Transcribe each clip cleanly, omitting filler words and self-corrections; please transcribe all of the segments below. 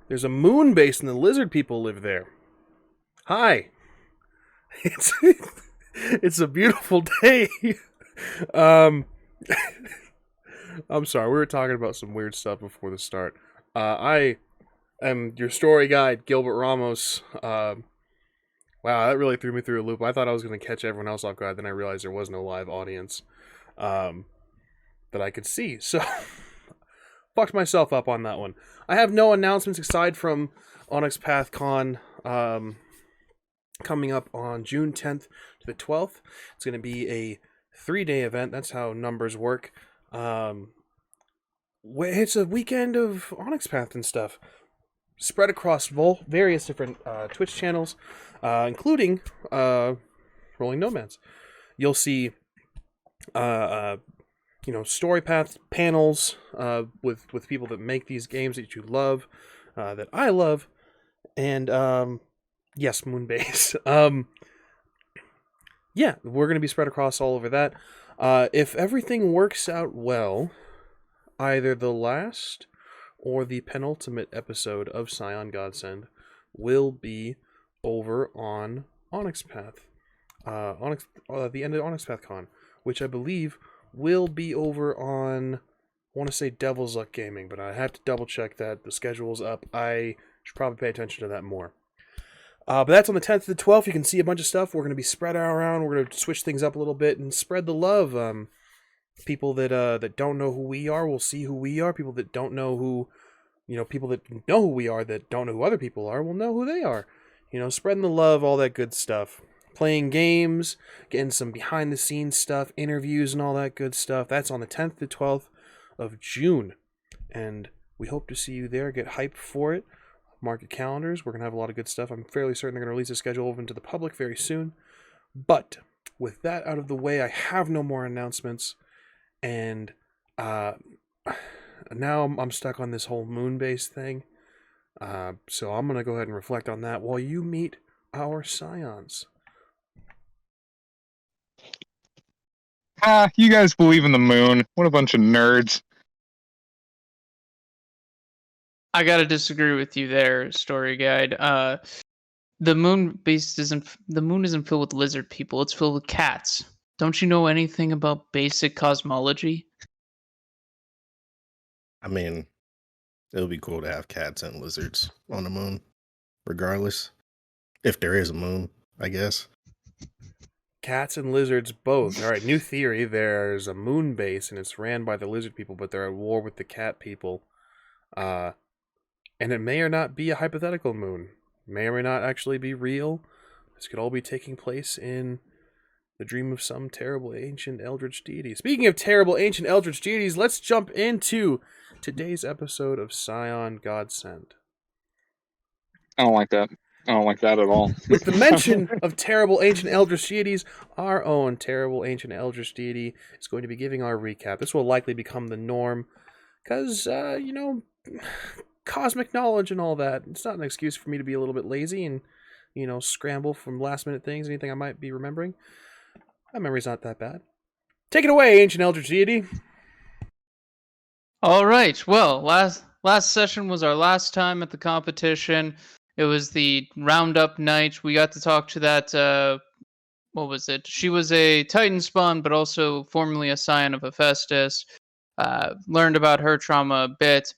There's a moon base and the lizard people live there. Hi. It's it's a beautiful day. um I'm sorry, we were talking about some weird stuff before the start. I am your story guide, Gilbert Ramos. Wow, that really threw me through a loop. I thought I was going to catch everyone else off guard, then I realized there was no live audience um, that I could see. So, fucked myself up on that one. I have no announcements aside from Onyx PathCon coming up on June 10th to the 12th. It's going to be a 3-day event. That's how numbers work. It's a weekend of Onyx Path and stuff, spread across various different Twitch channels, including Rolling Nomads. You'll see, story path panels with people that make these games that you love, that I love, and yes, Moonbase. Yeah, we're gonna be spread across all over that. If everything works out well, either the last or the penultimate episode of Scion Godsend will be over on Onyx Path. The end of Onyx Path Con, which I believe will be over on, I want to say Devil's Luck Gaming, but I have to double check that. The schedule's up. I should probably pay attention to that more. But that's on the 10th to the 12th. You can see a bunch of stuff. We're going to be spread around. We're going to switch things up a little bit and spread the love. People that don't know who we are will see who we are. People that don't know who, people that know who we are that don't know who other people are will know who they are. Spreading the love, all that good stuff. Playing games, getting some behind the scenes stuff, interviews and all that good stuff. That's on the 10th to 12th of June. And we hope to see you there. Get hyped for it. Mark your calendars. We're going to have a lot of good stuff. I'm fairly certain they're going to release the schedule open to the public very soon. But with that out of the way, I have no more announcements. And now I'm stuck on this whole moon-based thing. So I'm going to go ahead and reflect on that while you meet our Scions. You guys believe in the moon. What a bunch of nerds. I gotta disagree with you there, story guide. The moon isn't filled with lizard people, it's filled with cats. Don't you know anything about basic cosmology? I mean, it'll be cool to have cats and lizards on the moon, regardless. If there is a moon, I guess. Cats and lizards both. All right, new theory. There's a moon base, and it's ran by the lizard people, but they're at war with the cat people. And it may or not be a hypothetical moon. May or may not actually be real. This could all be taking place in the dream of some terrible ancient eldritch deity. Speaking of terrible ancient eldritch deities, let's jump into today's episode of Scion Godsend. I don't like that. I don't like that at all. With the mention of terrible ancient eldritch deities, our own terrible ancient eldritch deity is going to be giving our recap. This will likely become the norm, because, cosmic knowledge and all that. It's not an excuse for me to be a little bit lazy and, scramble from last-minute things, anything I might be remembering. My memory's not that bad. Take it away, ancient eldritch deity. All right. Well, last session was our last time at the competition. It was the roundup night. We got to talk to that, what was it? She was a Titan spawn, but also formerly a Scion of Hephaestus. Learned about her trauma a bit.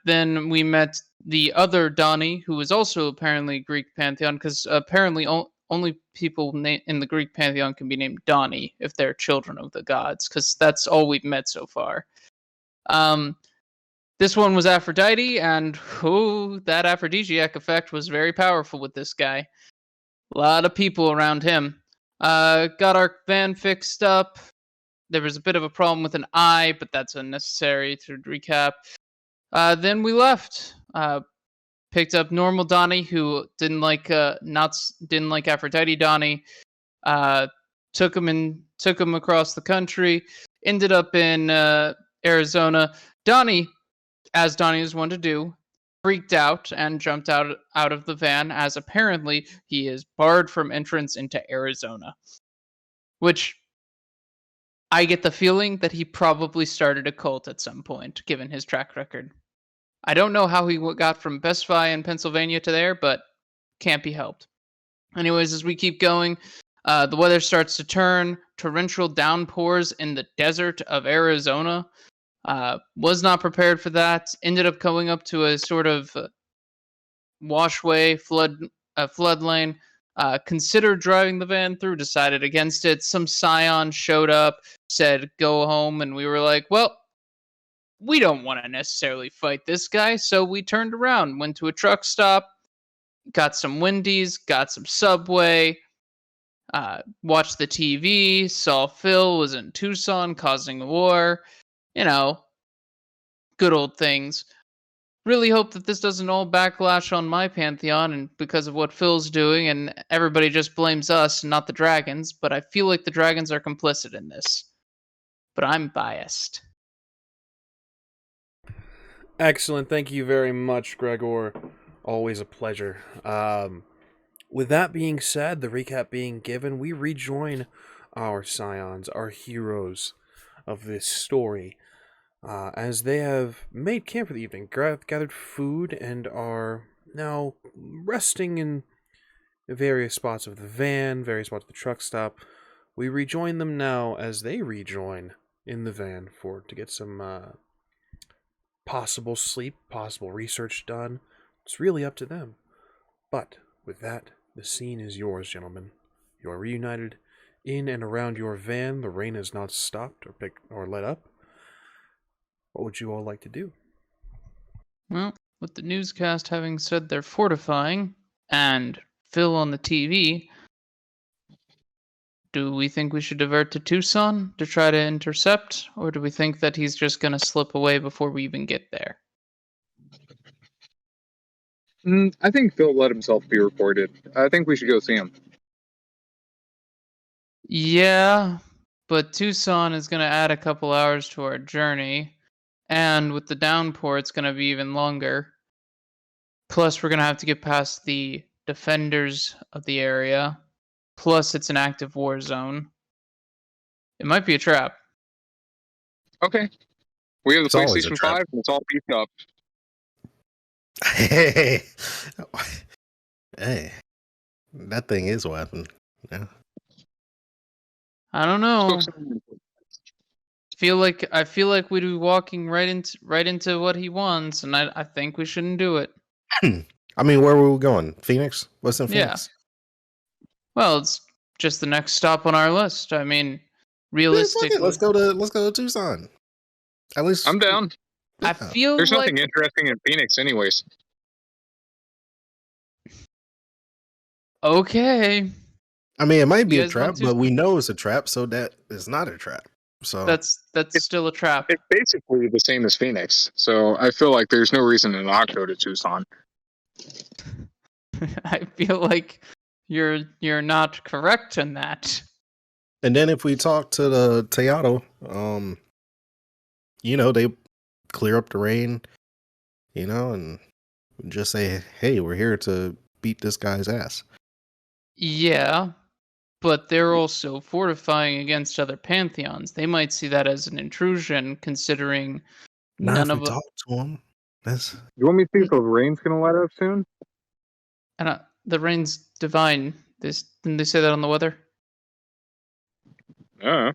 Then we met the other Donnie, who was also apparently Greek pantheon, because apparently only people in the Greek pantheon can be named Donnie if they're children of the gods, because that's all we've met so far. This one was Aphrodite, and that aphrodisiac effect was very powerful with this guy. A lot of people around him. Got our van fixed up. There was a bit of a problem with an eye, but that's unnecessary to recap. Then we left. Picked up normal Donnie, who didn't like Aphrodite Donnie. Took him across the country. Ended up in Arizona. Donnie, as Donnie is one to do, freaked out and jumped out of the van, as apparently he is barred from entrance into Arizona. Which I get the feeling that he probably started a cult at some point, given his track record. I don't know how he got from Best Buy in Pennsylvania to there, but can't be helped. Anyways, as we keep going, the weather starts to turn. Torrential downpours in the desert of Arizona. Was not prepared for that. Ended up going up to a sort of washway, flood lane. Considered driving the van through, decided against it. Some Scion showed up, said go home, and we were like, well, we don't want to necessarily fight this guy, so we turned around, went to a truck stop, got some Wendy's, got some Subway, watched the TV, saw Phil was in Tucson causing a war, you know, good old things. Really hope that this doesn't all backlash on my pantheon and because of what Phil's doing and everybody just blames us and not the dragons, but I feel like the dragons are complicit in this. But I'm biased. Excellent. Thank you very much, Gregor. Always a pleasure. With that being said, the recap being given, we rejoin our Scions, our heroes of this story, as they have made camp for the evening, gathered food, and are now resting in various spots of the van, various spots of the truck stop. We rejoin them now as they rejoin in the van to get some possible sleep, possible research done. It's really up to them. But with that, the scene is yours, gentlemen. You are reunited in and around your van. The rain has not stopped or let up. What would you all like to do? Well, with the newscast having said they're fortifying and Phil on the TV, do we think we should divert to Tucson to try to intercept, or do we think that he's just going to slip away before we even get there? I think Phil let himself be reported. I think we should go see him. Yeah, but Tucson is going to add a couple hours to our journey, and with the downpour, it's going to be even longer. Plus, we're going to have to get past the defenders of the area. Plus, it's an active war zone. It might be a trap. Okay. We have the It's always a PlayStation trap. 5 and it's all beefed up. Hey, hey, that thing is a weapon. Yeah. I don't know. I feel like we'd be walking right into what he wants, and I think we shouldn't do it. I mean, where were we going? Phoenix? What's in Phoenix? Well, it's just the next stop on our list. I mean, Yeah, fuck realistically, it. Let's go to Tucson. At least I'm down. I feel There's like nothing interesting in Phoenix anyways. okay. I mean, it might be You a guys trap, want to- but we know it's a trap, so that is not a trap. So That's still a trap. It's basically the same as Phoenix. So I feel like there's no reason to not go to Tucson. I feel like you're not correct in that. and then if we talk to the Teatro, they clear up the rain, and just say, hey, we're here to beat this guy's ass. Yeah, but they're also fortifying against other pantheons. They might see that as an intrusion, considering none of us. Talk to him. That's You want me to see if the rain's gonna let up soon? And the rain's divine. Didn't they say that on the weather? Yeah.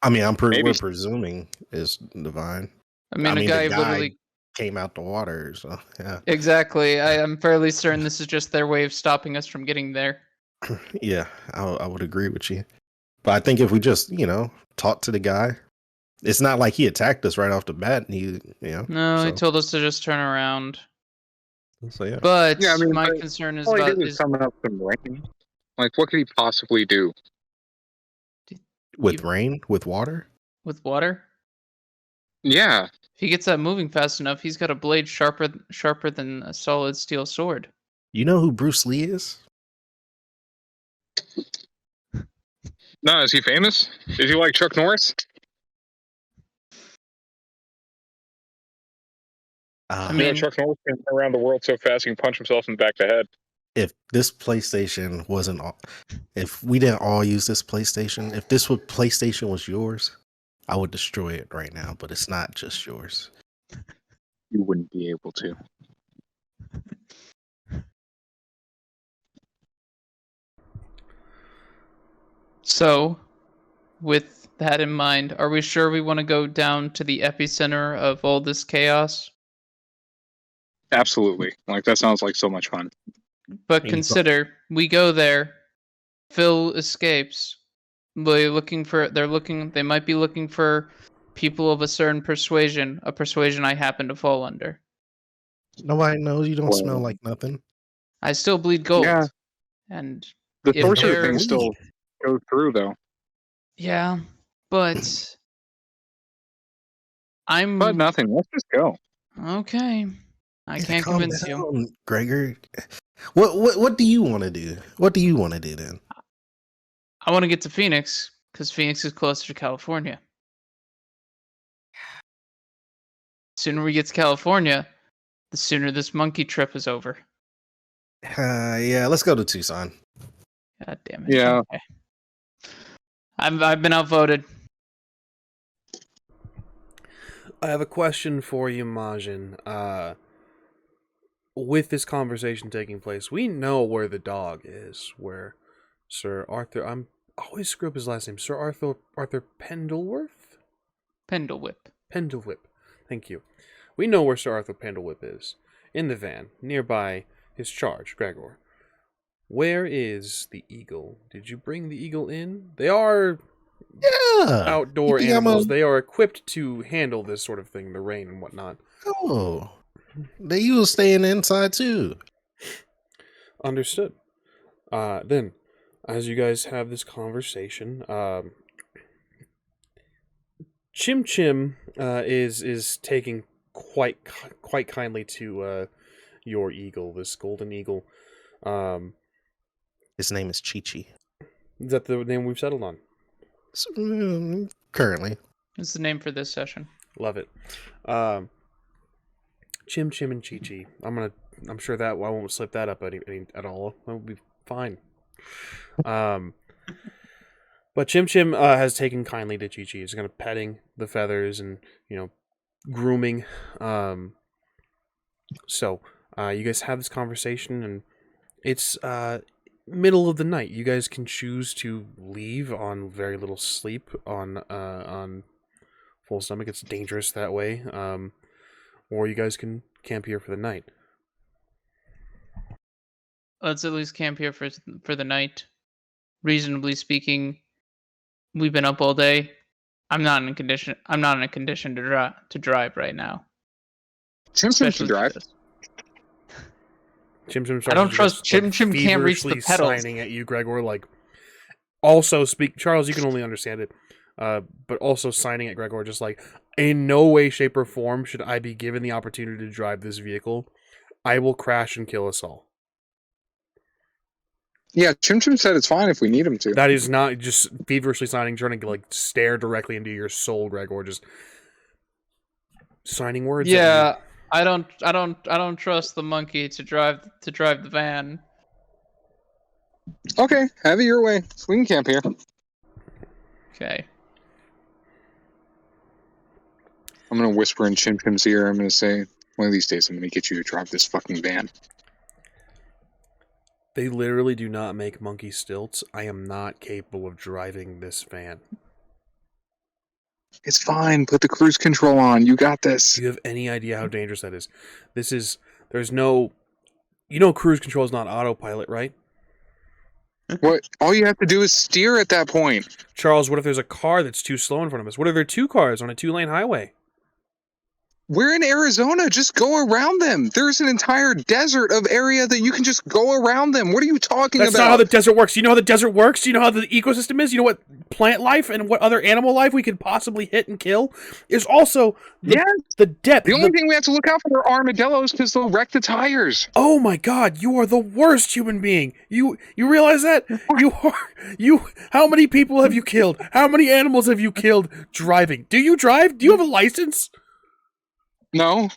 I mean, Maybe. we're presuming is divine. I mean, the a guy literally came out the water, so yeah. exactly. I'm fairly certain this is just their way of stopping us from getting there. Yeah, I would agree with you. But I think if we just, talk to the guy, it's not like he attacked us right off the bat. And he No, he told us to just turn around. So yeah. But Yeah, I mean, my but concern is all he about did was summon up some rain. Like, what could he possibly do? With rain, with water. with water. Yeah. If he gets that moving fast enough, he's got a blade sharper than a solid steel sword. You know who Bruce Lee is? No, is he famous? Is he like Chuck Norris? I You mean, know, Chuck Norris can run around the world so fast he can punch himself in the back of the head. If this PlayStation wasn't, if we didn't all use this PlayStation, if this PlayStation was yours, I would destroy it right now. But it's not just yours. You wouldn't be able to. So, with that in mind, are we sure we want to go down to the epicenter of all this chaos? Absolutely. Like, that sounds like so much fun. But Means- consider, we go there, Phil escapes. They might be looking for people of a certain persuasion, a persuasion I happen to fall under. Nobody knows you don't Well, smell like nothing. I still bleed gold. Yeah. And The if sorcery they're- thing still goes through, though. yeah, but I'm But nothing. Let's just go. okay. I can't Calm convince you. down, Gregor. What do you want to do? What do you want to do then? I want to get to Phoenix because Phoenix is closer to California. Sooner we get to California, the sooner this monkey trip is over. Yeah, let's go to Tucson. God damn it. Yeah. Okay. I've been outvoted. I have a question for you, MAJIN. With this conversation taking place, we know where the dog is, where Sir Arthur... I always screw up his last name. Sir Arthur Pendleworth? Pendlewhip. Pendlewhip. Thank you. We know where Sir Arthur Pendlewhip is. In the van, nearby his charge, Gregor. Where is the eagle? Did you bring the eagle in? They are Yeah. outdoor You think I'm animals. a- They are equipped to handle this sort of thing, the rain and whatnot. Oh, they use staying inside too. Understood. Then, as you guys have this conversation, Chim Chim is taking quite kindly to your eagle, this golden eagle. His name is Chi-Chi. Is that the name we've settled on? Currently. It's the name for this session. Love it. Chim Chim and Chi-Chi. I'm sure that I won't slip that up at all. That will be fine. But Chim Chim has taken kindly to Chi-Chi. He's kind of petting the feathers and, grooming. So you guys have this conversation, and it's middle of the night. You guys can choose to leave on very little sleep on full stomach. It's dangerous that way. Or you guys can camp here for the night. Let's at least camp here for the night. Reasonably speaking, we've been up all day. I'm not in a condition to drive right now. Chim Chim to Especially drive. for this. Chim Chim. I don't trust Chim Chim can't reach the pedals. Signing at you, Gregor. Also speak, Charles. You can only understand it, but also signing at Gregor, just like, in no way, shape, or form should I be given the opportunity to drive this vehicle. I will crash and kill us all. Yeah, Chim Chim said it's fine if we need him to. That is not just feverishly signing, trying to stare directly into your soul, Gregor. Just signing words. Yeah, I don't trust the monkey to drive the van. Okay, have it your way. We can camp here. Okay. I'm gonna whisper in Chim Chim's ear. I'm gonna say, one of these days I'm gonna get you to drive this fucking van. They literally do not make monkey stilts. I am not capable of driving this van. It's fine. Put the cruise control on. You got this. Do you have any idea how dangerous that is? There's no... cruise control is not autopilot, right? What? All you have to do is steer at that point. Charles, what if there's a car that's too slow in front of us? What if there are two cars on a 2-lane highway? We're in Arizona. Just go around them. There's an entire desert of area that you can just go around them. What are you talking That's about? not how the desert works. You know how the desert works? You know how the ecosystem is? You know what plant life and what other animal life we could possibly hit and kill? Is also the depth. The only thing we have to look out for are armadillos because they'll wreck the tires. Oh my God! You are the worst human being. You realize that? How many people have you killed? How many animals have you killed driving? Do you drive? Do you have a license? No.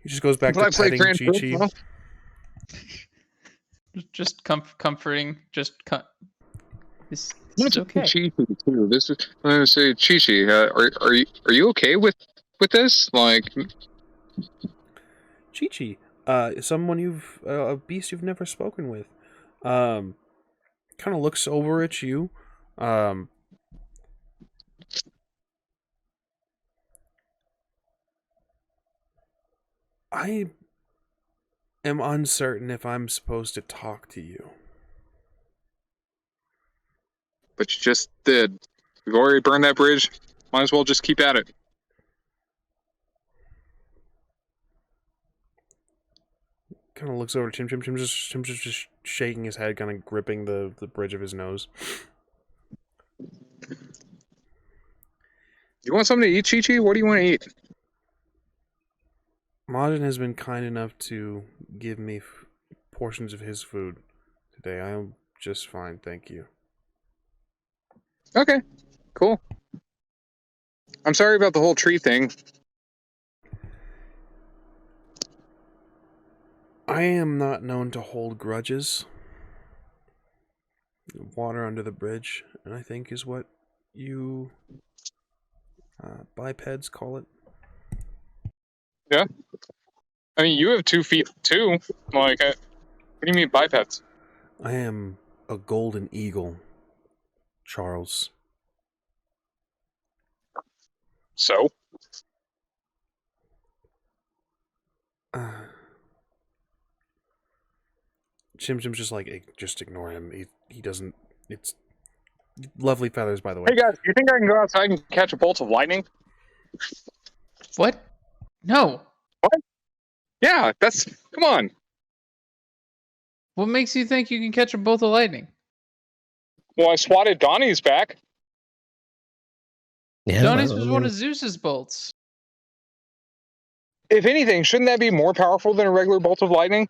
He just goes back But I to play petting Gran Chi-Chi. Turismo. Just comforting. It's I'm gonna okay. Chi-Chi too. I'm gonna say Chi-Chi. Are you okay with with this? Like, Chi-Chi, someone a beast you've never spoken with, kind of looks over at you. I am uncertain if I'm supposed to talk to you. but you just did. We've already burned that bridge. Might as well just keep at it. Kind of looks over at Chim Chim. Chim's just shaking his head, kind of gripping the bridge of his nose. You want something to eat, Chi-Chi? What do you want to eat? MAJIN has been kind enough to give me portions of his food today. I'm just fine, thank you. Okay, cool. I'm sorry about the whole tree thing. I am not known to hold grudges. Water under the bridge, and I think is what you bipeds call it. Yeah. I mean, you have 2 feet too. Like, what do you mean bipeds? I am a golden eagle, Charles. So? Chim's just like, just ignore him. He doesn't. It's lovely feathers, by the way. Hey guys, do you think I can go outside and catch a bolt of lightning? What? No. What? Yeah, that's... Come on. What makes you think you can catch a bolt of lightning? Well, I swatted Donnie's back. Yeah, Donnie's I was mean, one of Zeus's bolts. If anything, shouldn't that be more powerful than a regular bolt of lightning?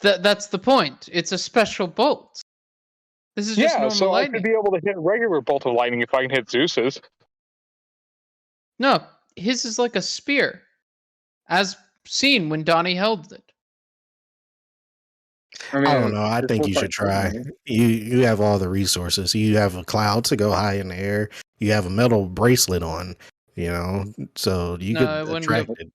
That's the point. It's a special bolt. This is just Yeah, normal so I lightning. should be able to hit a regular bolt of lightning if I can hit Zeus's. No, his is like a spear, as seen when Donnie held it. I don't know. I think you should try. You have all the resources. You have a cloud to go high in the air. You have a metal bracelet on, so you No, it could wouldn't attract go. it.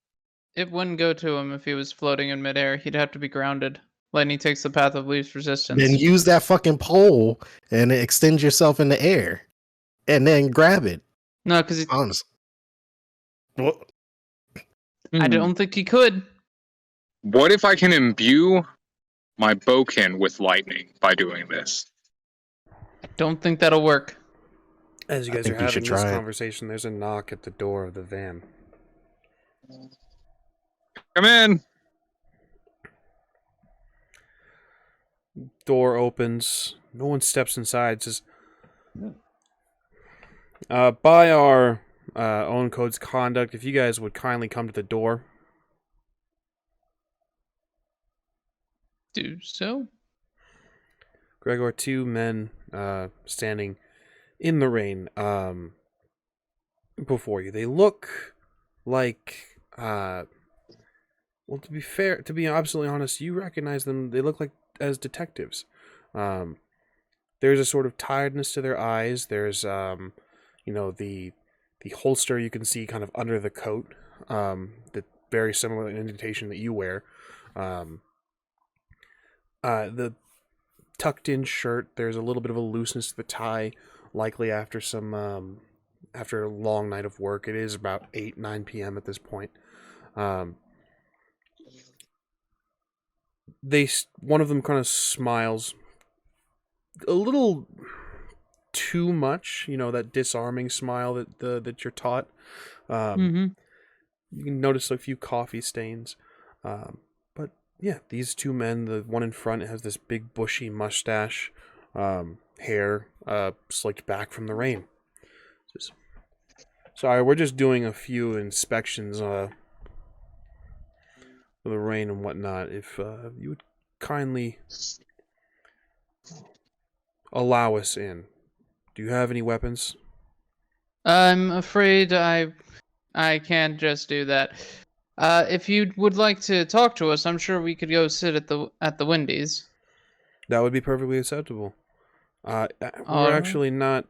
It wouldn't go to him if he was floating in midair. He'd have to be grounded. Lightning takes the path of least resistance. Then use that fucking pole and extend yourself in the air, and then grab it. No, because Honestly, well, I don't think he could. What if I can imbue my bowkin with lightning by doing this? I don't think that'll work. As you I guys think are you having should this try it. conversation, there's a knock at the door of the van. Come in. Door opens. No one steps inside. It says, by our own code's conduct, if you guys would kindly come to the door. Do so. Gregor, 2 men standing in the rain before you. They look like, well, to be absolutely honest, you recognize them. They look like as detectives. There's a sort of tiredness to their eyes. There's, the holster you can see kind of under the coat, that very similar indentation that you wear. The tucked in shirt, there's a little bit of a looseness to the tie, likely after after a long night of work. It is about 8-9 p.m. at this point. One of them kind of smiles a little too much, that disarming smile that you're taught. You can notice a few coffee stains. But yeah, these 2 men, the one in front has this big bushy mustache, hair slicked back from the rain. Sorry, we're just doing a few inspections for the rain and whatnot. If you would kindly allow us in. Do you have any weapons? I'm afraid I can't just do that. If you would like to talk to us, I'm sure we could go sit at the Wendy's. That would be perfectly acceptable. We're Alright. actually not.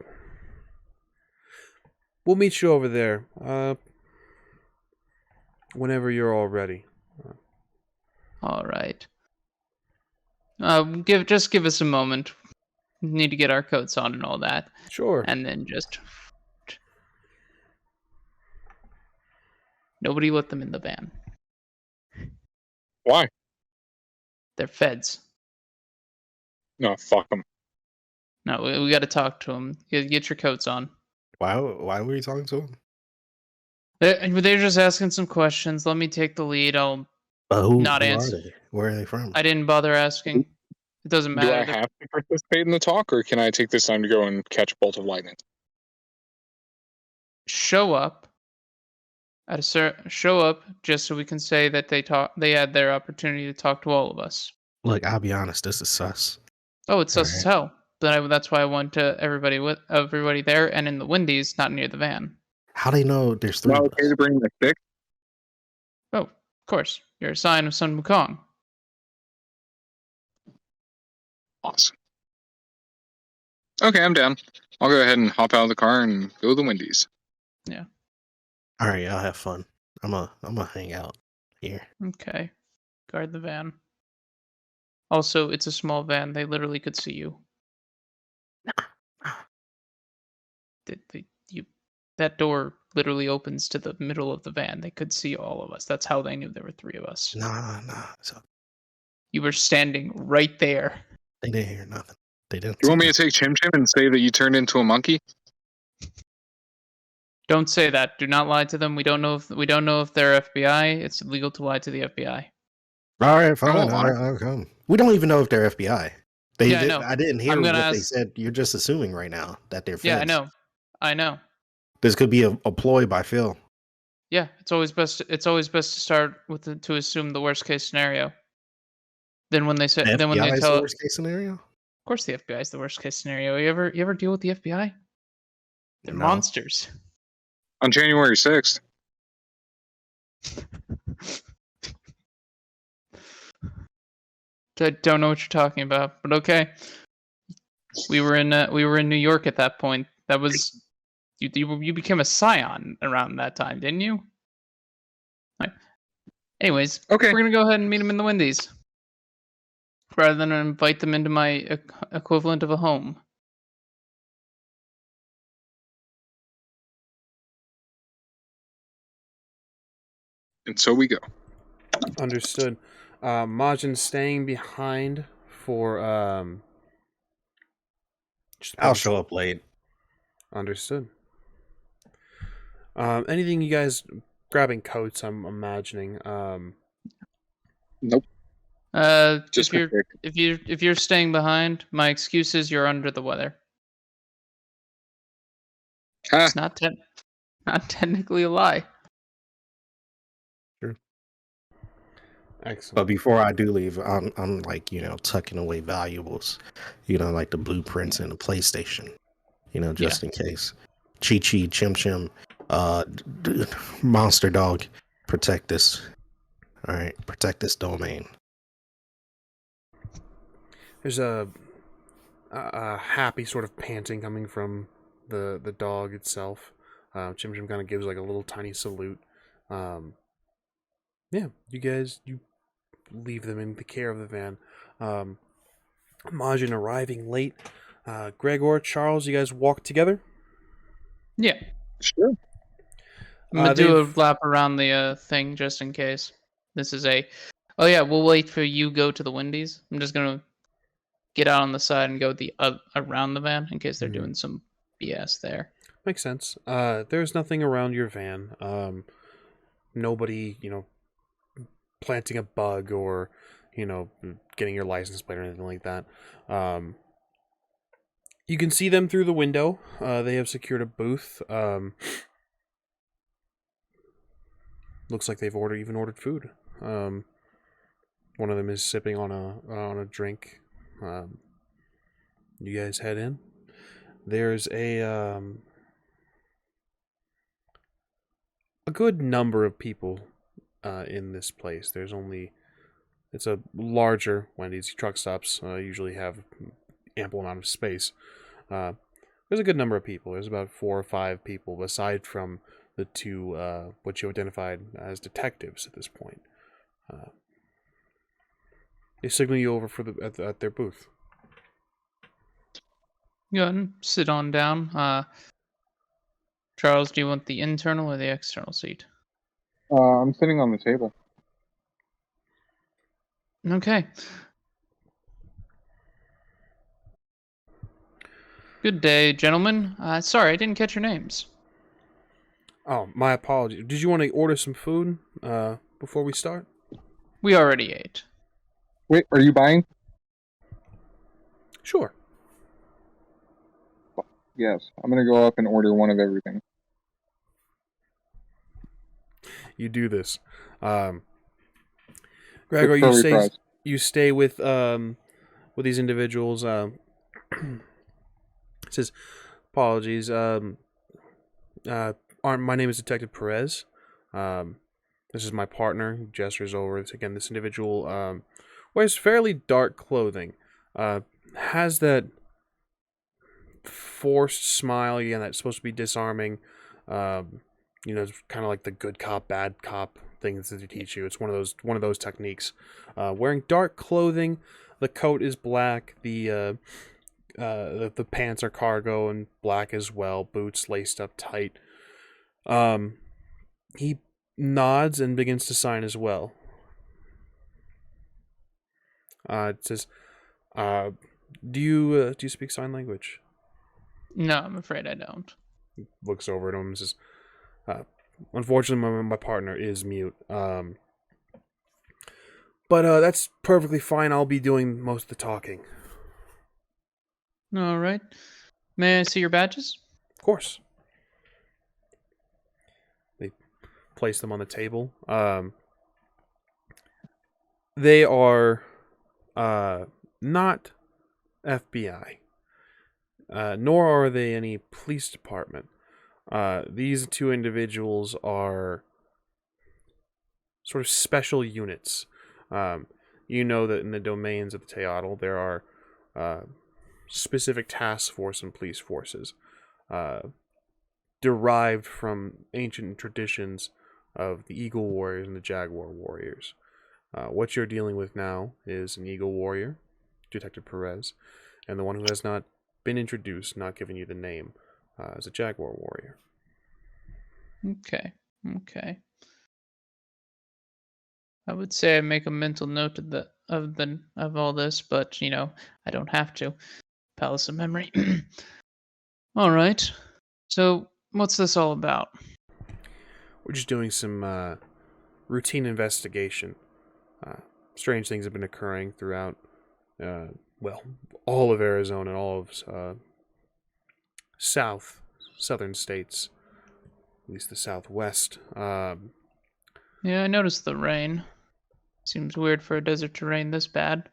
We'll meet you over there. Whenever you're all ready. All right. Just give us a moment. We need to get our coats on and all that, Sure. and then just nobody let them in the van. Why? They're feds. No, fuck them. No, we got to talk to them. Get your coats on. Why were you talking to him? They're just asking some questions. Let me take the lead. I'll Who not are answer. they? Where are they from? I didn't bother asking. It doesn't Do matter. I have to participate in the talk, or can I take this time to go and catch a bolt of lightning? Show up at show up just so we can say that they had their opportunity to talk to all of us. Look, I'll be honest, this is sus. Oh, it's sus as Alright. hell. That's why I went to everybody there and in the Windies, not near the van. How they know there's three Not of okay us? to bring the stick? Oh, of course. You're a Scion of Sun Wukong. Awesome. Okay, I'm down. I'll go ahead and hop out of the car and go to the Wendy's. Alright, I'll have fun. I'm gonna hang out here. Okay. Guard the van. Also, it's a small van. They literally could see you. That door literally opens to the middle of the van. They could see all of us. That's how they knew there were three of us. Nah. So You were standing right there. they didn't hear nothing. They didn't. You want me see to take Chim Chim and say that you turned into a monkey? Don't say that. Do not lie to them. We don't know if they're FBI. It's illegal to lie to the FBI. nothing. Alright, fine. Oh, I'll come. We don't even know if they're FBI. Yeah, I know. I didn't hear I'm what gonna they ask- said. You're just assuming right now that they're feds. Yeah, I know. This could be a ploy by Phil. Yeah, it's always best to start with to assume the worst case scenario. Then when they say The then when FBI they is tell the worst case scenario? Of course the FBI is the worst case scenario. You ever deal with the FBI? They're No. monsters. On January 6th. I don't know what you're talking about, but okay. We were in New York at that point. That was you became a Scion around that time, didn't you? Right. Anyways, Okay. we're gonna go ahead and meet them in the Windies, rather than invite them into my equivalent of a home. And so we go. Understood. Majin staying behind for I'll show up late. Understood. Anything you guys grabbing coats? I'm imagining. Nope. Just If you're staying behind, my excuse is you're under the weather. It's not technically a lie. Excellent. But before I do leave, I'm like, tucking away valuables, like the blueprints and the PlayStation, just in case. Chi Chi, Chim Chim, Monster Dog, protect this. All right, protect this domain. There's a happy sort of panting coming from the dog itself. Chim Chim kind of gives like a little tiny salute. Yeah, you leave them in the care of the van. Majin arriving late. Gregor, Charles, you guys walk together? Yeah. Sure. I'm gonna do a lap around the thing just in case. This is oh yeah, we'll wait for you go to the Windies. I'm just gonna get out on the side and go around the van in case they're doing some BS there. Makes sense. There's nothing around your van. Nobody, planting a bug or, getting your license plate or anything like that. You can see them through the window. They have secured a booth. Looks like they've ordered food. One of them is sipping on a drink. You guys head in. There's a good number of people in this place. It's a larger Wendy's. Truck stops usually have ample amount of space. There's a good number of people. There's about 4 or 5 people aside from the two, what you identified as detectives at this point. They signal you over at their booth. Go ahead and sit on down. Charles, do you want the internal or the external seat? I'm sitting on the table. Okay. Good day, gentlemen. Sorry, I didn't catch your names. Oh, my apologies. Did you want to order some food before we start? We already ate. Wait, are you buying? Sure. Yes. I'm gonna go up and order one of everything. You do this. Gregor, you stay with these individuals. Says, apologies. My name is Detective Perez. This is my partner. He gestures over. Again, this individual wears fairly dark clothing. Has that forced smile, again, that's supposed to be disarming. Kind of like the good cop, bad cop things that they teach you. It's one of those techniques. Wearing dark clothing, the coat is black. The pants are cargo and black as well. Boots laced up tight. He nods and begins to sign as well. It says, "Do you speak sign language?" No, I'm afraid I don't. Looks over at him and says, "Unfortunately, my partner is mute. But that's perfectly fine. I'll be doing most of the talking." All right. May I see your badges? Of course. They place them on the table. They are not FBI, nor are they any police department. These two individuals are sort of special units. You know that in the domains of the Teotl, there are specific task force and police forces derived from ancient traditions of the Eagle Warriors and the Jaguar Warriors. What you're dealing with now is an Eagle Warrior, Detective Perez, and the one who has not been introduced, not given you the name, is a Jaguar Warrior. Okay. I would say I make a mental note of all this, but I don't have to. Palace of Memory. All right. So, what's this all about? We're just doing some routine investigation. Strange things have been occurring throughout, all of Arizona and all of southern states, at least the Southwest. Yeah, I noticed the rain. Seems weird for a desert to rain this bad.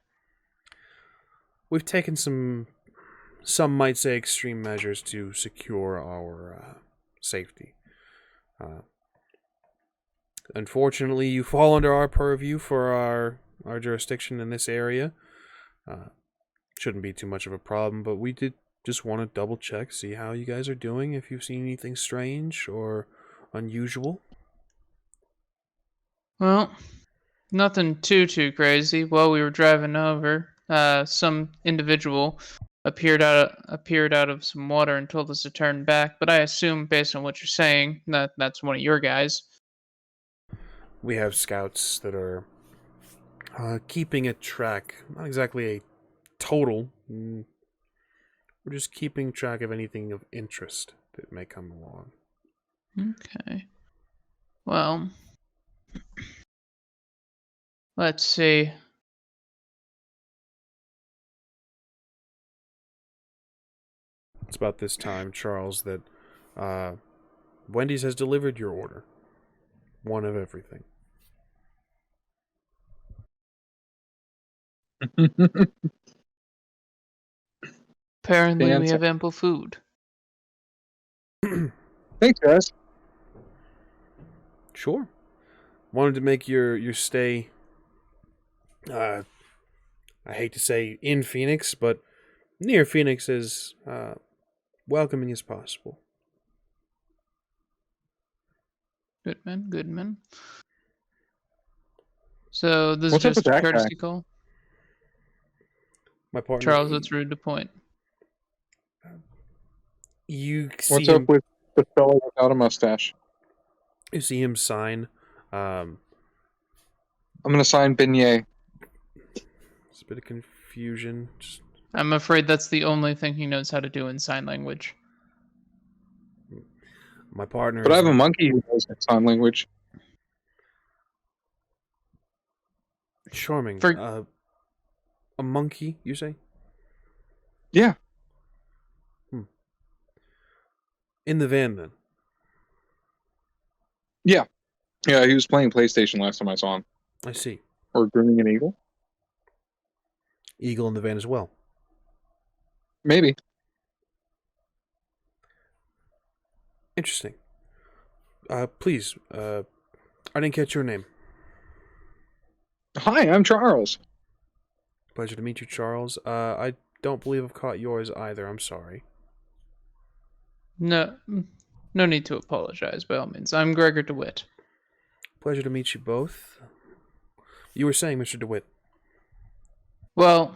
We've taken some might say extreme measures to secure our safety. Unfortunately, you fall under our purview for our jurisdiction in this area. Shouldn't be too much of a problem, but we did just want to double check, see how you guys are doing, if you've seen anything strange or unusual. Well, nothing too crazy. While we were driving over, some individual appeared out of some water and told us to turn back. But I assume, based on what you're saying, that that's one of your guys. We have scouts that are keeping a track, not exactly a total. We're just keeping track of anything of interest that may come along. Okay. Well, let's see. It's about this time, Charles, that Wendy's has delivered your order. One of everything. Apparently, we have ample food. Thanks, guys. Sure. Wanted to make your stay, I hate to say in Phoenix, but near Phoenix as welcoming as possible. Good man. So this What's is up with just a that guy? courtesy call. My partner. Charles, it's rude to point. You see What's him. up with the fellow without a mustache? You see him sign. I'm gonna sign beignet. It's a bit of confusion. Just, I'm afraid that's the only thing he knows how to do in sign language. my partner. But I is have a monkey who knows sign language. charming. For- A monkey, you say? Yeah. In the van, then. Yeah, he was playing PlayStation last time I saw him. I see. Or grooming an eagle? Eagle in the van as well. Maybe. Interesting. Please. I didn't catch your name. Hi, I'm Charles. Pleasure to meet you, Charles. I don't believe I've caught yours either. I'm sorry. No need to apologize, by all means. I'm Gregor DeWitt. Pleasure to meet you both. You were saying, Mr. DeWitt. Well,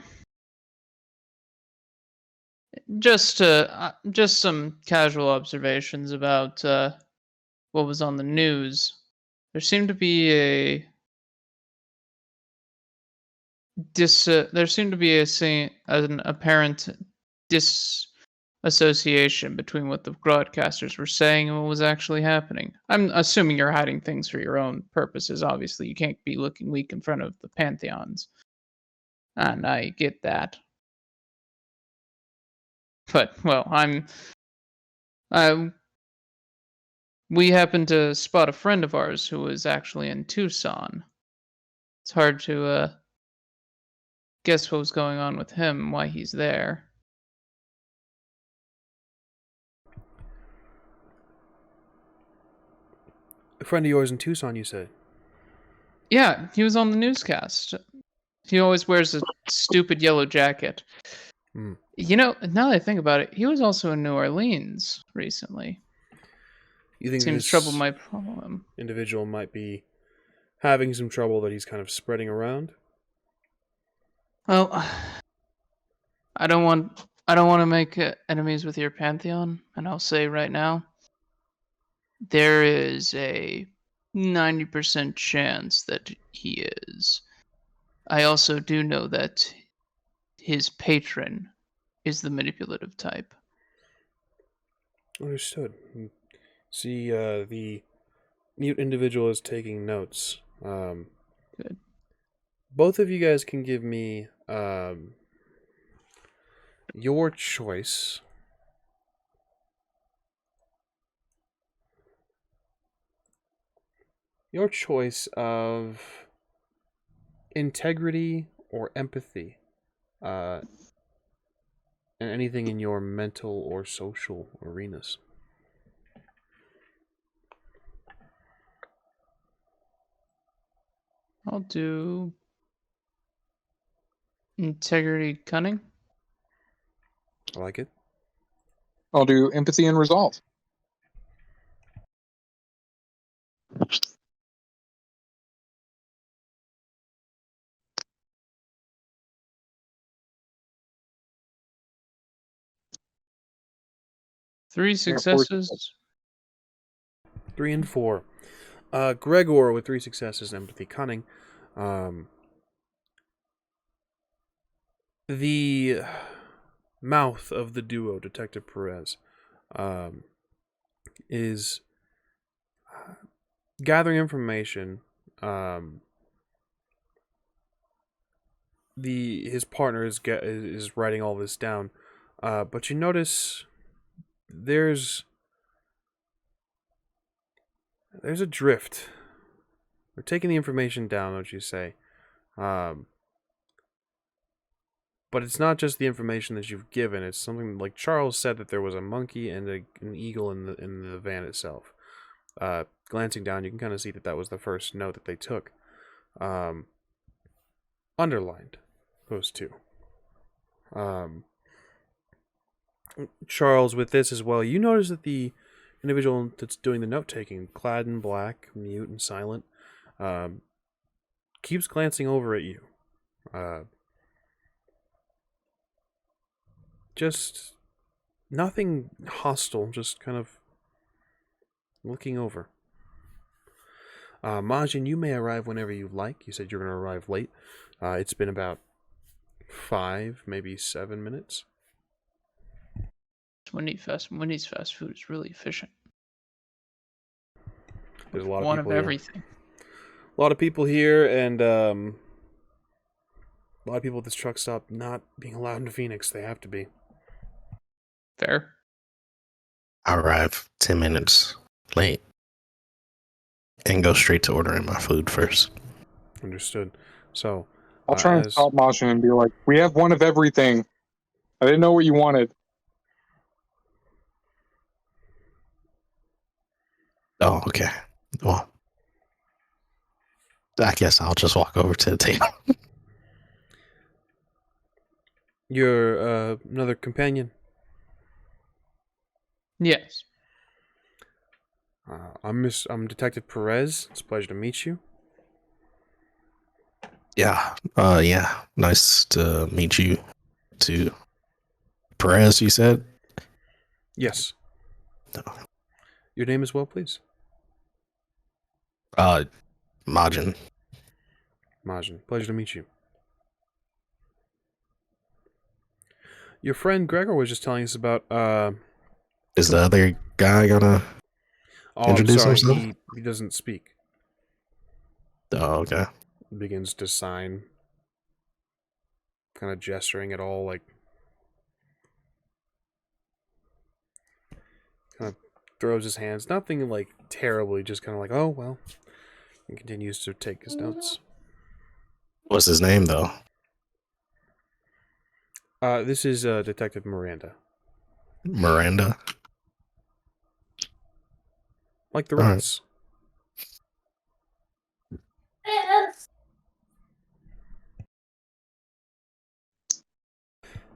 just some casual observations about what was on the news. There seemed to be an apparent disassociation between what the broadcasters were saying and what was actually happening. I'm assuming you're hiding things for your own purposes. Obviously, you can't be looking weak in front of the pantheons, and I get that. But well, we happened to spot a friend of ours who was actually in Tucson. It's hard to guess what was going on with him, why he's there. A friend of yours in Tucson, you said? Yeah, he was on the newscast. He always wears a stupid yellow jacket. You know, now that I think about it, he was also in New Orleans recently. You think Seems this trouble might follow him. individual might be having some trouble that he's kind of spreading around? Well, I don't want to make enemies with your pantheon, and I'll say right now, there is a 90% chance that he is. I also do know that his patron is the manipulative type. Understood. See, the mute individual is taking notes. Good. Both of you guys can give me your choice. Your choice of integrity or empathy. And anything in your mental or social arenas. I'll do integrity cunning. I like it. I'll do empathy and resolve. Three successes. 3 and 4. Gregor with 3 successes, empathy, cunning. The mouth of the duo, Detective Perez, is gathering information. His partner is writing all this down, but you notice there's a drift. They're taking the information down, don't you say? But it's not just the information that you've given. It's something like Charles said that there was a monkey and an eagle in the van itself. Glancing down, you can kind of see that was the first note that they took. Underlined, those two. Charles, with this as well, you notice that the individual that's doing the note-taking, clad in black, mute and silent, keeps glancing over at you. Just nothing hostile, just kind of looking over. MAJIN, you may arrive whenever you like. You said you're going to arrive late. It's been about 5, maybe 7 minutes. Wendy's fast food is really efficient. There's a lot of One people of here. everything. A lot of people here, and a lot of people at this truck stop not being allowed into Phoenix. They have to be. Fair. I arrive 10 minutes late and go straight to ordering my food first. Understood. So, I'll try and stop MAJIN and be like, we have one of everything. I didn't know what you wanted. Oh, okay. Well, I guess I'll just walk over to the table. You're another companion. Yes. I'm Detective Perez. It's a pleasure to meet you. Yeah. Yeah. Nice to meet you too. Perez, you said? Yes. No. Your name as well, please. MAJIN. MAJIN. Pleasure to meet you. Your friend Gregor was just telling us about Is the other guy gonna introduce himself? He doesn't speak. Oh, okay. Begins to sign, kind of gesturing at all, like kind of throws his hands, nothing like terribly, just kind of like, oh well, and continues to take his notes. What's his name though? This is Detective Miranda, Miranda. like the All right. rest.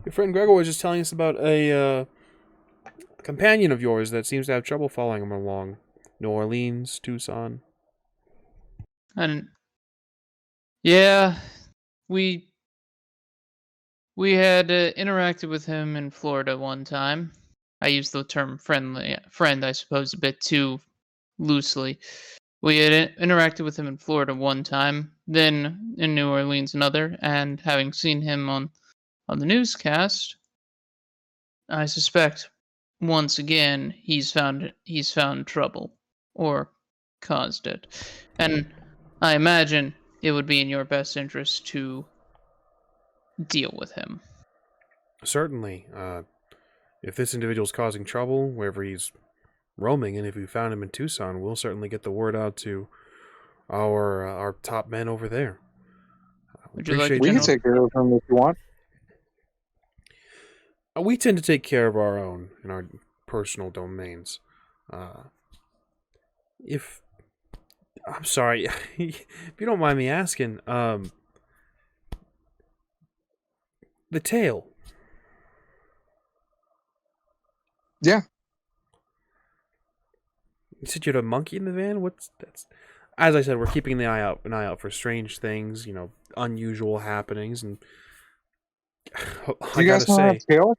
Your friend Gregor was just telling us about a companion of yours that seems to have trouble following him along. New Orleans, Tucson. And yeah, we had interacted with him in Florida one time. I use the term friend, I suppose, a bit too loosely. We had interacted with him in Florida one time, then in New Orleans another, and having seen him on the newscast, I suspect once again he's found trouble or caused it. And I imagine it would be in your best interest to deal with him. Certainly. If this individual's causing trouble wherever he's roaming, and if we found him in Tucson, we'll certainly get the word out to our top men over there. Would you like to We can take care of him if you want. We tend to take care of our own in our personal domains. If I'm sorry, if you don't mind me asking, the tail. Yeah. You said you had a monkey in the van? That's? As I said, we're keeping an eye out for strange things, unusual happenings, and Do you guys not have tail?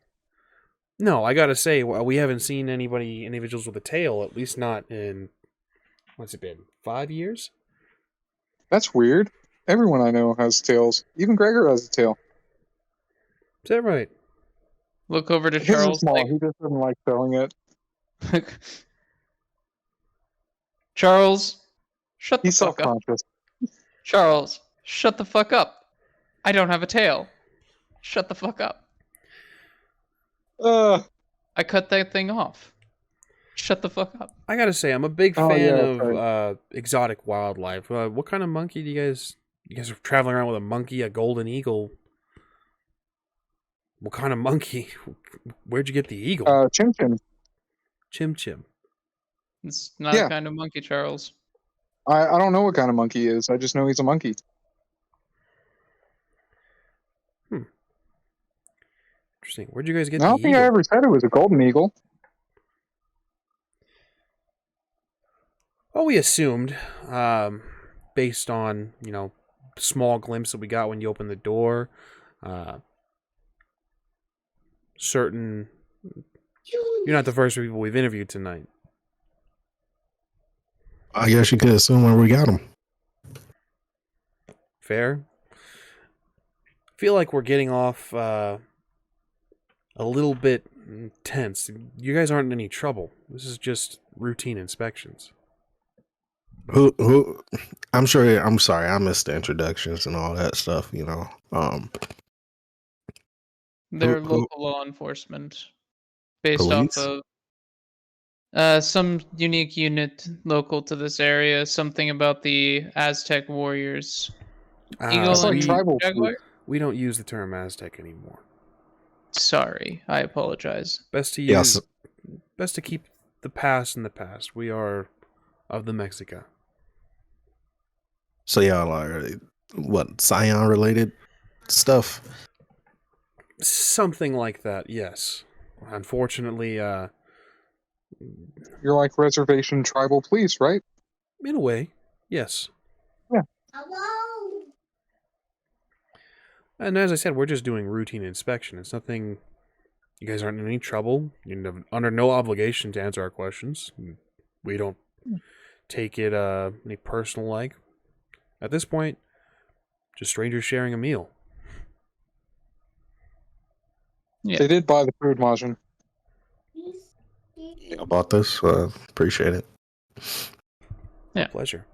No, I gotta say, we haven't seen individuals with a tail, at least not in, what's it been, 5 years? That's weird. Everyone I know has tails. Even Gregor has a tail. Is that right? Look over to His is Charles. small. He just doesn't like showing it. Charles, shut the He's fuck up. self-conscious. Charles, shut the fuck up. I don't have a tail. Shut the fuck up. I cut that thing off. Shut the fuck up. I gotta say, I'm a big fan of exotic wildlife. What kind of monkey do you guys are traveling around with a monkey, a golden eagle? What kind of monkey? Where'd you get the eagle? Chim Chim. Chim Chim. It's not a kind of monkey, Charles. I don't know what kind of monkey he is. I just know he's a monkey. Interesting. Where'd you guys get I the don't think eagle? I ever said it was a golden eagle. Well, we assumed, based on, small glimpse that we got when you opened the door, certain... You're not the first people we've interviewed tonight. I guess you could assume where we got him. Fair? Feel like we're getting off a little bit tense. You guys aren't in any trouble. This is just routine inspections. Who? I'm sure. I'm sorry. I missed the introductions and all that stuff. They're who- local law enforcement based Police? off of some unique unit local to this area. Something about the Aztec warriors. Eagle It's like and tribal Jaguar? We don't use the term Aztec anymore. Sorry, I apologize. Best to Yes. keep the past in the past. We are of the Mexica. So y'all are what Scion related stuff? Something like that, yes. Unfortunately, You're like reservation tribal police, right? in a way, yes. Yeah. And as I said, we're just doing routine inspection. It's nothing. You guys aren't in any trouble. You're under no obligation to answer our questions. We don't take it any personal like. At this point, just strangers sharing a meal. Yeah. They did buy the food, MAJIN. About this, appreciate it. Yeah. Pleasure.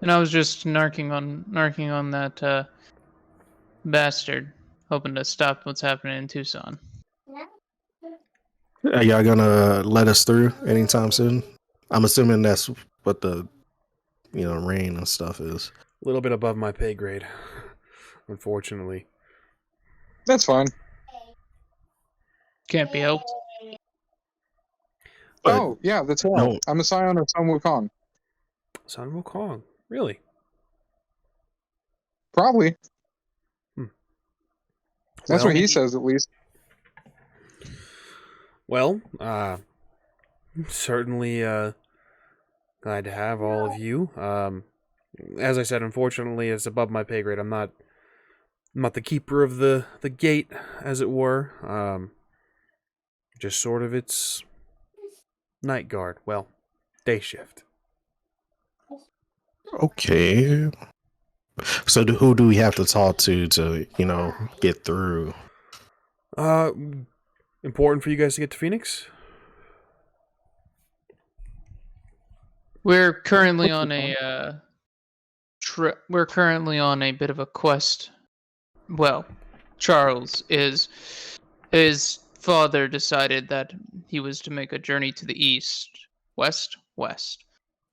And I was just narking on that bastard, hoping to stop what's happening in Tucson. Are y'all gonna let us through anytime soon? I'm assuming that's what the rain and stuff is. A little bit above my pay grade, unfortunately. That's fine. Can't be helped. But Oh, yeah, that's right. no. I'm a Scion of Sun Wukong. Son of Wukong. Really? Probably. That's Well- what he says, at least. Well, certainly glad to have all of you. As I said, unfortunately, it's above my pay grade. I'm not the keeper of the gate, as it were. Just sort of its night guard. Well, day shift. Okay. So who do we have to talk to get through? Important for you guys to get to Phoenix? We're currently on a we're currently on a bit of a quest. Well, Charles his father decided that he was to make a journey to the east, west,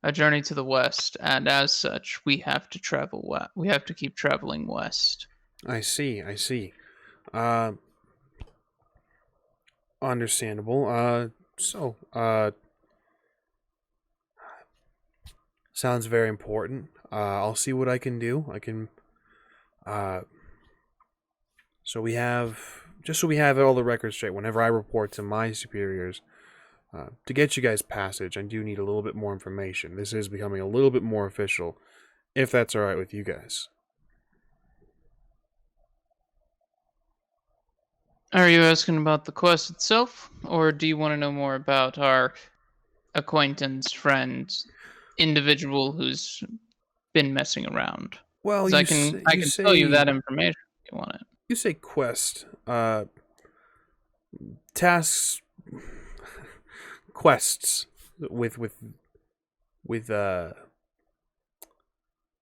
a journey to the west, and as such, we have to travel west. We have to keep traveling west. I see. Understandable. Sounds very important. I'll see what I can do. So we have all the records straight. Whenever I report to my superiors, to get you guys passage, I do need a little bit more information. This is becoming a little bit more official, if that's all right with you guys. Are you asking about the quest itself, or do you want to know more about our acquaintance, friend, individual who's been messing around? Well, 'Cause I can tell you that information if you want it. You say quest. Tasks, quests with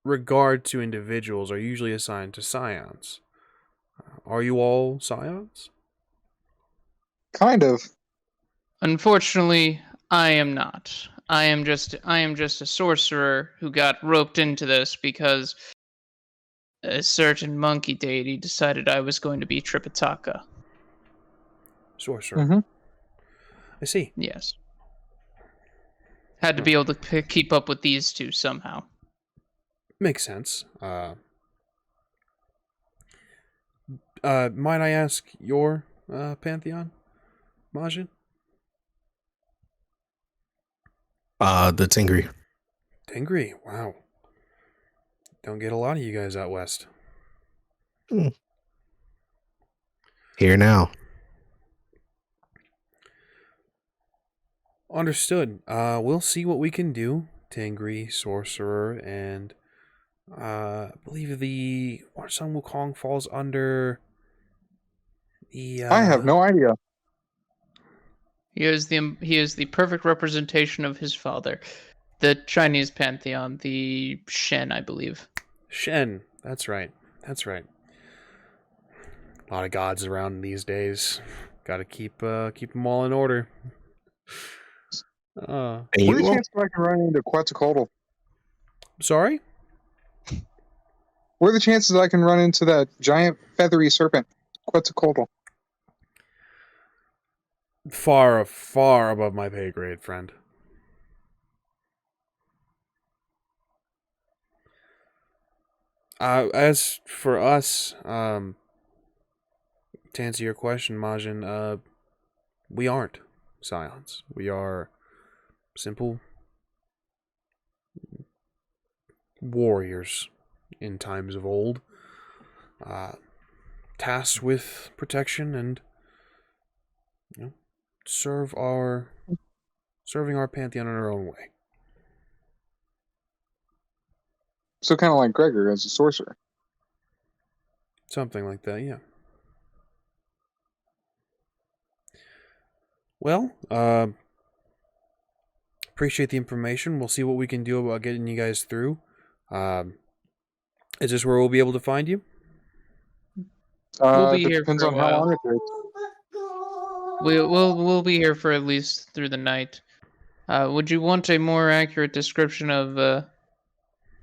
regard to individuals are usually assigned to Scions. Are you all Scions? Kind of. Unfortunately, I am not. I am just a sorcerer who got roped into this because a certain monkey deity decided I was going to be Tripitaka. Sorcerer. Mm-hmm. I see. Yes. Had to be able to keep up with these two somehow. Makes sense. Might I ask your pantheon, MAJIN? The Tingri. Tengri, wow. Don't get a lot of you guys out west. Here now. Understood. We'll see what we can do. Tengri, Sorcerer, and I believe the Sun Wukong falls under the. I have no idea. He is the perfect representation of his father. The Chinese pantheon, the Shen, I believe. Shen. That's right. That's right. A lot of gods around these days. Got to keep them all in order. What are the chances I can run into Quetzalcoatl? Sorry? What are the chances I can run into that giant feathery serpent, Quetzalcoatl? Far, far above my pay grade, friend. As for us, to answer your question, Majin, we aren't Scions. We are simple warriors in times of old, tasked with protection and serving our pantheon in our own way. So kind of like Gregor as a sorcerer. Something like that, yeah. Well, appreciate the information. We'll see what we can do about getting you guys through. Is this where we'll be able to find you? We'll be here depends for a on how while. long it takes. We'll be here for at least through the night. Would you want a more accurate description of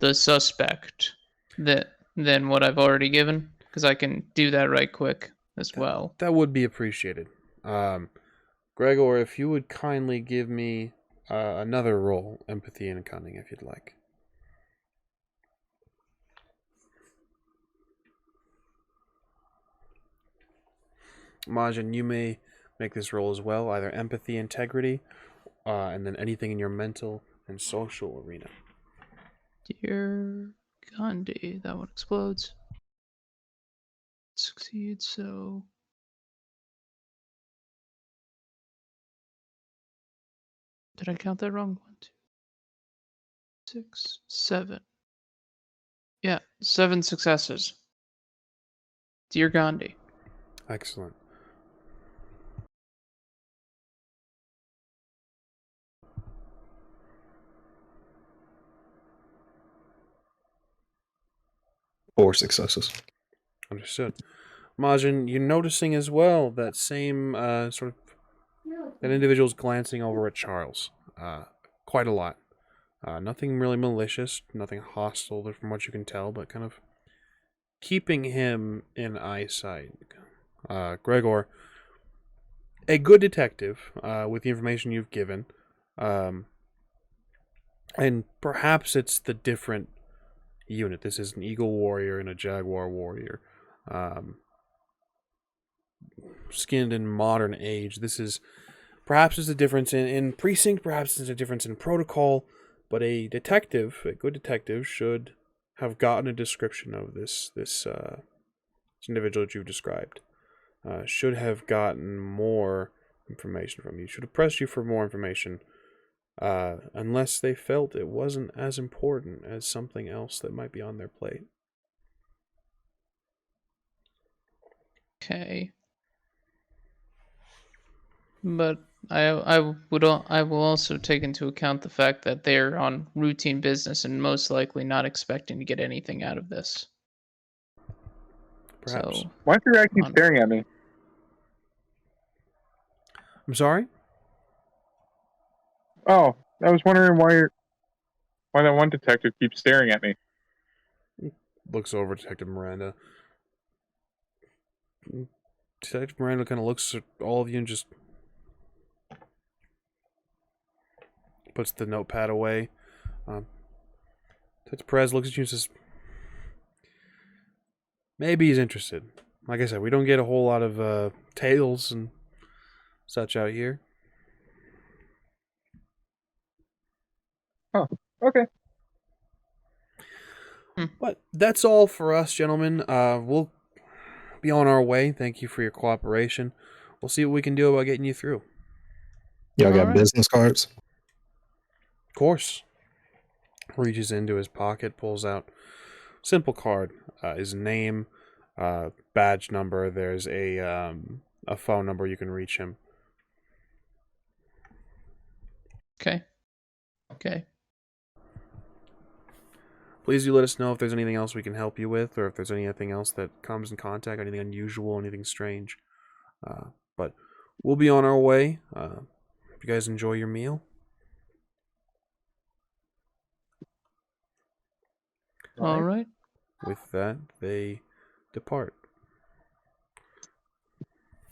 the suspect than what I've already given? Because I can do that right quick as well. That would be appreciated. Gregor, if you would kindly give me another roll, empathy and cunning, if you'd like. Majin, you may make this roll as well, either empathy, integrity, and then anything in your mental and social arena. Dear Gandhi, that one explodes. Succeeds, so... Did I count that wrong? 1, 2, 6, 7. Yeah, 7 successes. Dear Gandhi. Excellent. Four successes. Understood. Majin, you're noticing as well that same sort of... That individual's glancing over at Charles. Quite a lot. Nothing really malicious, nothing hostile from what you can tell, but kind of keeping him in eyesight. Gregor, a good detective with the information you've given, and perhaps it's the different unit. This is an Eagle Warrior and a Jaguar Warrior. Skinned in modern age. This is perhaps it's a difference in precinct, perhaps it's a difference in protocol, but a good detective, should have gotten a description of this individual that you've described. Should have gotten more information from you. Should have pressed you for more information, unless they felt it wasn't as important as something else that might be on their plate. Okay. But I will also take into account the fact that they're on routine business and most likely not expecting to get anything out of this. Perhaps. So, Why does your guy keep staring at me? I'm sorry? Oh, I was wondering why that one detective keeps staring at me. Looks over at Detective Miranda. Detective Miranda kind of looks at all of you and just puts the notepad away. Detective Perez looks at you and says, maybe he's interested. Like I said, we don't get a whole lot of tales and such out here. Oh, okay. But that's all for us, gentlemen. We'll be on our way. Thank you for your cooperation. We'll see what we can do about getting you through. Y'all got Alright. business cards? Of course. Reaches into his pocket, pulls out simple card. His name, badge number. There's a phone number you can reach him. Okay. Okay. Please do let us know if there's anything else we can help you with, or if there's anything else that comes in contact, anything unusual, anything strange. But we'll be on our way. Hope you guys enjoy your meal. All right. With that, they depart.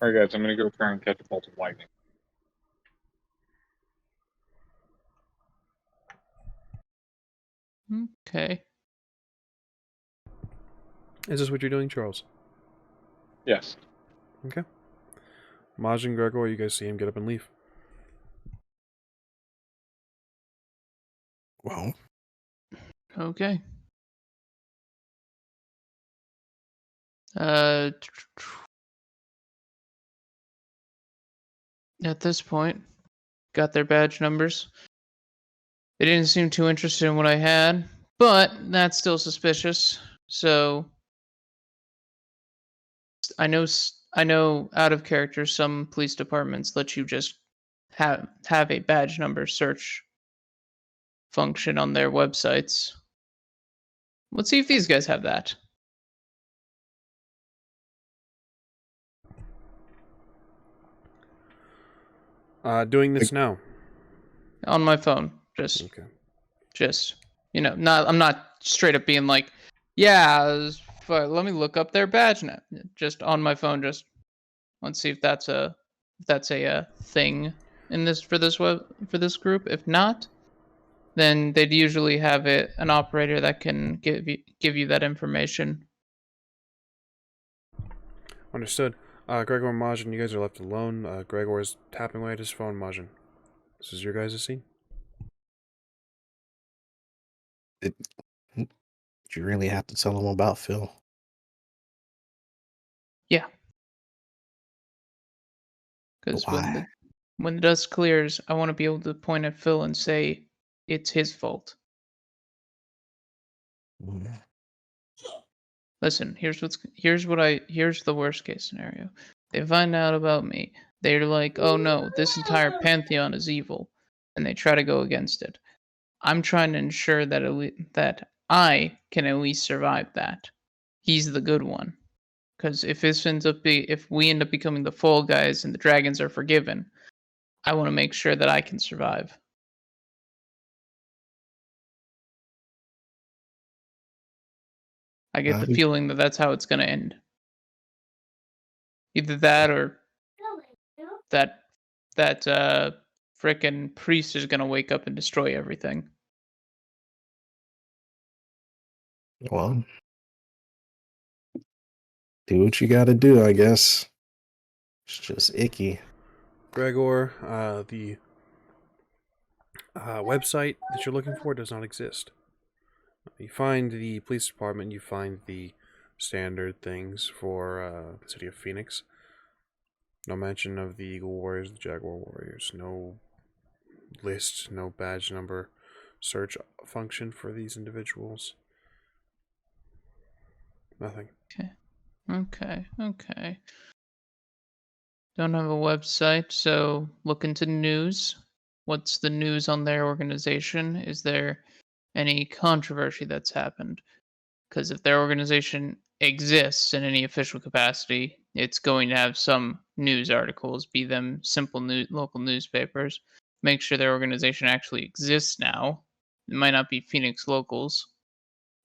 All right, guys, I'm gonna go try and catch a bolt of lightning. Okay. Is this what you're doing, Charles? Yes. Okay. MAJIN, GREGOR, you guys see him get up and leave. Well, Okay. At this point, got their badge numbers. They didn't seem too interested in what I had, but that's still suspicious. So I know out of character, some police departments let you just have a badge number search function on their websites. Let's see if these guys have that. Doing this now. On my phone. Okay. Just I'm not straight up being like, yeah, let me look up their badge now. Just on my phone, just let's see if that's a thing in this for this group. If not, then they'd usually have an operator that can give you that information. Understood. GREGOR and MAJIN, you guys are left alone. GREGOR is tapping away at his phone. MAJIN, this is your guys' scene. did you really have to tell him about Phil? Yeah. Because when the dust clears, I want to be able to point at Phil and say it's his fault. Mm. Listen, here's the worst case scenario. They find out about me. They're like, oh no, this entire pantheon is evil, and they try to go against it. I'm trying to ensure that that I can at least survive that. He's the good one, because if we end up becoming the fall guys and the dragons are forgiven, I want to make sure that I can survive. I get the feeling that that's how it's going to end. Either that or that frickin' priest is going to wake up and destroy everything. Well, do what you gotta do, I guess. It's just icky. GREGOR, the website that you're looking for does not exist. You find the police department, you find the standard things for the city of Phoenix. No mention of the Eagle Warriors, the Jaguar Warriors. No list, no badge number search function for these individuals. Nothing. Okay. Don't have a website, so look into news. What's the news on their organization? Is there any controversy that's happened? Because if their organization exists in any official capacity, it's going to have some news articles, be them simple local newspapers. Make sure their organization actually exists now. It might not be Phoenix locals,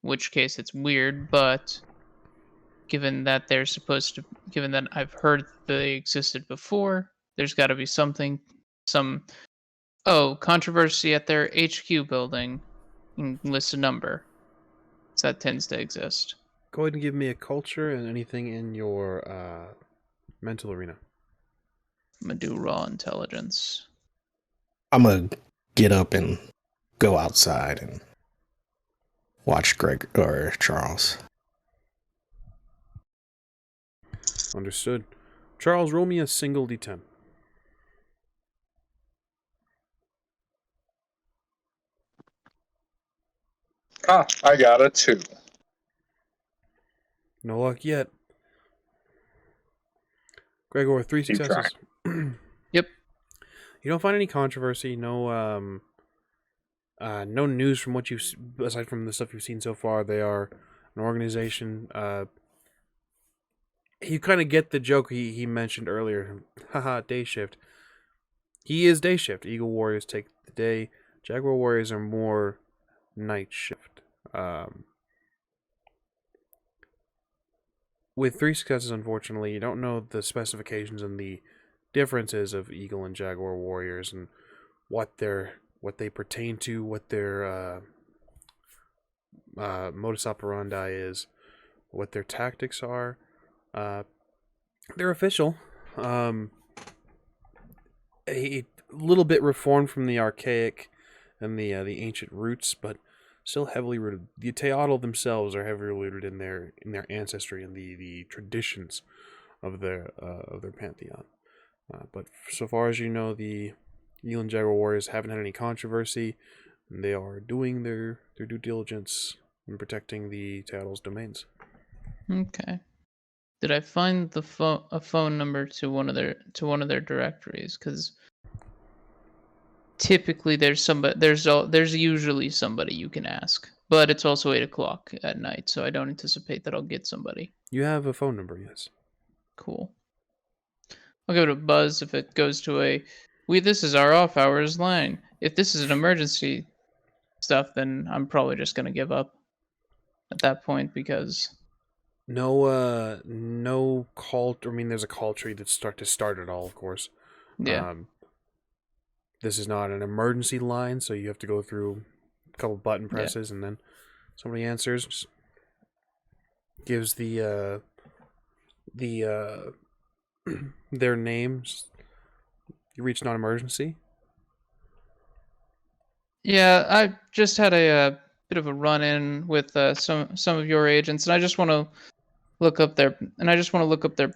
in which case it's weird, but given that I've heard they existed before, there's got to be some controversy at their HQ building. List a number. So that tends to exist. Go ahead and give me a culture and anything in your mental arena. I'm gonna do raw intelligence. I'm gonna get up and go outside and Watch Greg or Charles. Understood. Charles, roll me a single d10. Ah, I got a 2. No luck yet. Gregor, 3 Keep successes. Yep. You don't find any controversy, no news from what you've, aside from the stuff you've seen so far. They are an organization. You kind of get the joke he mentioned earlier. Haha, day shift. He is day shift. Eagle Warriors take the day. Jaguar Warriors are more night shift. With 3 successes, unfortunately, you don't know the specifications and the differences of Eagle and Jaguar Warriors and what they pertain to, what their modus operandi is, what their tactics are. They're official. A little bit reformed from the archaic and the ancient roots, but still heavily rooted. The Teotl themselves are heavily rooted in their ancestry and the traditions of their pantheon. But so far as you know, the Eagle and Jaguar Warriors haven't had any controversy, and they are doing their due diligence in protecting the Teotl's domains. Okay. Did I find a phone number to one of their directories? Because typically there's usually somebody you can ask, but it's also 8 o'clock at night, so I don't anticipate that I'll get somebody. You have a phone number, yes. Cool. I'll give it a buzz if it goes to this is our off hours line. If this is an emergency stuff, then I'm probably just gonna give up at that point because no call. I mean, there's a call tree that start it all, of course. yeah. This is not an emergency line, so you have to go through a couple button presses, and then somebody answers, gives the their names. You reach non-emergency. Yeah, I just had a bit of a run-in with some of your agents, and I just want to look up their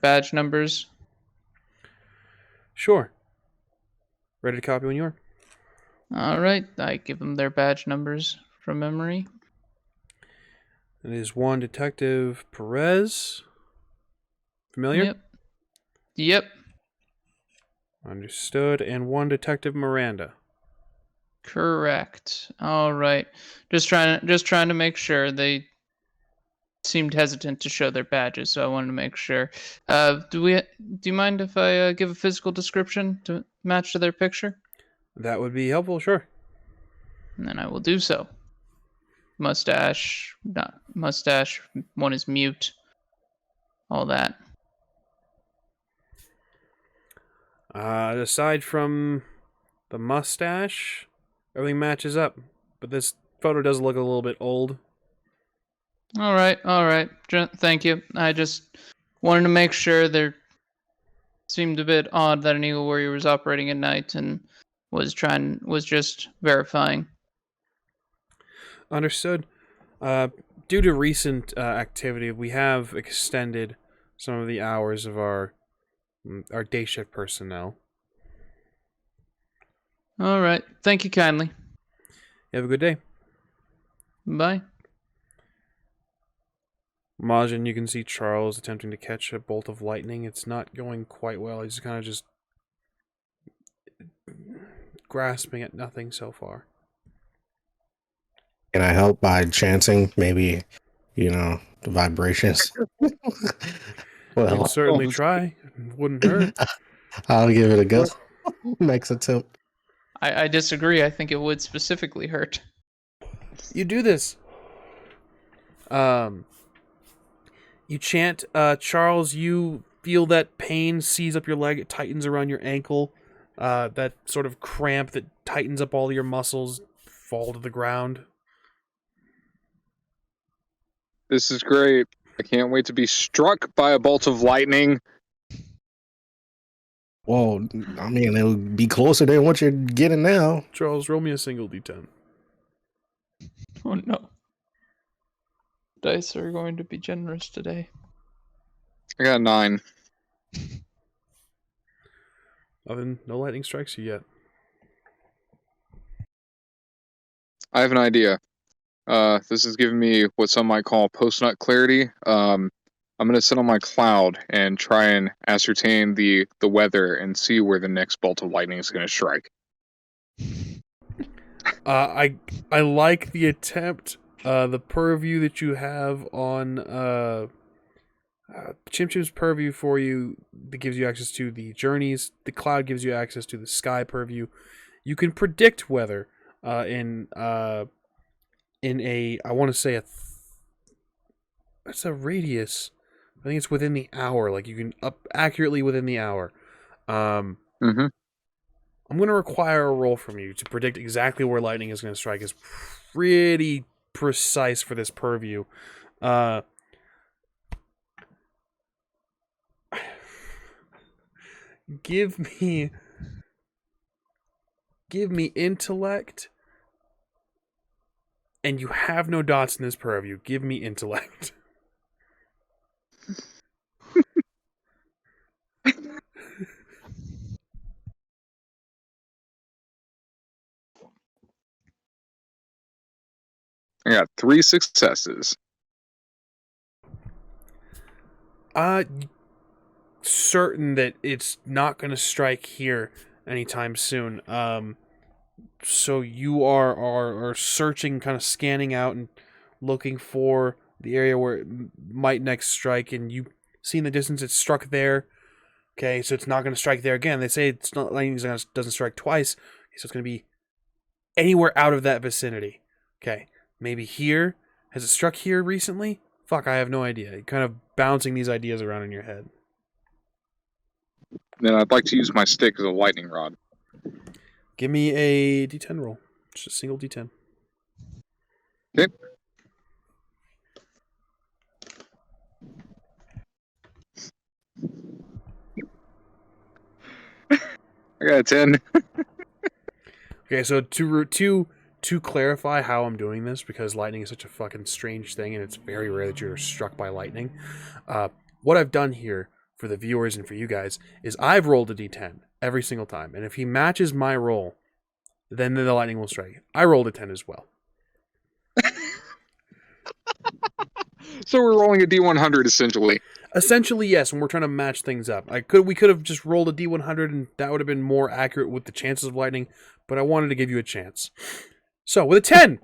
badge numbers. Sure. Ready to copy when you are. All right, I give them their badge numbers from memory. It is 1 Detective Perez. Familiar? Yep. Understood. And 1 Detective Miranda. Correct. All right. Just trying to make sure. They seemed hesitant to show their badges, so I wanted to make sure. Do you mind if I give a physical description to match to their picture? That would be helpful, sure. And then I will do so. Mustache, not mustache. One is mute. All that. Aside from the mustache, everything matches up. But this photo does look a little bit old. All right. Thank you. I just wanted to make sure. There seemed a bit odd that an Eagle Warrior was operating at night and was just verifying. Understood. Due to recent activity, we have extended some of the hours of our day shift personnel. All right. Thank you kindly. You have a good day. Bye. MAJIN, you can see Charles attempting to catch a bolt of lightning. It's not going quite well. He's kind of just grasping at nothing so far. Can I help by chancing? Maybe, the vibrations. You can certainly try. Wouldn't hurt. I'll give it a go. Next attempt. I disagree. I think it would specifically hurt. You do this. You chant, Charles, you feel that pain seize up your leg. It tightens around your ankle. That sort of cramp that tightens up all your muscles fall to the ground. This is great. I can't wait to be struck by a bolt of lightning. Well, I mean, it'll be closer than what you're getting now. Charles, roll me a single d10. Oh no. dice are going to be generous today. I got 9. No lightning strikes you yet. I have an idea. This is giving me what some might call post-nut clarity. I'm going to sit on my cloud and try and ascertain the weather and see where the next bolt of lightning is going to strike. I like the attempt. The purview that you have on Chim Chim's purview for you that gives you access to the journeys. The cloud gives you access to the sky purview. You can predict weather in a I want to say it's a radius. I think it's within the hour. Like you can up accurately within the hour. Mm-hmm. I'm going to require a roll from you to predict exactly where lightning is going to strike. Is pretty precise for this purview. Give me intellect, and you have no dots in this purview. Give me intellect. I got 3 successes. Certain that it's not going to strike here anytime soon. So you are searching, kind of scanning out and looking for the area where it might next strike, and you see in the distance it struck there. Okay, so it's not going to strike there again. They say it's not lightning doesn't strike twice, so it's going to be anywhere out of that vicinity. Okay, maybe here. Has it struck here recently? Fuck, I have no idea. You're kind of bouncing these ideas around in your head. Then I'd like to use my stick as a lightning rod. Give me a D10 roll. Just a single D10. Okay. I got a 10. Okay, so to clarify how I'm doing this, because lightning is such a fucking strange thing, and it's very rare that you're struck by lightning. What I've done here for the viewers and for you guys is I've rolled a D10 every single time, and if he matches my roll, then the lightning will strike. I rolled a 10 as well. So we're rolling a D100 essentially. Essentially, yes, and we're trying to match things up. We could have just rolled a D100, and that would have been more accurate with the chances of lightning, but I wanted to give you a chance. So, with a 10,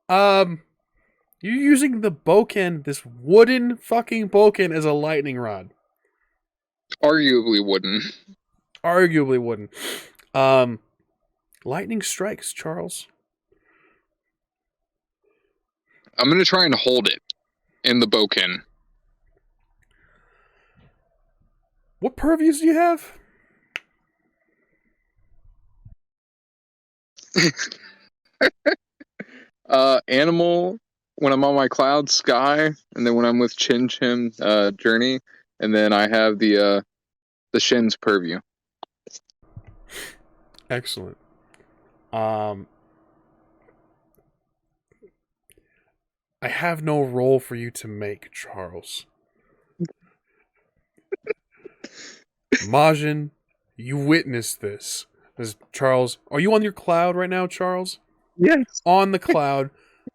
you're using the boken, this wooden fucking boken, as a lightning rod. Arguably wooden. Arguably wooden. Lightning strikes, Charles. I'm going to try and hold it in the boken. What purviews do you have? Animal, when I'm on my cloud, sky, and then when I'm with Chin Chim, journey, and then I have the Shin's purview. Excellent. I have no role for you to make, Charles. MAJIN, you witnessed this. Charles, are you on your cloud right now, Charles? Yes. On the cloud.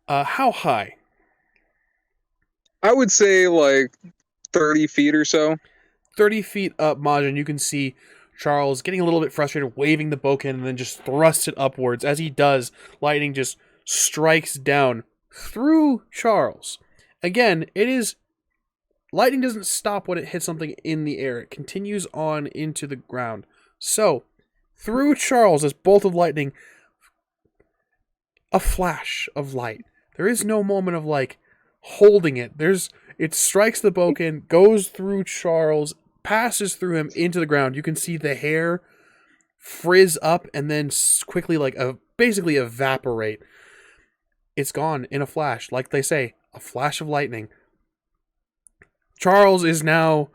How high? I would say like 30 feet or so. 30 feet up, MAJIN, you can see Charles getting a little bit frustrated, waving the boken, and then just thrusts it upwards. As he does, lightning just strikes down through Charles. Again, lightning doesn't stop when it hits something in the air. It continues on into the ground. So, through Charles, this bolt of lightning, a flash of light. There is no moment of, holding it. It strikes the boken, goes through Charles, passes through him into the ground. You can see the hair frizz up and then quickly, basically evaporate. It's gone in a flash. Like they say, a flash of lightning. Charles is now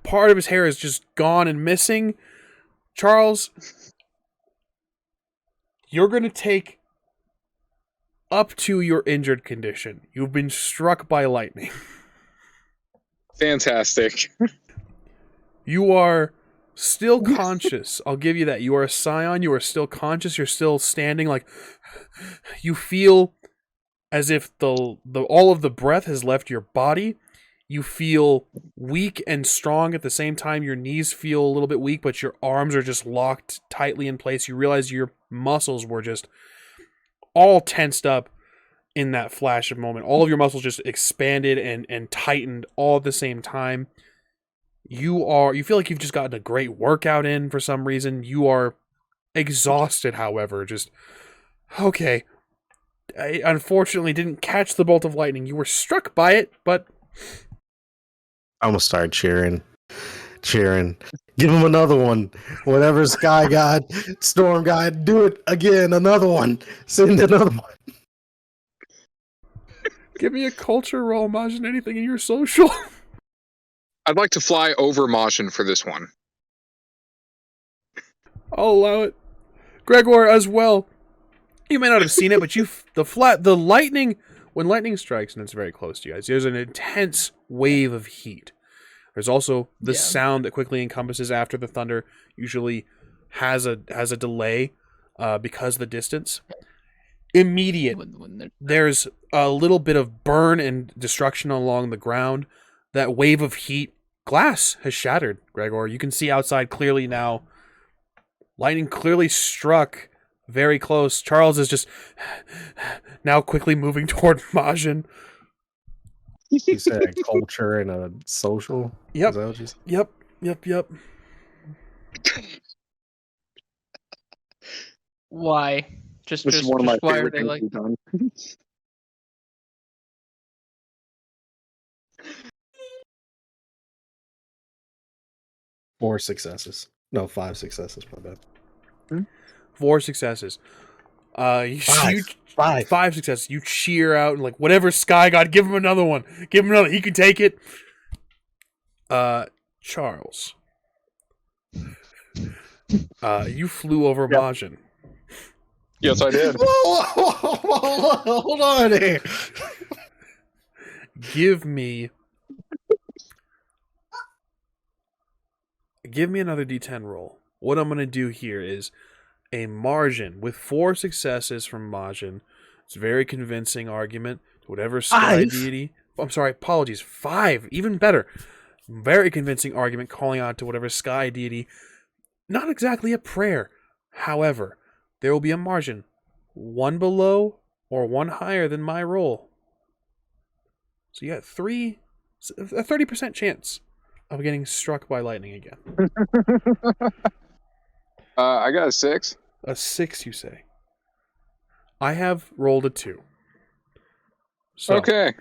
part of his hair is just gone and missing. Charles, you're going to take up to your injured condition. You've been struck by lightning. Fantastic. You are still conscious. I'll give you that. You are a Scion. You are still conscious. You're still standing. Like, you feel as if all of the breath has left your body. You feel weak and strong at the same time. Your knees feel a little bit weak, but your arms are just locked tightly in place. You realize your muscles were just all tensed up in that flash of moment. All of your muscles just expanded and tightened all at the same time. You feel like you've just gotten a great workout in for some reason. You are exhausted, however. Just, okay. I unfortunately didn't catch the bolt of lightning. You were struck by it, but... I'm going to start cheering. Give him another one. Whatever, Sky God, Storm God, do it again. Another one. Send another one. Give me a culture roll, MAJIN, anything in your social. I'd like to fly over MAJIN for this one. I'll allow it. Gregor as well. You may not have seen it, but the lightning, when lightning strikes and it's very close to you guys, there's an intense wave of heat. There's also the sound that quickly encompasses after the thunder, usually has a delay because of the distance. Immediate. There's a little bit of burn and destruction along the ground. That wave of heat, glass has shattered, Gregor. You can see outside clearly now. Lightning clearly struck very close. Charles is just now quickly moving toward MAJIN. You said a culture and a social? Yep. Is that what you said? Yep. Why? Just This is one of my why are favorite they things like? we've done. 4 successes. No, 5 successes, my bad. 4 successes. Five. 5 successes. You cheer out and like, whatever, Sky God, give him another one. Give him another. He can take it. Charles. You flew over MAJIN. Yes, I did. Hold on here. Give me another D10 roll. What I'm going to do here is a margin with 4 successes from MAJIN. It's a very convincing argument to whatever sky deity. I'm sorry, apologies. 5, even better. Very convincing argument calling out to whatever sky deity. Not exactly a prayer. However, there will be a margin, 1 below or 1 higher than my roll. So you got a 30% chance of getting struck by lightning again. I got a 6. A 6, you say? I have rolled a 2. So, okay.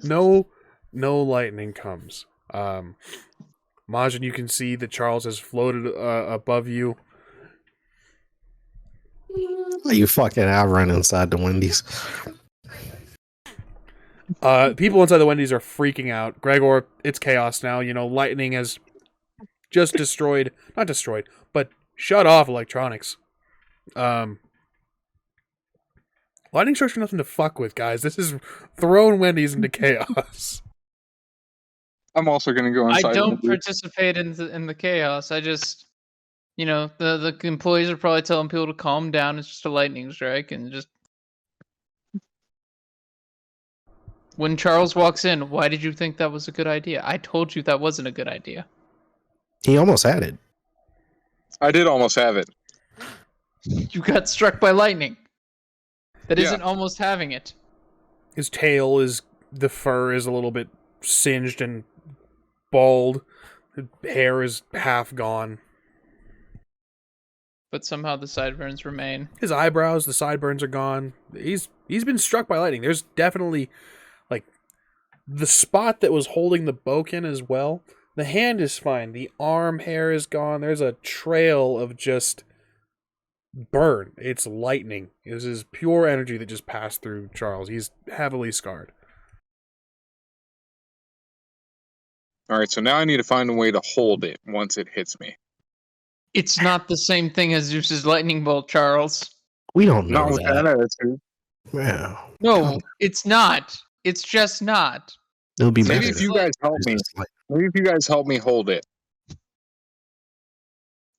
No lightning comes. MAJIN, you can see that Charles has floated above you. You fucking outrun inside the Wendy's. People inside the Wendy's are freaking out. Gregor, it's chaos now. You know, lightning has just not destroyed, but shut off electronics. Lightning strikes are nothing to fuck with, guys. This is throwing Wendy's into chaos. I'm also going to go inside. I don't participate in the chaos. I just, the employees are probably telling people to calm down. It's just a lightning strike, and just when Charles walks in, why did you think that was a good idea? I told you that wasn't a good idea. He almost had it. I did almost have it. You got struck by lightning. That isn't almost having it. His tail the fur is a little bit singed and bald. The hair is half gone. But somehow the sideburns remain. His eyebrows, the sideburns are gone. He's been struck by lightning. There's definitely, like, the spot that was holding the boken as well. The hand is fine. The arm hair is gone. There's a trail of just burn. It's lightning. This is pure energy that just passed through Charles. He's heavily scarred. Alright, so now I need to find a way to hold it once it hits me. It's not the same thing as Zeus's lightning bolt, Charles. We don't know Not with that. that attitude. Yeah. No, it's not. It's just not. It'll be Maybe better. if you guys help me, maybe if you guys help me hold it.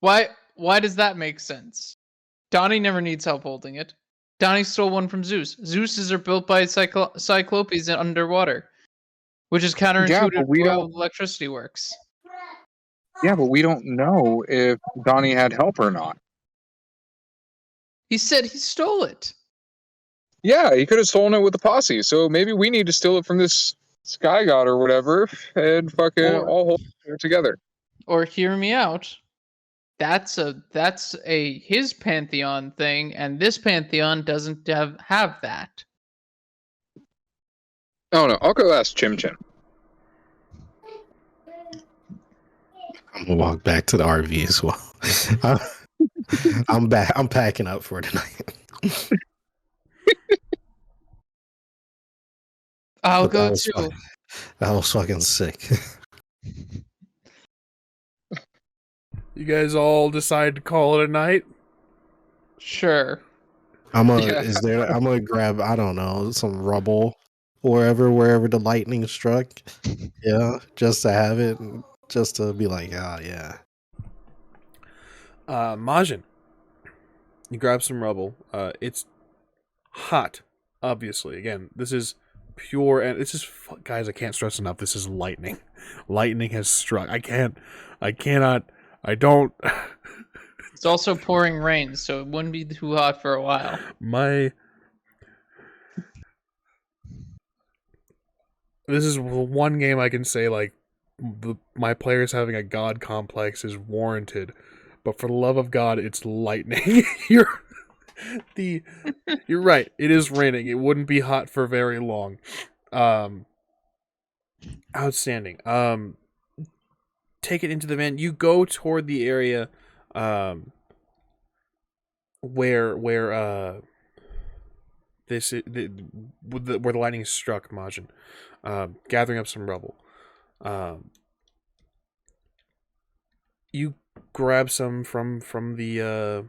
Why does that make sense? Donnie never needs help holding it. Donnie stole one from Zeus. Zeuses are built by cyclopes underwater, which is counterintuitive but to we how don't. electricity works. Yeah, but we don't know if Donnie had help or not. He said he stole it. Yeah, he could have stolen it with the posse. So maybe we need to steal it from this sky god or whatever, and fucking Or- all hold it together. Or hear me out. That's a his pantheon thing, and this pantheon doesn't have that. Oh no, I'll go ask Chim Chim. I'm gonna walk back to the RV as well. I'm back. I'm packing up for tonight. I'll But go was too. fun. That was fucking sick. You guys all decide to call it a night? Sure. I'm Yeah. gonna grab, I don't know, some rubble wherever the lightning struck. Yeah, just to have it, just to be like, oh yeah. MAJIN. You grab some rubble. It's hot, obviously. Again, this is pure, and it's just, guys, I can't stress enough, this is lightning. Lightning has struck. I don't. It's also pouring rain, so it wouldn't be too hot for a while. This is one game I can say, like, my players having a god complex is warranted, but for the love of God, it's lightning. You're right. It is raining. It wouldn't be hot for very long. Outstanding. Take it into the van. You go toward the area, where this is where the lightning struck MAJIN. Gathering up some rubble. You grab some from the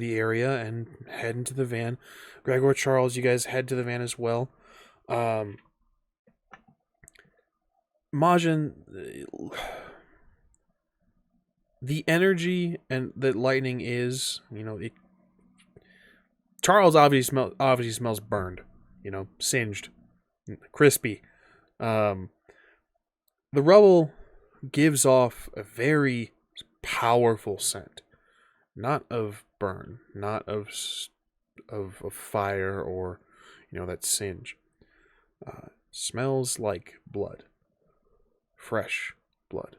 area and head into the van. Gregor, Charles, you guys head to the van as well. MAJIN, the energy and that lightning is, Charles obviously smells burned, singed, crispy. The rubble gives off a very powerful scent, not of burn, not of fire or that singe. Smells like blood, fresh blood.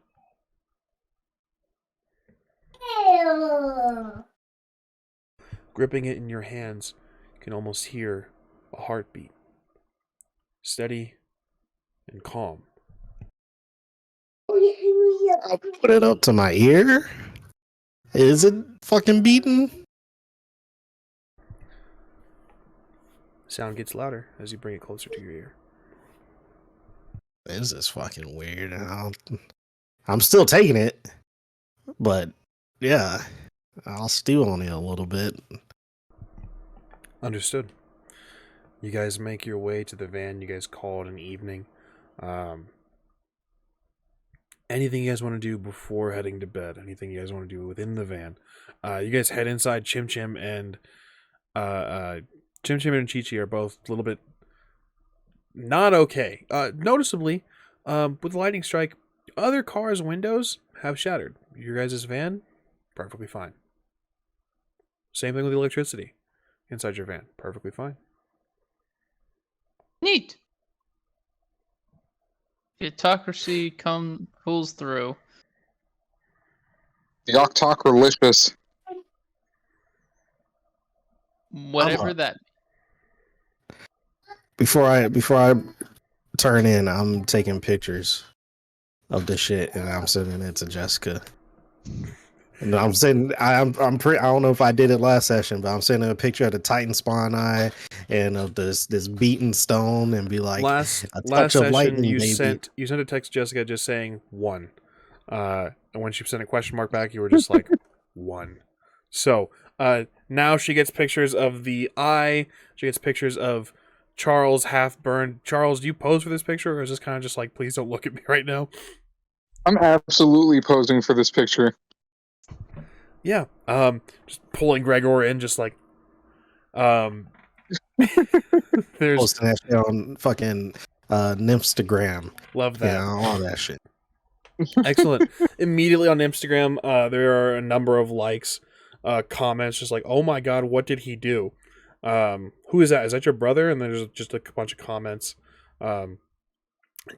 Gripping it in your hands, you can almost hear a heartbeat, steady and calm. I'll put it up to my ear. Is it fucking beating? Sound gets louder as you bring it closer to your ear. This is fucking weird. I'm still taking it, but yeah, I'll stew on it a little bit. Understood. You guys make your way to the van. You guys call it an evening. Anything you guys want to do before heading to bed? Anything you guys want to do within the van? You guys head inside. Chim Chim and Chi-Chi are both a little bit not okay. Noticeably, with the lightning strike, other cars' windows have shattered. Your guys' van, perfectly fine. Same thing with the electricity inside your van, perfectly fine. Neat. The autocracy pulls through. The Octocralicious. Whatever that. Before I turn in, I'm taking pictures of the shit and I'm sending it to Jessica. And I'm sending. I don't know if I did it last session, but I'm sending a picture of the Titan spawn eye and of this beaten stone and be like, last a touch of session lightning, you baby. sent a text to Jessica just saying 1. And when she sent a question mark back, you were just like 1. So Now she gets pictures of the eye. She gets pictures of Charles half burned. Charles, do you pose for this picture, or is this kind of just like, please don't look at me right now? I'm absolutely posing for this picture. Yeah. Just pulling Gregor in, just like, there's Posting that shit on fucking Nymphstagram. love that. Yeah, all that shit. Excellent. Immediately on Instagram, there are a number of likes, comments, just like, oh my god, what did he do? Who is that? Is that your brother? And there's just a bunch of comments.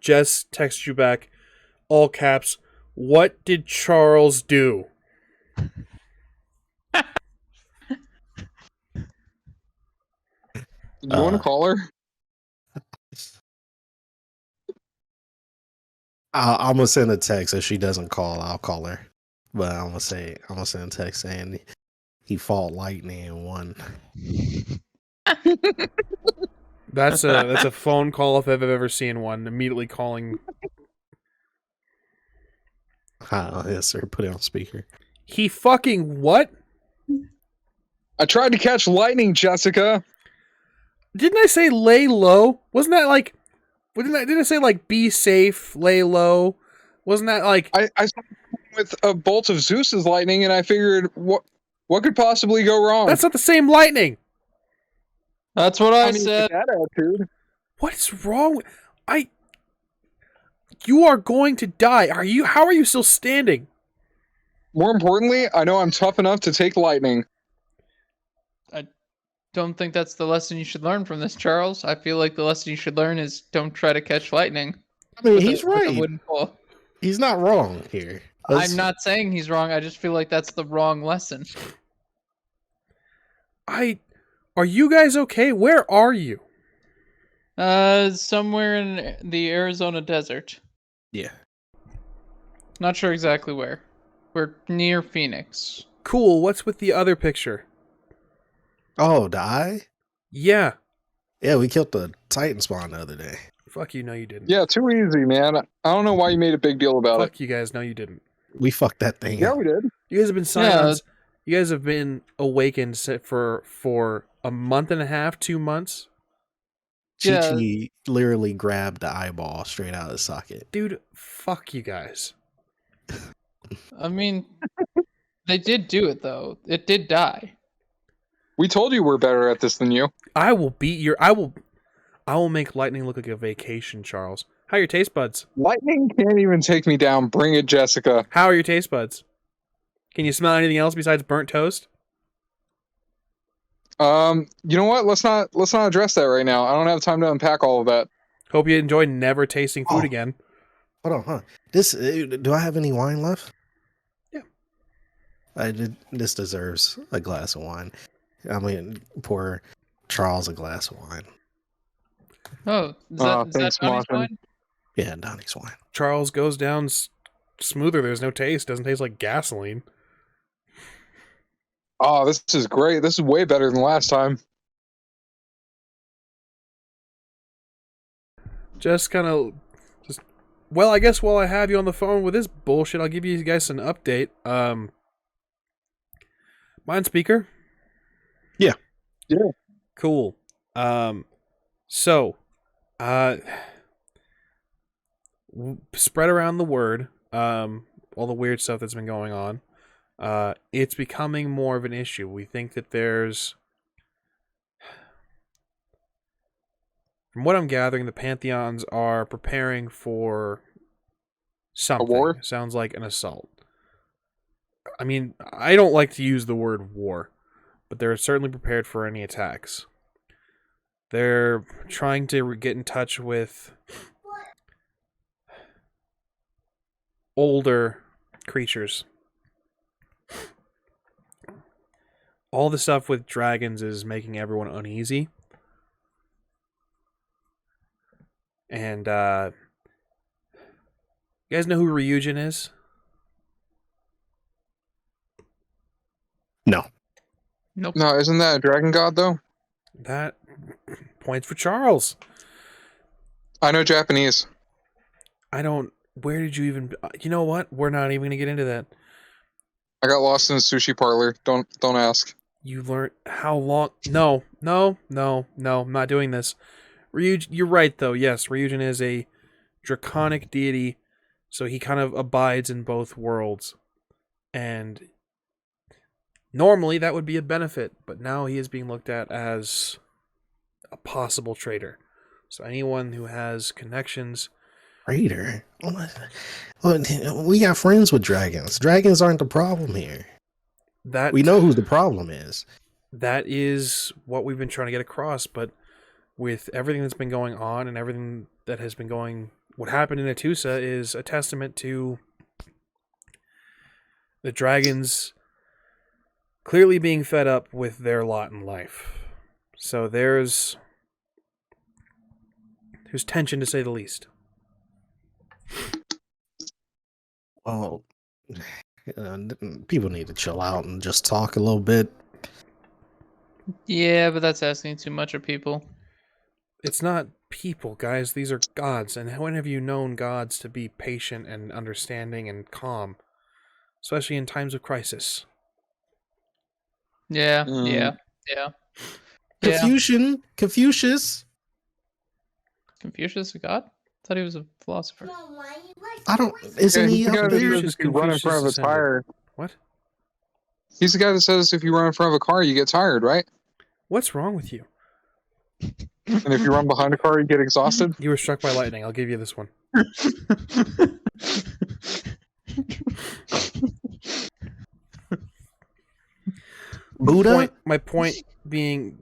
Jess texts you back, all caps, what did Charles do? Do you want to call her? I'm gonna send a text. If she doesn't call, I'll call her. But I'm gonna send a text saying he fought lightning and won. That's a phone call if I've ever seen one. Immediately calling. Yes, sir. Put it on speaker. He fucking what? I tried to catch lightning, Jessica. Didn't I say lay low? Wasn't that like? Didn't I say like be safe, lay low? Wasn't that like? I saw with a bolt of Zeus's lightning, and I figured what could possibly go wrong? That's not the same lightning. That's what I mean, said. with that attitude. What's wrong with You are going to die. How are you still standing? More importantly, I know I'm tough enough to take lightning. Don't think that's the lesson you should learn from this, Charles. I feel like the lesson you should learn is don't try to catch lightning. I mean, with he's with a right. wooden pole. He's not wrong here. I'm not saying he's wrong. I just feel like that's the wrong lesson. Are you guys okay? Where are you? Somewhere in the Arizona desert. Yeah. Not sure exactly where. We're near Phoenix. Cool. What's with the other picture? Oh, the eye? Yeah. Yeah, we killed the Titan spawn the other day. Fuck you. No, you didn't. Yeah, too easy, man. I don't know why you made a big deal about Fuck it. you guys. No, you didn't. We fucked that thing Yeah, up. we did. You guys have been Scions. You guys have been awakened for a month and a half, 2 months. Chi-Chi literally grabbed the eyeball straight out of the socket. Dude, fuck you guys. I mean, they did do it, though. It did die. We told you we're better at this than you. I will make lightning look like a vacation, Charles. How are your taste buds? Lightning can't even take me down. Bring it, Jessica. How are your taste buds? Can you smell anything else besides burnt toast? You know what? Let's not address that right now. I don't have time to unpack all of that. Hope you enjoy never tasting food again. Hold on, huh? Do I have any wine left? Yeah. This deserves a glass of wine. I mean, pour Charles a glass of wine. Oh, is that thanks, Donnie's Martin. wine? Yeah, Donnie's wine. Charles goes down smoother. There's no taste. Doesn't taste like gasoline. Oh, this is great. This is way better than last time. Well, I guess while I have you on the phone with this bullshit, I'll give you guys an update. Mine speaker? Yeah. Yeah. Cool. Spread around the word, all the weird stuff that's been going on. It's becoming more of an issue. We think that there's... From what I'm gathering, the Pantheons are preparing for something. A war? Sounds like an assault. I mean, I don't like to use the word war, but they're certainly prepared for any attacks. They're trying to get in touch with older creatures. All the stuff with dragons is making everyone uneasy. And, you guys know who Ryujin is? No. Nope. No, isn't that a dragon god, though? That points for Charles. I know Japanese. Where did you even... You know what? We're not even going to get into that. I got lost in a sushi parlor. Don't ask. You learn how long? No, I'm not doing this. Ryujin, you're right though. Yes, Ryujin is a draconic deity, so he kind of abides in both worlds. And normally that would be a benefit, but now he is being looked at as a possible traitor. So anyone who has connections. Traitor? Well, we got friends with dragons. Dragons aren't the problem here. We know who the problem is. That is what we've been trying to get across, but with everything that's been going on and everything that has been going, what happened in Atusa is a testament to the dragons clearly being fed up with their lot in life. So there's tension, to say the least. Well, people need to chill out and just talk a little bit. Yeah, but that's asking too much of people. It's not people, guys. These are gods. And when have you known gods to be patient and understanding and calm? Especially in times of crisis. Yeah. Confucius. Confucius a god? I thought he was a philosopher. Isn't he he's the guy up that there? says if you run in front of a tire. What? He's the guy that says if you run in front of a car, you get tired, right? What's wrong with you? And if you run behind a car, you get exhausted. You were struck by lightning. I'll give you this one. Buddha? My point being,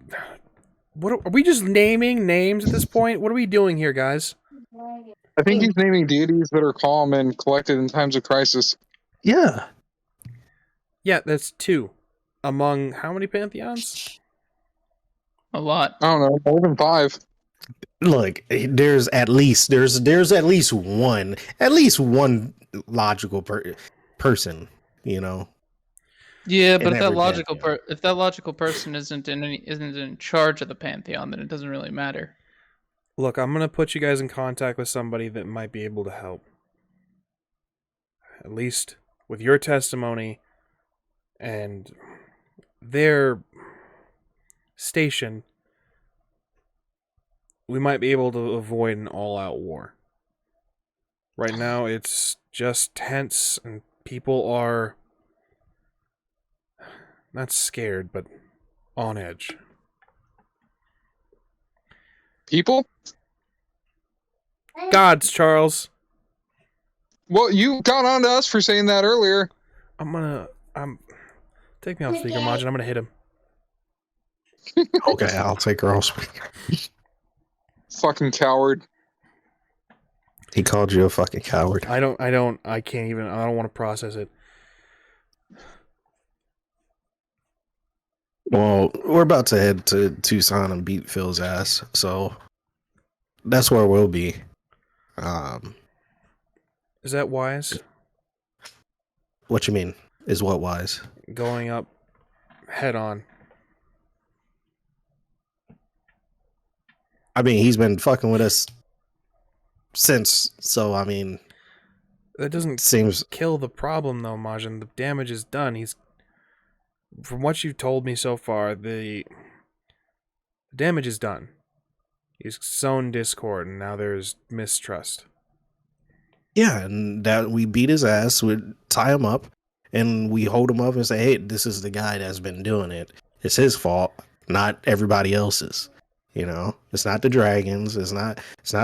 what are we just naming names at this point? What are we doing here, guys? I think he's naming deities that are calm and collected in times of crisis. Yeah. Yeah, that's 2. Among how many pantheons? A lot. I don't know, more than 5. Look, there's at least one logical person, you know. Yeah, but In if that logical person isn't in charge of the pantheon, then it doesn't really matter. Look, I'm gonna put you guys in contact with somebody that might be able to help. At least with your testimony and their station, we might be able to avoid an all-out war. Right now, it's just tense, and people are not scared, but on edge. People? Gods, Charles. Well, you got on to us for saying that earlier. Take me off speaker, Majin. I'm gonna hit him. Okay, I'll take her off speaker. Fucking coward. He called you a fucking coward. I don't want to process it. Well, we're about to head to Tucson and beat Phil's ass, so that's where we'll be. Is that wise? What you mean? Is what wise? Going up head on. I mean, he's been fucking with us since, so I mean, that doesn't kill the problem though, Majin. The damage is done. From what you've told me so far, the damage is done. He's sown discord, and now there's mistrust. Yeah, and that we beat his ass, we tie him up, and we hold him up and say, hey, this is the guy that's been doing it. It's his fault, not everybody else's. You know, it's not the dragons, it's not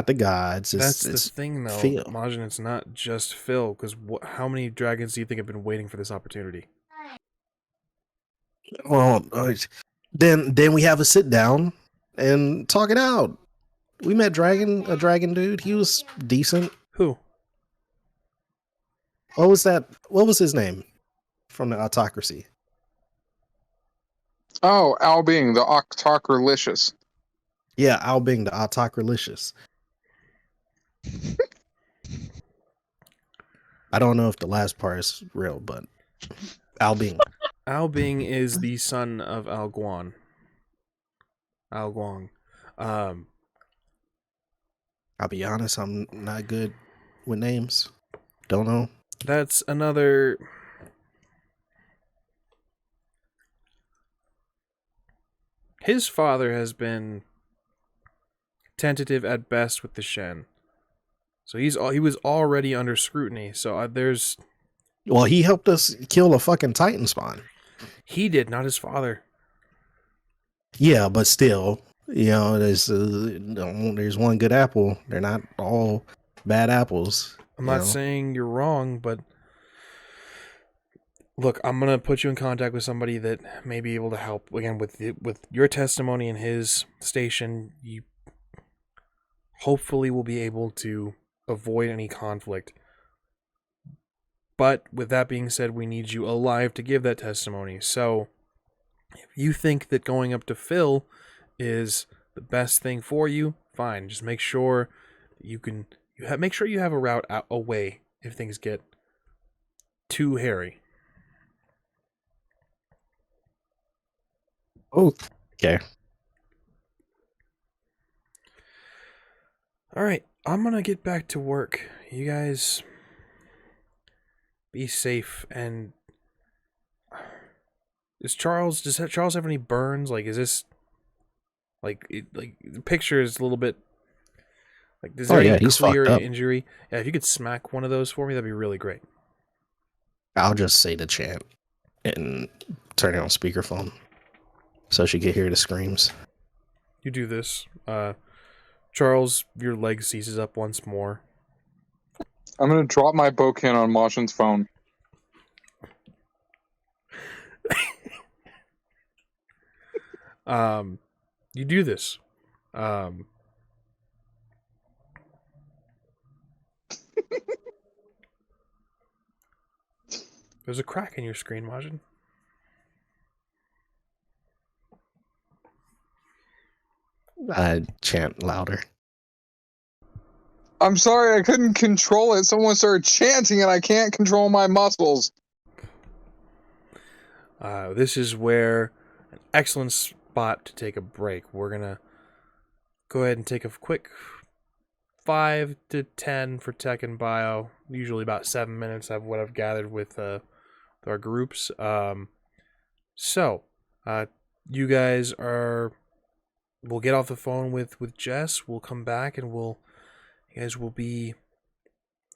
the gods. That's the thing, though, Phil. Majin. It's not just Phil, because how many dragons do you think have been waiting for this opportunity? Well, then we have a sit down and talk it out. We met a dragon dude. He was decent. Who? What was that? What was his name from the autocracy? Oh, Al Bing, the Octocralicious. Yeah, Al Bing, the Autocralicious. I don't know if the last part is real, but Al Bing. Al Bing is the son of Al Guang. I'll be honest, I'm not good with names. Don't know. That's another... his father has been tentative at best with the Shen. So he was already under scrutiny. So there's... Well, he helped us kill a fucking Titan spawn. He did, not his father. Yeah, but still, there's one good apple. They're not all bad apples. I'm not saying you're wrong, but look, I'm gonna put you in contact with somebody that may be able to help. Again, with your testimony in his station, you hopefully will be able to avoid any conflict. But with that being said, we need you alive to give that testimony. So if you think that going up to Phil is the best thing for you, fine. Just make sure you can make sure you have a route away if things get too hairy. Okay. All right, I'm gonna get back to work. You guys be safe. And does Charles have any burns? Like, is this like the picture is a little bit like, is there any he's clear fucked up. injury? Yeah, if you could smack one of those for me, that'd be really great. I'll just say the chant and turn it on speakerphone so she can hear the screams. You do this. Charles, your leg seizes up once more. I'm gonna drop my bouquin on MAJIN's phone. You do this. There's a crack in your screen, MAJIN. I chant louder. I'm sorry, I couldn't control it. Someone started chanting and I can't control my muscles. This is where an excellent spot to take a break. We're gonna go ahead and take a quick 5 to 10 for tech and bio. Usually about 7 minutes of what I've gathered with our groups. You guys are... We'll get off the phone with Jess. We'll come back and you guys will be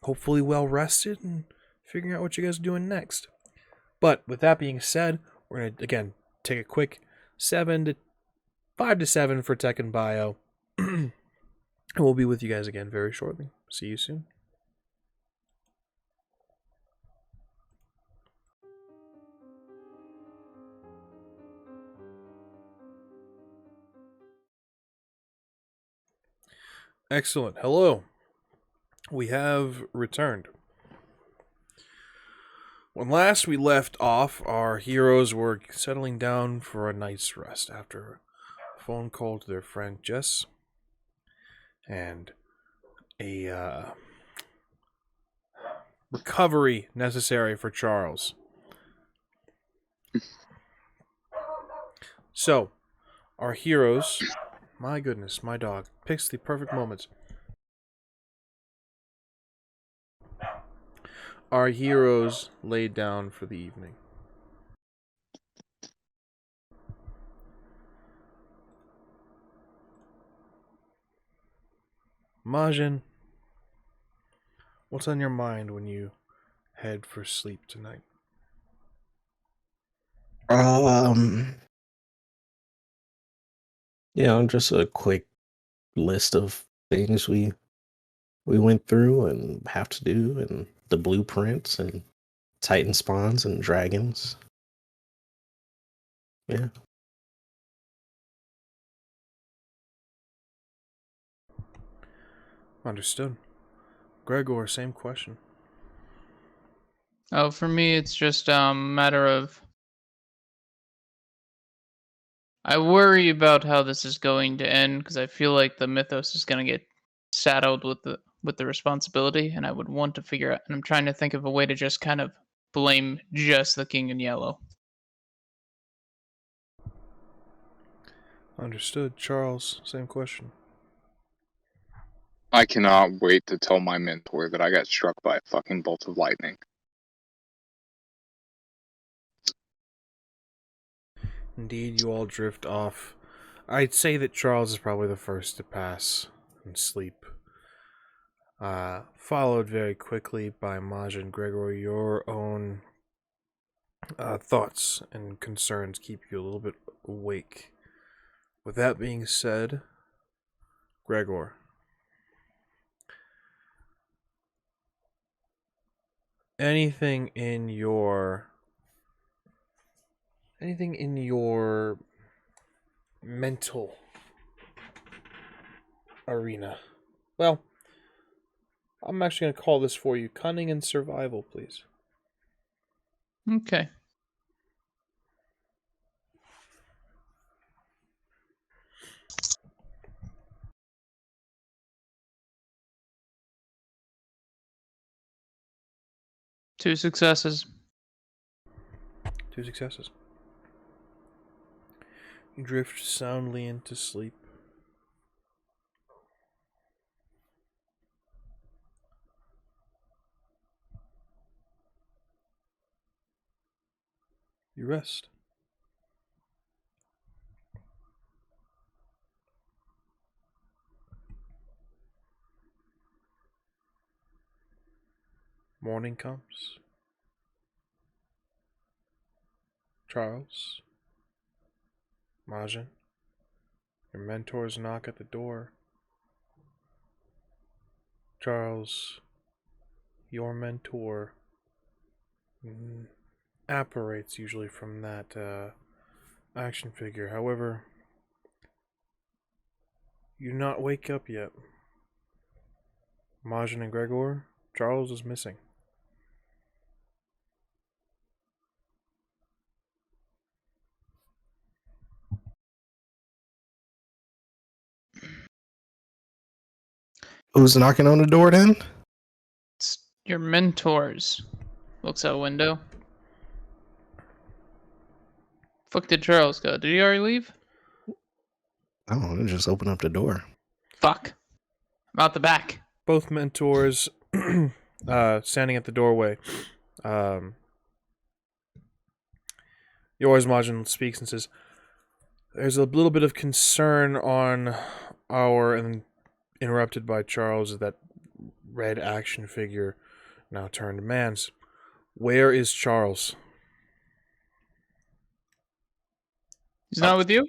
hopefully well rested and figuring out what you guys are doing next. But with that being said, we're going to, again, take a quick 5 to 7 for tech and bio. And we'll be with you guys again very shortly. See you soon. Excellent. Hello. We have returned. When last we left off, our heroes were settling down for a night's rest after a phone call to their friend Jess and a recovery necessary for Charles. So, our heroes... My goodness, my dog picks the perfect moments. Our heroes laid down for the evening. MAJIN, what's on your mind when you head for sleep tonight? Just a quick list of things we went through and have to do, and the blueprints and Titan spawns and dragons. Yeah. Understood. Gregor, same question. Oh, for me, it's just a matter of... I worry about how this is going to end because I feel like the mythos is going to get saddled with the responsibility, and I would want to figure out. And I'm trying to think of a way to just kind of blame just the King in Yellow. Understood. Charles, same question. I cannot wait to tell my mentor that I got struck by a fucking bolt of lightning. Indeed, you all drift off I'd say that Charles is probably the first to pass and sleep. Followed very quickly by MAJIN. GREGOR, your own thoughts and concerns keep you a little bit awake. With that being said, GREGOR, anything in your mental arena? Well, I'm actually going to call this for you cunning and survival, please. Okay. Two successes. 2 successes. You drift soundly into sleep. You rest. Morning comes. Charles, MAJIN, your mentors knock at the door. Charles, your mentor apparates usually from that action figure. However, you do not wake up yet. MAJIN and GREGOR, Charles is missing. Who's knocking on the door then? It's your mentors. Looks out window. Fuck did Charles go? Did he already leave? I don't know, just open up the door. Fuck. I'm out the back. Both mentors standing at the doorway. Yours, MAJIN, speaks and says, there's a little bit of concern on our, and interrupted by Charles, that red action figure now turned man's. Where is Charles? He's not with you?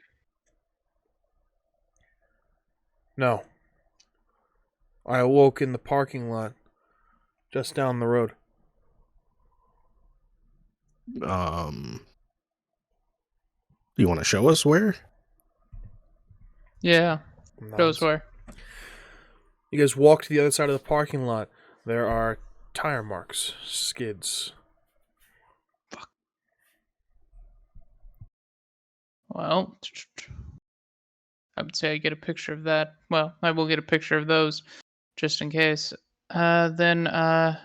No. I awoke in the parking lot just down the road. You want to show us where? Yeah. Show us Nods. where. You guys walk to the other side of the parking lot. There are tire marks, skids. Well, I would say I get a picture of that. Well, I will get a picture of those just in case. Fuck.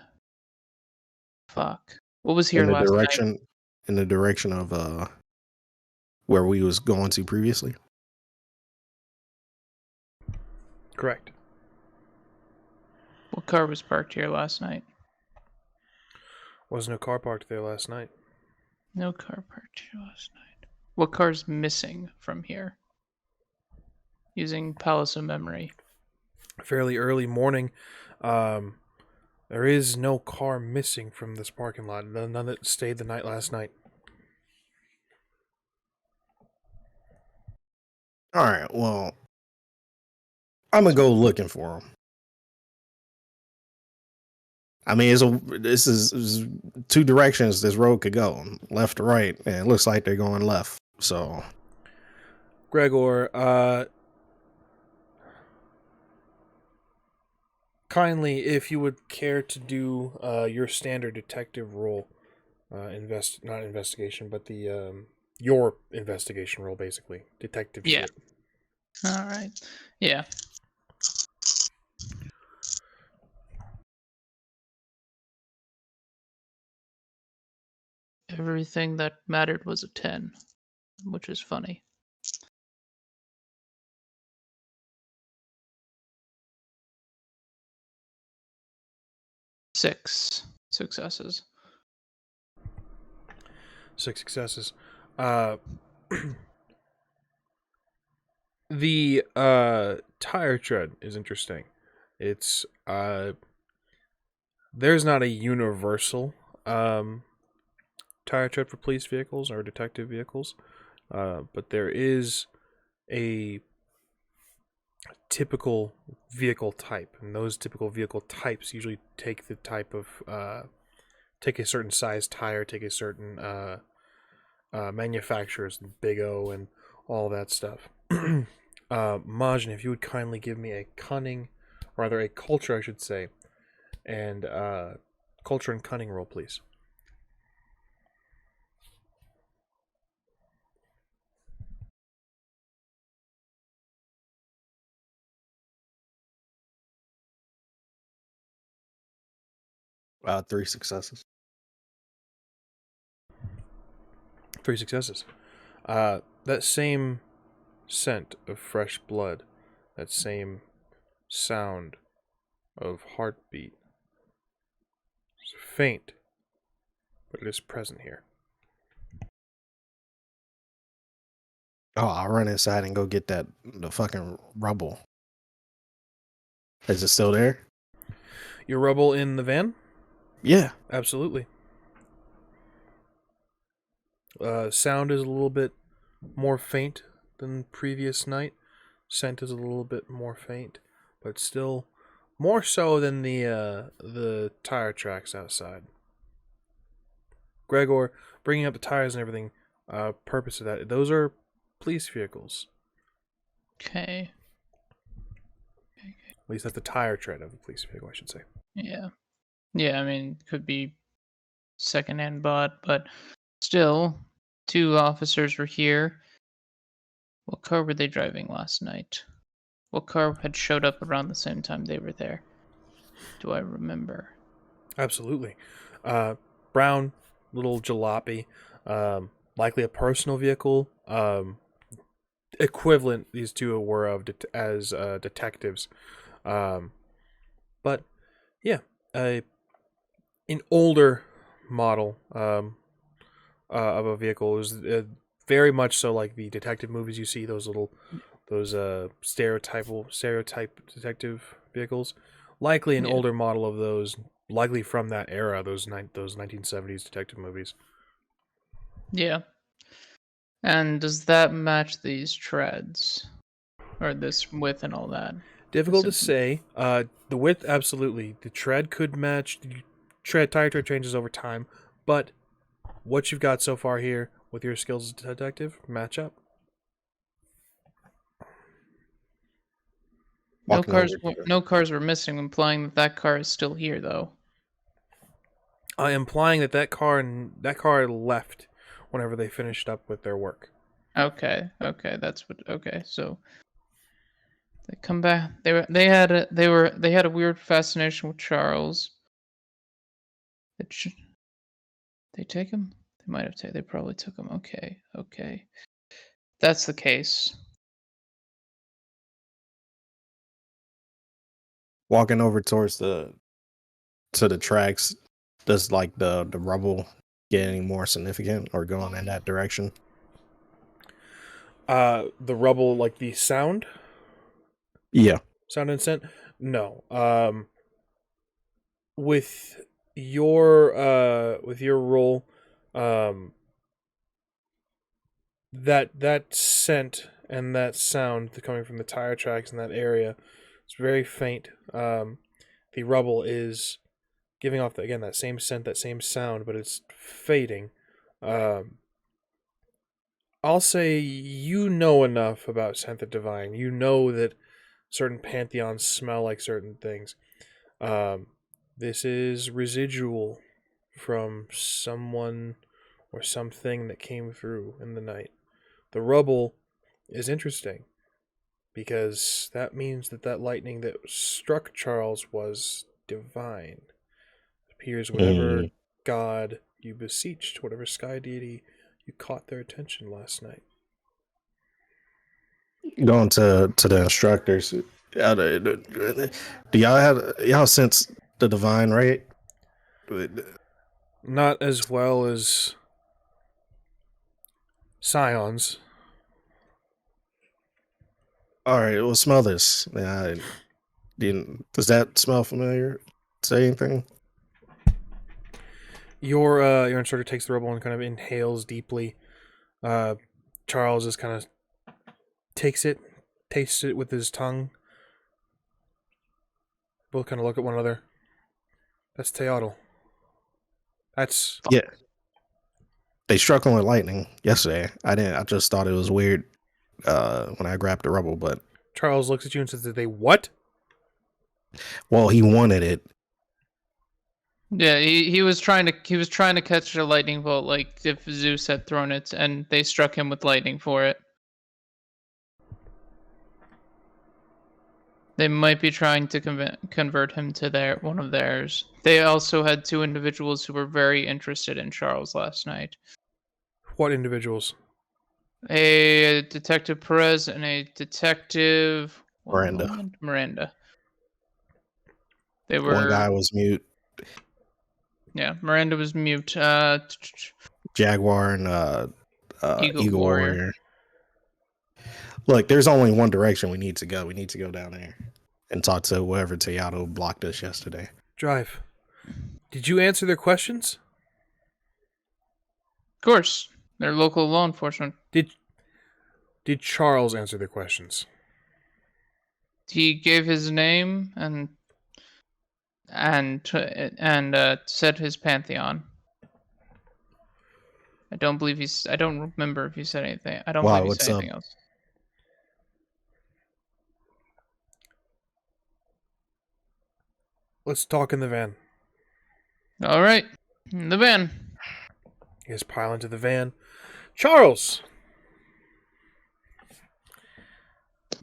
What was here in the last night? direction, in the direction of where we was going to previously. Correct. What car was parked here last night? Was no car parked there last night. No car parked here last night. What car's missing from here? Using Palace of Memory. Fairly early morning. There is no car missing from this parking lot. None that stayed the night last night. All right, well, I'm gonna go looking for him. I mean, this is two directions this road could go, left to right, and it looks like they're going left. So, GREGOR, kindly, if you would care to do your standard detective role, not investigation, but the your investigation role, basically detective. Yeah. Shit. All right. Yeah. Everything that mattered was a 10, which is funny. Six successes. 6 successes. The tire tread is interesting. It's there's not a universal tire tread for police vehicles or detective vehicles, but there is a typical vehicle type, and those typical vehicle types usually take the type of take a certain size tire, take a certain manufacturers, Big O and all that stuff. Majin, if you would kindly give me a cunning, rather a culture, I should say, and culture and cunning roll, please. Three successes. 3 successes. That same scent of fresh blood, that same sound of heartbeat, is faint, but it is present here. Oh, I'll run inside and go get the fucking rubble. Is it still there? Your rubble in the van? Yeah. Absolutely. Sound is a little bit more faint than previous night. Scent is a little bit more faint, but still more so than the tire tracks outside. Gregor, bringing up the tires and everything, purpose of that, those are police vehicles. Okay. At least that's the tire tread of a police vehicle, I should say. Yeah. Yeah, I mean, could be secondhand bought, but still, 2 officers were here. What car were they driving last night? What car had showed up around the same time they were there? Do I remember? Absolutely. Brown, little jalopy, likely a personal vehicle. Equivalent these two were of as detectives. But yeah, an older model of a vehicle. It was very much so like the detective movies you see, those stereotype detective vehicles. Likely an older model of those, likely from that era, those 1970s detective movies. Yeah. And does that match these treads? Or this width and all that? Difficult to say. The width, absolutely. The tread could match. The tire tread changes over time, but what you've got so far here with your skills as a detective match up. No cars were missing, implying that car is still here, though. Implying that car left whenever they finished up with their work. Okay, that's what. Okay, so they come back. They had a weird fascination with Charles. They take him. They might have taken. They probably took him. Okay. That's the case. Walking over towards the tracks, does like the rubble get any more significant or going in that direction? The rubble, like the sound? Yeah. Sound and scent? No. With your roll, that scent and that sound coming from the tire tracks in that area, it's very faint. The rubble is giving off that same scent, that same sound, but it's fading. I'll say you know enough about Scent the Divine. You know that certain pantheons smell like certain things. This is residual from someone or something that came through in the night. The rubble is interesting because that means that lightning that struck Charles was divine. It appears whatever god you beseeched, whatever sky deity you caught their attention last night. Going to the instructors. Do y'all sense the divine, right? Not as well as Scions. All right, well, smell this. Does that smell familiar? Say anything? Your instructor takes the rubble and kind of inhales deeply. Charles just kind of takes it, tastes it with his tongue. Both kind of look at one another. That's teotl. That's Yeah. They struck him with lightning yesterday. I didn't. I just thought it was weird when I grabbed the rubble, but Charles looks at you and says, "Did they what?" well, he wanted it. Yeah, he was trying to catch a lightning bolt like if Zeus had thrown it, and they struck him with lightning for it. They might be trying to convert him to one of theirs. They also had two individuals who were very interested in Charles last night. What individuals? A Detective Perez and a Detective Miranda. Miranda. They were. One guy was mute. Yeah, Miranda was mute. Jaguar and Eagle Warrior. Look, there's only one direction we need to go. We need to go down there and talk to whoever Teotl blocked us yesterday. Drive. Did you answer their questions? Of course, they're local law enforcement. Did Charles answer their questions? He gave his name and said his pantheon. I don't remember if he said anything. I don't believe he said anything else. Let's talk in the van. All right, in the van. You guys pile into the van. Charles!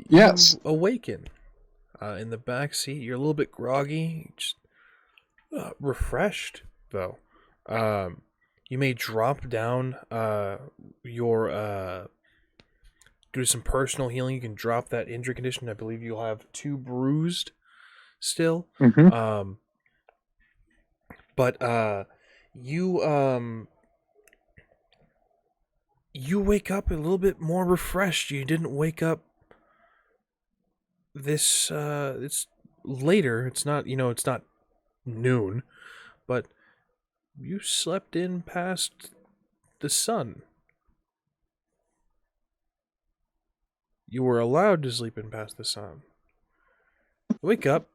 Yes. You awaken. In the back seat, you're a little bit groggy. Just refreshed, though. You may drop down your... do some personal healing. You can drop that injury condition. I believe you'll have 2 bruised still. Mm-hmm. But you wake up a little bit more refreshed. You didn't wake up this it's later. It's not, it's not noon, but you slept in past the sun. You were allowed to sleep in past the sun. Wake up,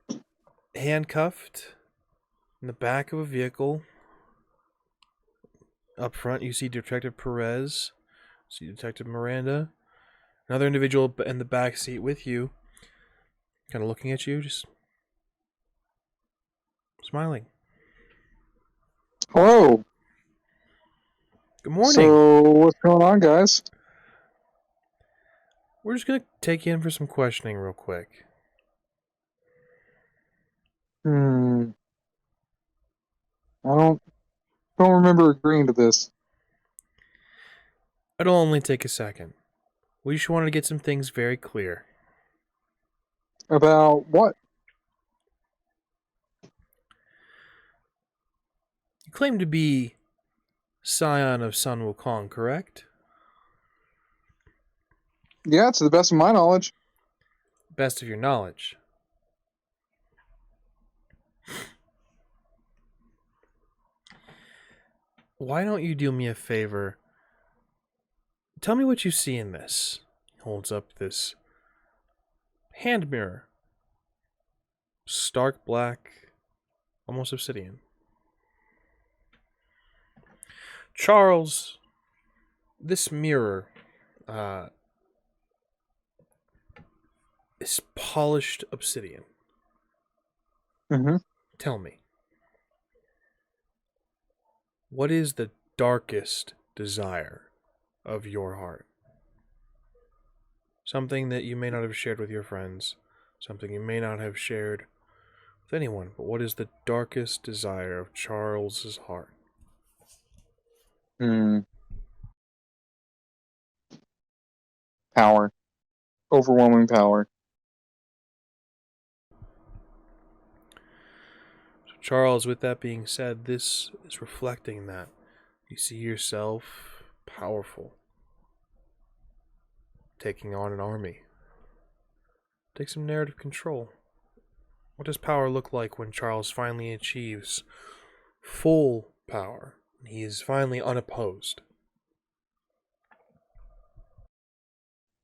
handcuffed in the back of a vehicle. Up front, you see Detective Perez, see Detective Miranda, another individual in the back seat with you, kind of looking at you, just smiling. Hello. Good morning. So, what's going on, guys? We're just going to take you in for some questioning real quick. I don't remember agreeing to this. It'll only take a second. We just wanted to get some things very clear. About what? You claim to be Scion of Sun Wukong, correct? Yeah, to the best of my knowledge. Best of your knowledge. Why don't you do me a favor? Tell me what you see in this. He holds up this hand mirror. Stark black, almost obsidian. Charles, this mirror is polished obsidian. Mm-hmm. Tell me, what is the darkest desire of your heart? Something that you may not have shared with your friends, something you may not have shared with anyone, but what is the darkest desire of Charles's heart? Power. Overwhelming power. So Charles, with that being said, this is reflecting that. You see yourself powerful, taking on an army. take some narrative control. What does power look like when Charles finally achieves full power? He is finally unopposed.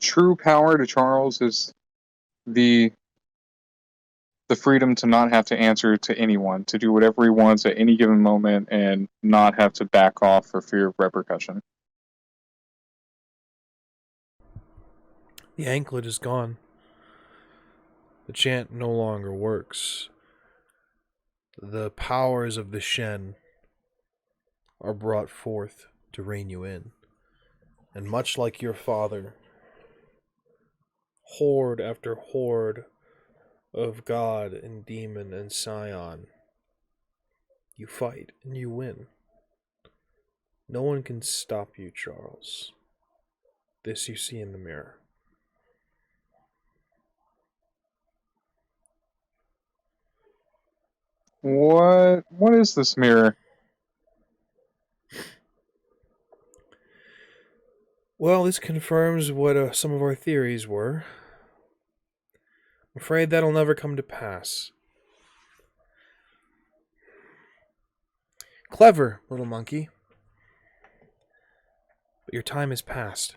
True power to Charles is the freedom to not have to answer to anyone, to do whatever he wants at any given moment and not have to back off for fear of repercussion. The anklet is gone. The chant no longer works. The powers of the Shen are brought forth to rein you in. And much like your father, horde after horde of God and demon and Scion, you fight and you win. No one can stop you, Charles. This you see in the mirror. What is this mirror? Well, this confirms what some of our theories were. I'm afraid that'll never come to pass. Clever, little monkey. But your time is past.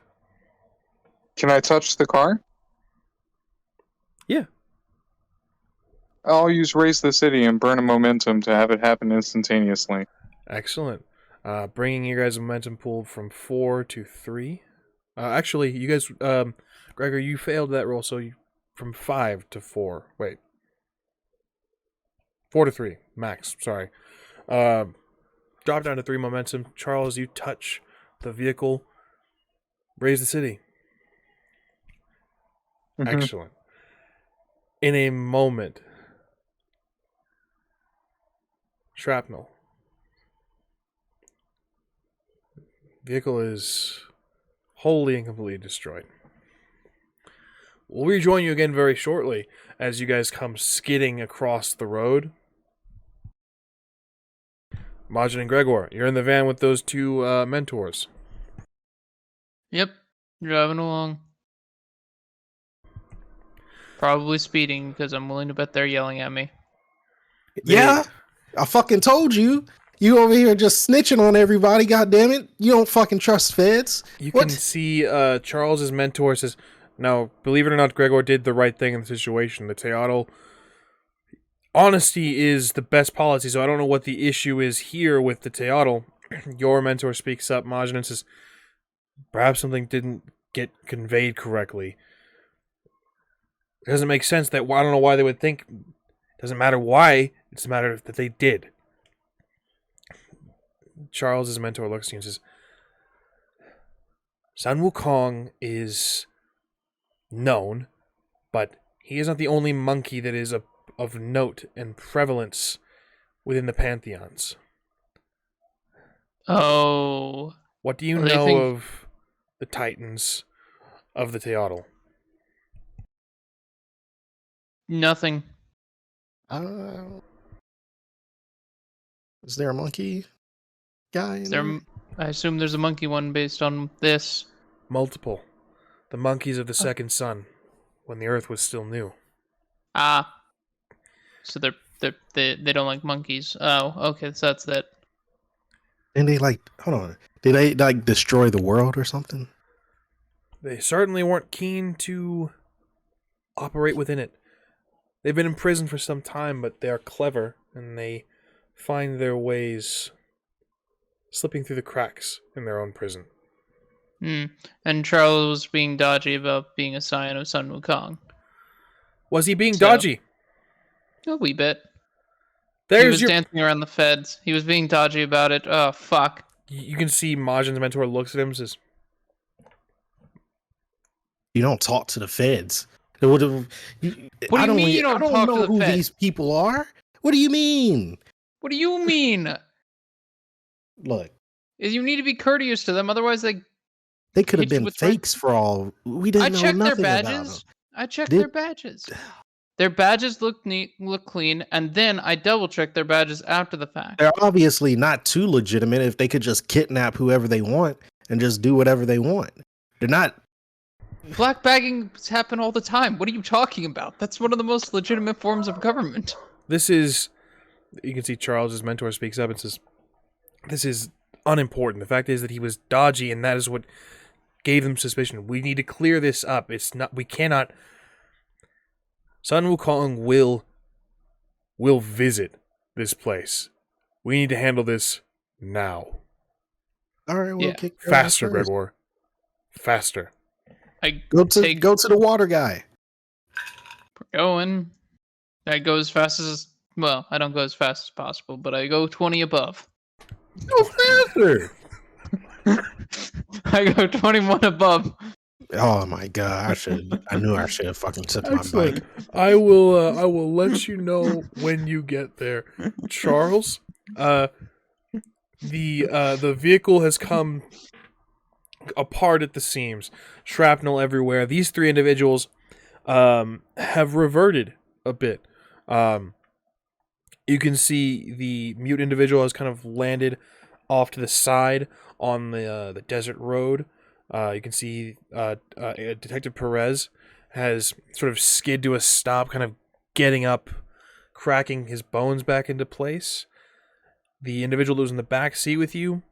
Can I touch the car? Yeah. I'll use Raise the City and burn a momentum to have it happen instantaneously. Excellent. Bringing you guys' momentum pool from 4 to 3. Actually, you guys, Gregor, you failed that roll, so from 5 to 4. Wait. 4 to 3. Max, sorry. Drop down to 3 momentum. Charles, you touch the vehicle. Raise the city. Mm-hmm. Excellent. In a moment, shrapnel. Vehicle is wholly and completely destroyed. We'll rejoin you again very shortly as you guys come skidding across the road. Majin and Gregor, you're in the van with those two mentors. Yep, driving along. Probably speeding because I'm willing to bet they're yelling at me. Yeah, I fucking told you. You over here just snitching on everybody, goddammit. You don't fucking trust feds. You What? can see Charles's mentor says, now, believe it or not, Gregor did the right thing in the situation. The Teotl, honesty is the best policy, so I don't know what the issue is here with the Teotl. Your mentor speaks up, Majin, and says, perhaps something didn't get conveyed correctly. It doesn't make sense that, I don't know why they would think, it doesn't matter why, it's a matter that they did. Charles's mentor looks at you and says, Sun Wukong is known, but he is not the only monkey that is of note and prevalence within the pantheons. Oh. What do you Well, they know think- of the titans of the Teotl? Nothing. Is there a monkey guy in there? I assume there's a monkey one based on this. Multiple. The monkeys of the second sun, when the earth was still new. Ah. So they don't like monkeys. Oh, okay, so that's that. And they hold on. Did they destroy the world or something? They certainly weren't keen to operate within it. They've been in prison for some time, but they are clever, and they find their ways slipping through the cracks in their own prison. And Charles was being dodgy about being a scion of Sun Wukong. Was he being So- dodgy? A wee bit. He There's was your... dancing around the feds. He was being dodgy about it. Oh, fuck. You can see Majin's mentor looks at him and says, You don't talk to the feds. What do you mean you don't I don't talk to know the who feds? these people are. What do you mean? What do you mean? Look, You need to be courteous to them, otherwise they they could have hit you been with fakes for all. We didn't I know checked their nothing about them. badges. I checked Did- their badges. Their badges look neat, look clean, and then I double checked their badges after the fact. They're obviously not too legitimate if they could just kidnap whoever they want and just do whatever they want. They're not Black bagging happen all the time. What are you talking about? That's one of the most legitimate forms of government. This is... You can see Charles's mentor speaks up and says, this is unimportant. The fact is that he was dodgy, and that is what gave them suspicion. We need to clear this up. It's not... We cannot... Sun Wukong will visit this place. We need to handle this now. All right, we'll Yeah. kick your Faster, ass first. Gregor. Faster. I Go to the water guy. going. I go as fast as I don't go as fast as possible, but I go 20 above. Go faster. I go 21 above. Oh my god! I knew I should have fucking took my Excellent. bike. I will let you know when you get there. Charles, the vehicle has come apart at the seams. Shrapnel everywhere. These three individuals have reverted a bit. You can see the mute individual has kind of landed off to the side on the desert road. You can see Detective Perez has sort of skid to a stop, kind of getting up, cracking his bones back into place. The individual who's in the back seat with you,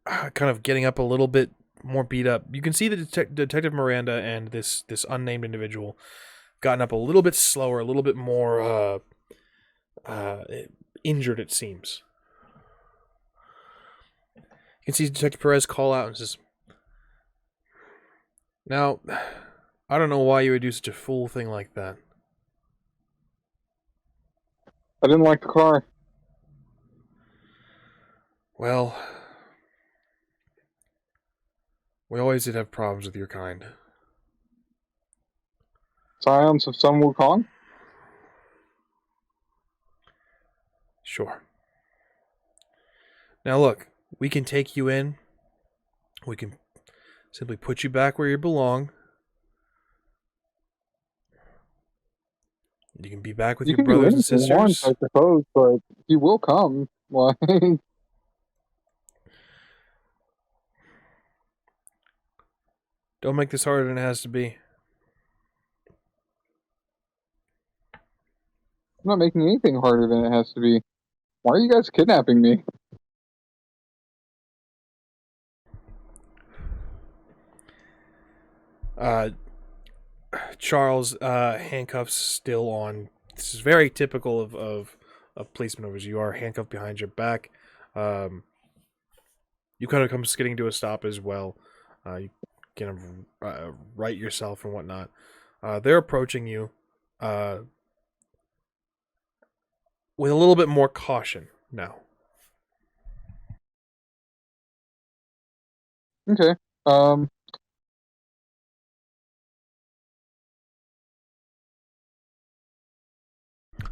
kind of getting up a little bit more beat up. You can see the Detective Miranda and this unnamed individual gotten up a little bit slower, a little bit more injured, it seems. You can see Detective Perez call out and says, "Now, I don't know why you would do such a fool thing like that." I didn't like the car. Well, we always did have problems with your kind. Scions of Sun Wukong? Sure. Now look, we can take you in. We can simply put you back where you belong. You can be back with You your can do brothers and anything once, sisters. I suppose, but he will come. Like, I'm Don't make this harder than it has to be. not making anything harder than it has to be. Why are you guys kidnapping me? Charles, handcuffs still on. This is very typical of police maneuvers. You are handcuffed behind your back. You kind of come skidding to a stop as well. You kind of right yourself and whatnot. They're approaching you with a little bit more caution now. Okay.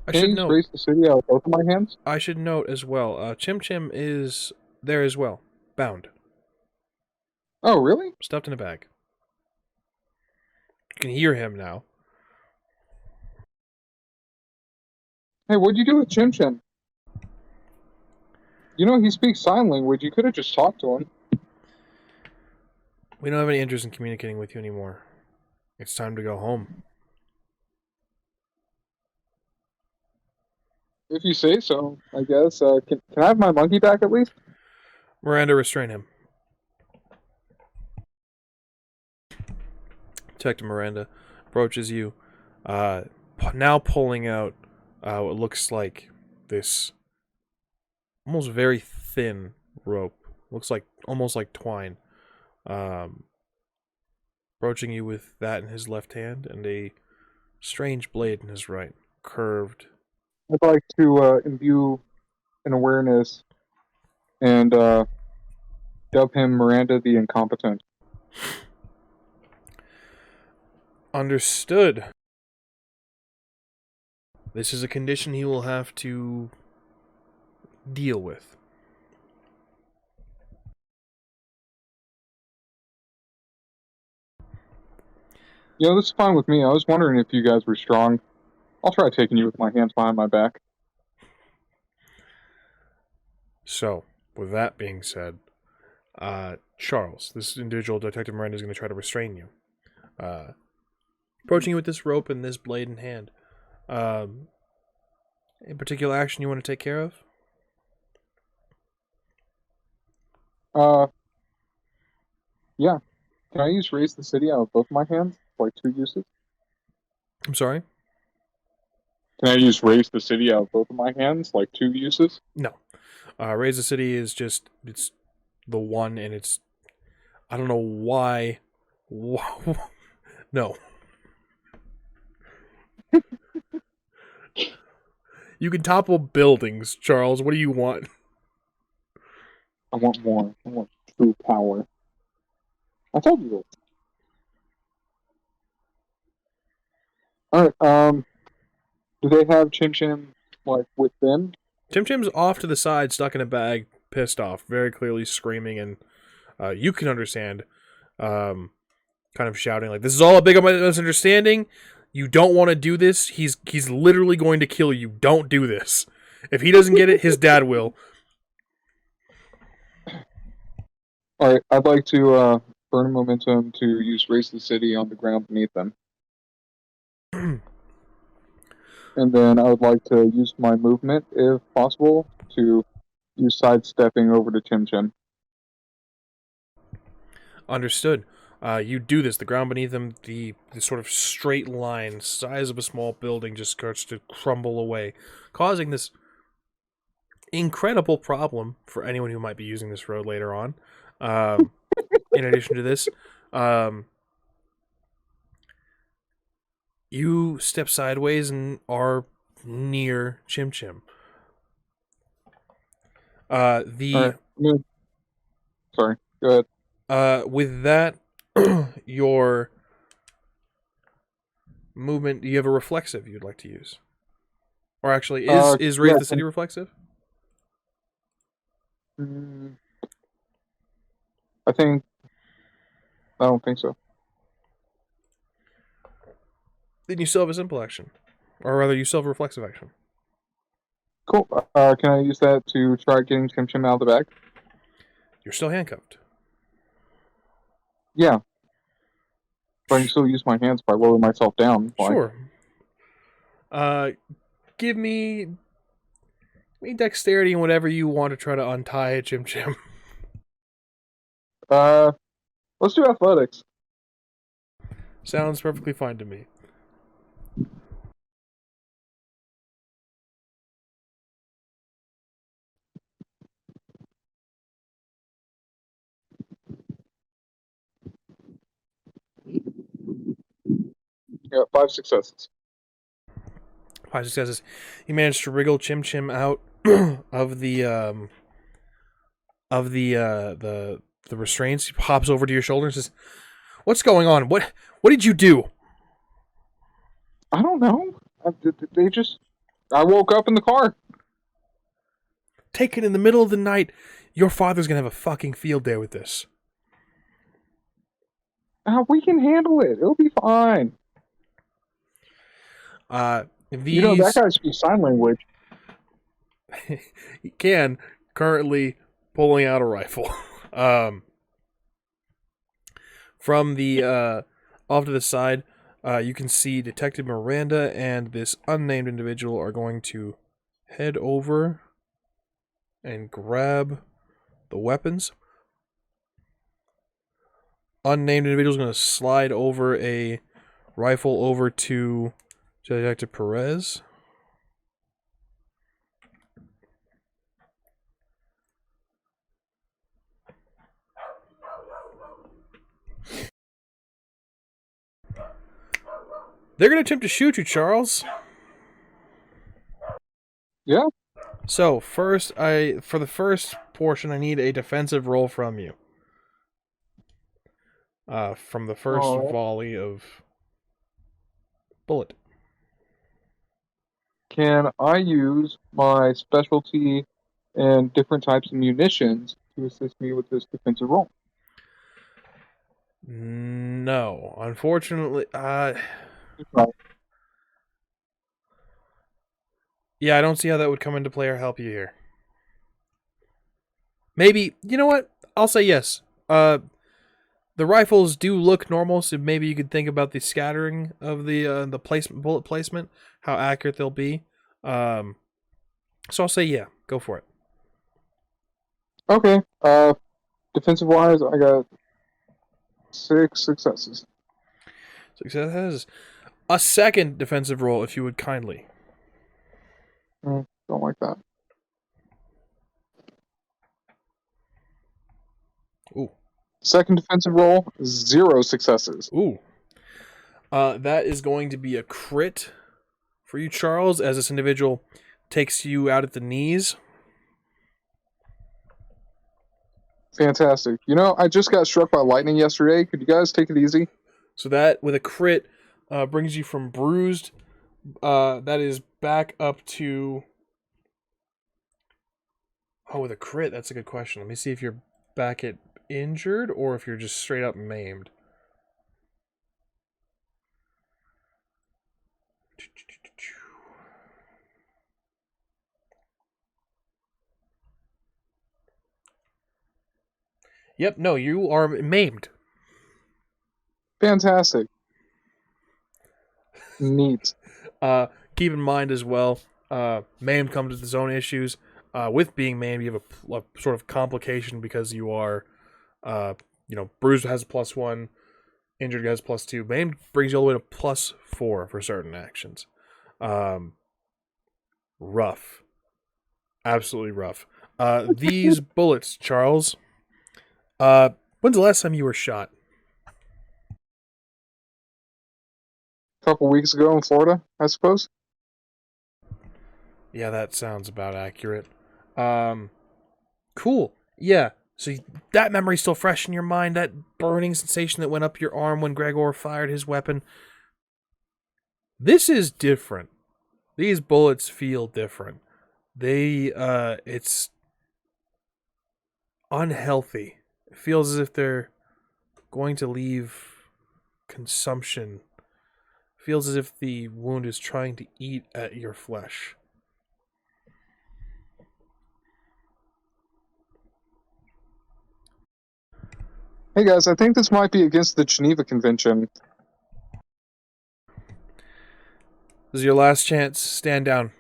I Can should you note. raise the city out of both of my hands? I should note as well. Chim Chim is there as well, bound, Oh, really? stuffed in a bag. You can hear him now. Hey, what'd you do with Chim Chim? You know he speaks sign language. You could have just talked to him. We don't have any interest in communicating with you anymore. It's time to go home. If you say so, I guess. Can I have my monkey back at least? Miranda, restrain him. Detective Miranda approaches you, now pulling out what looks like this almost very thin rope. Looks like almost like twine. Approaching you with that in his left hand and a strange blade in his right, curved. I'd like to imbue an awareness and dub him Miranda the Incompetent. Understood. This is a condition he will have to deal with. You know, this is fine with me. I was wondering if you guys were strong. I'll try taking you with my hands behind my back. So, with that being said, Charles, this individual, Detective Miranda, is going to try to restrain you. approaching you with this rope and this blade in hand. A particular action you want to take care of? Yeah. Can I use Raise the City out of both my hands? Like 2 uses? I'm sorry? Can I use Raise the City out of both of my hands? Like 2 uses? No. Raise the City is just, it's the one, and it's, I don't know why. No. You can topple buildings, Charles. What do you want? I want more. I want true power. I told you this. Alright, do they have Chim Chim, like, with them? Chim Chim's off to the side, stuck in a bag, pissed off, very clearly screaming, and you can understand, kind of shouting, like, this is all a big misunderstanding. You don't want to do this. He's literally going to kill you. Don't do this. If he doesn't get it, his dad will. Alright, I'd like to burn momentum to use Raise the City on the ground beneath them. And then I would like to use my movement, if possible, to use sidestepping over to Chim Chim. Understood. You do this. The ground beneath them, the sort of straight line, size of a small building, just starts to crumble away, causing this incredible problem for anyone who might be using this road later on. In addition to this, you step sideways and are near Chim Chim. Sorry, go ahead. With that, your movement, do you have a reflexive you'd like to use? Or actually, is Raise the City reflexive? I don't think so. Then you still have a simple action. Or rather, you still have a reflexive action. Cool. Can I use that to try getting Chim Chim out of the bag? You're still handcuffed. Yeah. But I can still use my hands by lowering myself down. Sure. Give me dexterity and whatever you want to try to untie Chim Chim. Let's do athletics. Sounds perfectly fine to me. Yeah, 5 successes. 5 successes. You managed to wriggle Chim Chim out of the restraints. He hops over to your shoulder and says, "What's going on? What did you do?" I don't know. I woke up in the car. Taken in the middle of the night. Your father's gonna have a fucking field day with this. We can handle it. It'll be fine. These... that guy speaks sign language. He can, currently pulling out a rifle. From the off to the side, you can see Detective Miranda and this unnamed individual are going to head over and grab the weapons. Unnamed individual is going to slide over a rifle over to Detective Perez. They're going to attempt to shoot you, Charles. Yeah. So, for the first portion, I need a defensive roll from you. From the first volley of bullet. Can I use my specialty and different types of munitions to assist me with this defensive roll? No. Unfortunately, yeah, I don't see how that would come into play or help you here. Maybe, you know what? I'll say yes. The rifles do look normal, so maybe you could think about the scattering of the bullet placement, how accurate they'll be. So I'll say yeah, go for it. Okay. Defensive wise, I got 6 successes. Success. A second defensive roll, if you would kindly. Don't like that. Ooh. Second defensive roll, 0 successes. Ooh. That is going to be a crit for you, Charles, as this individual takes you out at the knees. Fantastic. You know, I just got struck by lightning yesterday. Could you guys take it easy? So that, with a crit, brings you from bruised. That is back up to... Oh, with a crit, that's a good question. Let me see if you're back at injured or if you're just straight up maimed. Yep, no, you are maimed. Fantastic. Neat. Keep in mind as well, maimed comes with its own issues. With being maimed, you have a sort of complication because you are, bruised has +1, injured has +2. Maimed brings you all the way to +4 for certain actions. Rough. Absolutely rough. These bullets, Charles. When's the last time you were shot? A couple weeks ago in Florida, I suppose. Yeah, that sounds about accurate. Cool. Yeah. So that memory's still fresh in your mind, that burning sensation that went up your arm when Gregor fired his weapon. This is different. These bullets feel different. It's unhealthy. It feels as if they're going to leave consumption. It feels as if the wound is trying to eat at your flesh. Hey guys, I think this might be against the Geneva Convention. This is your last chance. Stand down.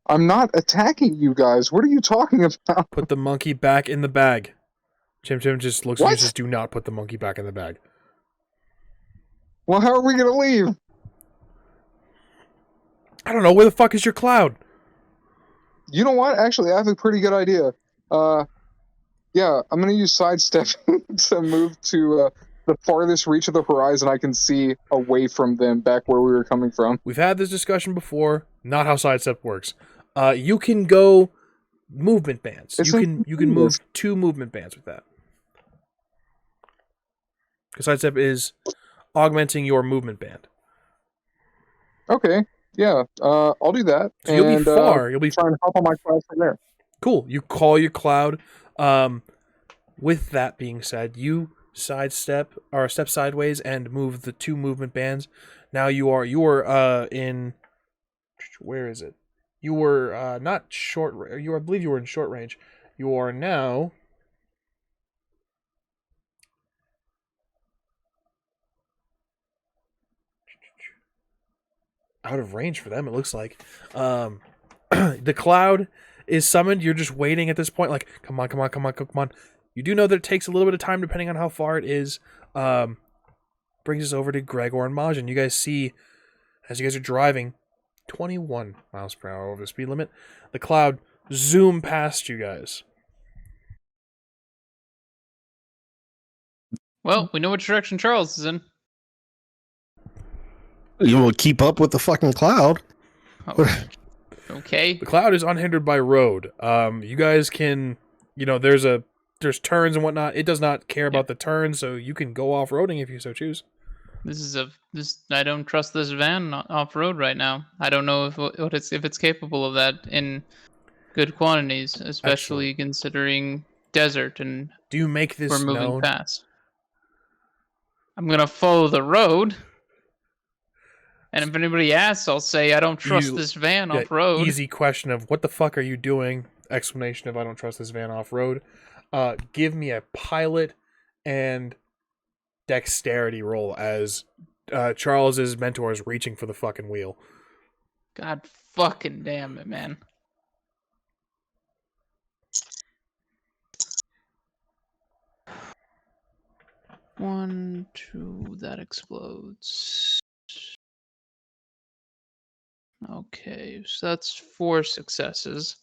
I'm not attacking you guys. What are you talking about? Put the monkey back in the bag. Chim just looks at you What? and says, do not put the monkey back in the bag. Well, how are we going to leave? I don't know. Where the fuck is your cloud? You know what? Actually, I have a pretty good idea. Yeah, I'm going to use sidestep to move to the farthest reach of the horizon I can see away from them, back where we were coming from. We've had this discussion before. Not how sidestep works. You can go movement bands. It's You can move 2 movement bands with that. Because sidestep is augmenting your movement band. Okay, yeah, I'll do that. So you'll be far. You'll be try and hop on my cloud from there. cool. You call your cloud. With that being said, you sidestep or step sideways and move the 2 movement bands. Now you are in, where is it? You were not short. I believe you were in short range. You are now out of range for them. It looks like the cloud is summoned. You're just waiting at this point. Like, come on. You do know that it takes a little bit of time depending on how far it is. Brings us over to Gregor and MAJIN. You guys see, as you guys are driving, 21 miles per hour over the speed limit. The cloud zoom past you guys. Well, we know which direction Charles is in. You will keep up with the fucking cloud. Oh, okay. The cloud is unhindered by road. You guys can, there's turns and whatnot. It does not care about the turns, so you can go off-roading if you so choose. I don't trust this van off road right now. I don't know if it's capable of that in good quantities, especially considering desert and do you make this we're moving known? fast. I'm gonna follow the road, and if anybody asks, I'll say I don't trust this van off road. Easy question of what the fuck are you doing? Explanation of I don't trust this van off road. give me a pilot and dexterity roll as Charles's mentor is reaching for the fucking wheel. God fucking damn it, man. One, two, that explodes. Okay, so that's 4 successes.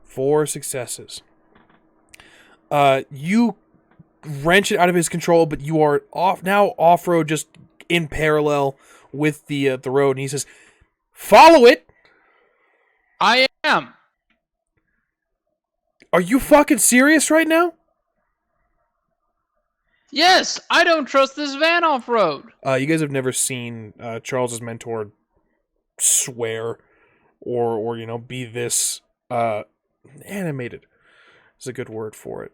4 successes. You wrench it out of his control, but you are off-road, just in parallel with the road, and he says, "Follow it." I am. Are you fucking serious right now? Yes, I don't trust this van off-road. You guys have never seen Charles's mentor swear or be this animated. Is a good word for it.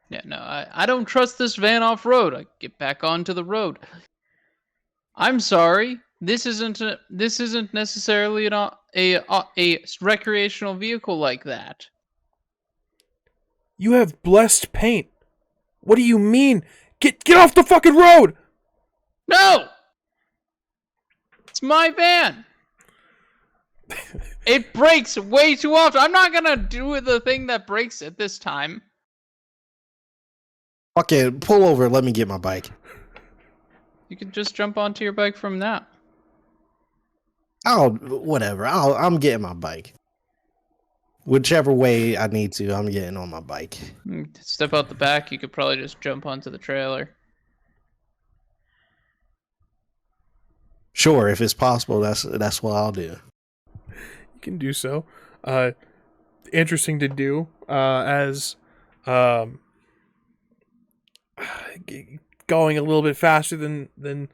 Yeah, no, I don't trust this van off-road. I get back onto the road. I'm sorry. This isn't necessarily a recreational vehicle like that. You have blessed paint. What do you mean? Get off the fucking road! No! It's my van. It breaks way too often. I'm not gonna do the thing that breaks it this time. Okay, pull over. Let me get my bike. You can just jump onto your bike from now. Whatever. I'm getting my bike. Whichever way I need to, I'm getting on my bike. Step out the back. You could probably just jump onto the trailer. Sure, if it's possible, that's what I'll do. You can do so. Interesting to do as going a little bit faster than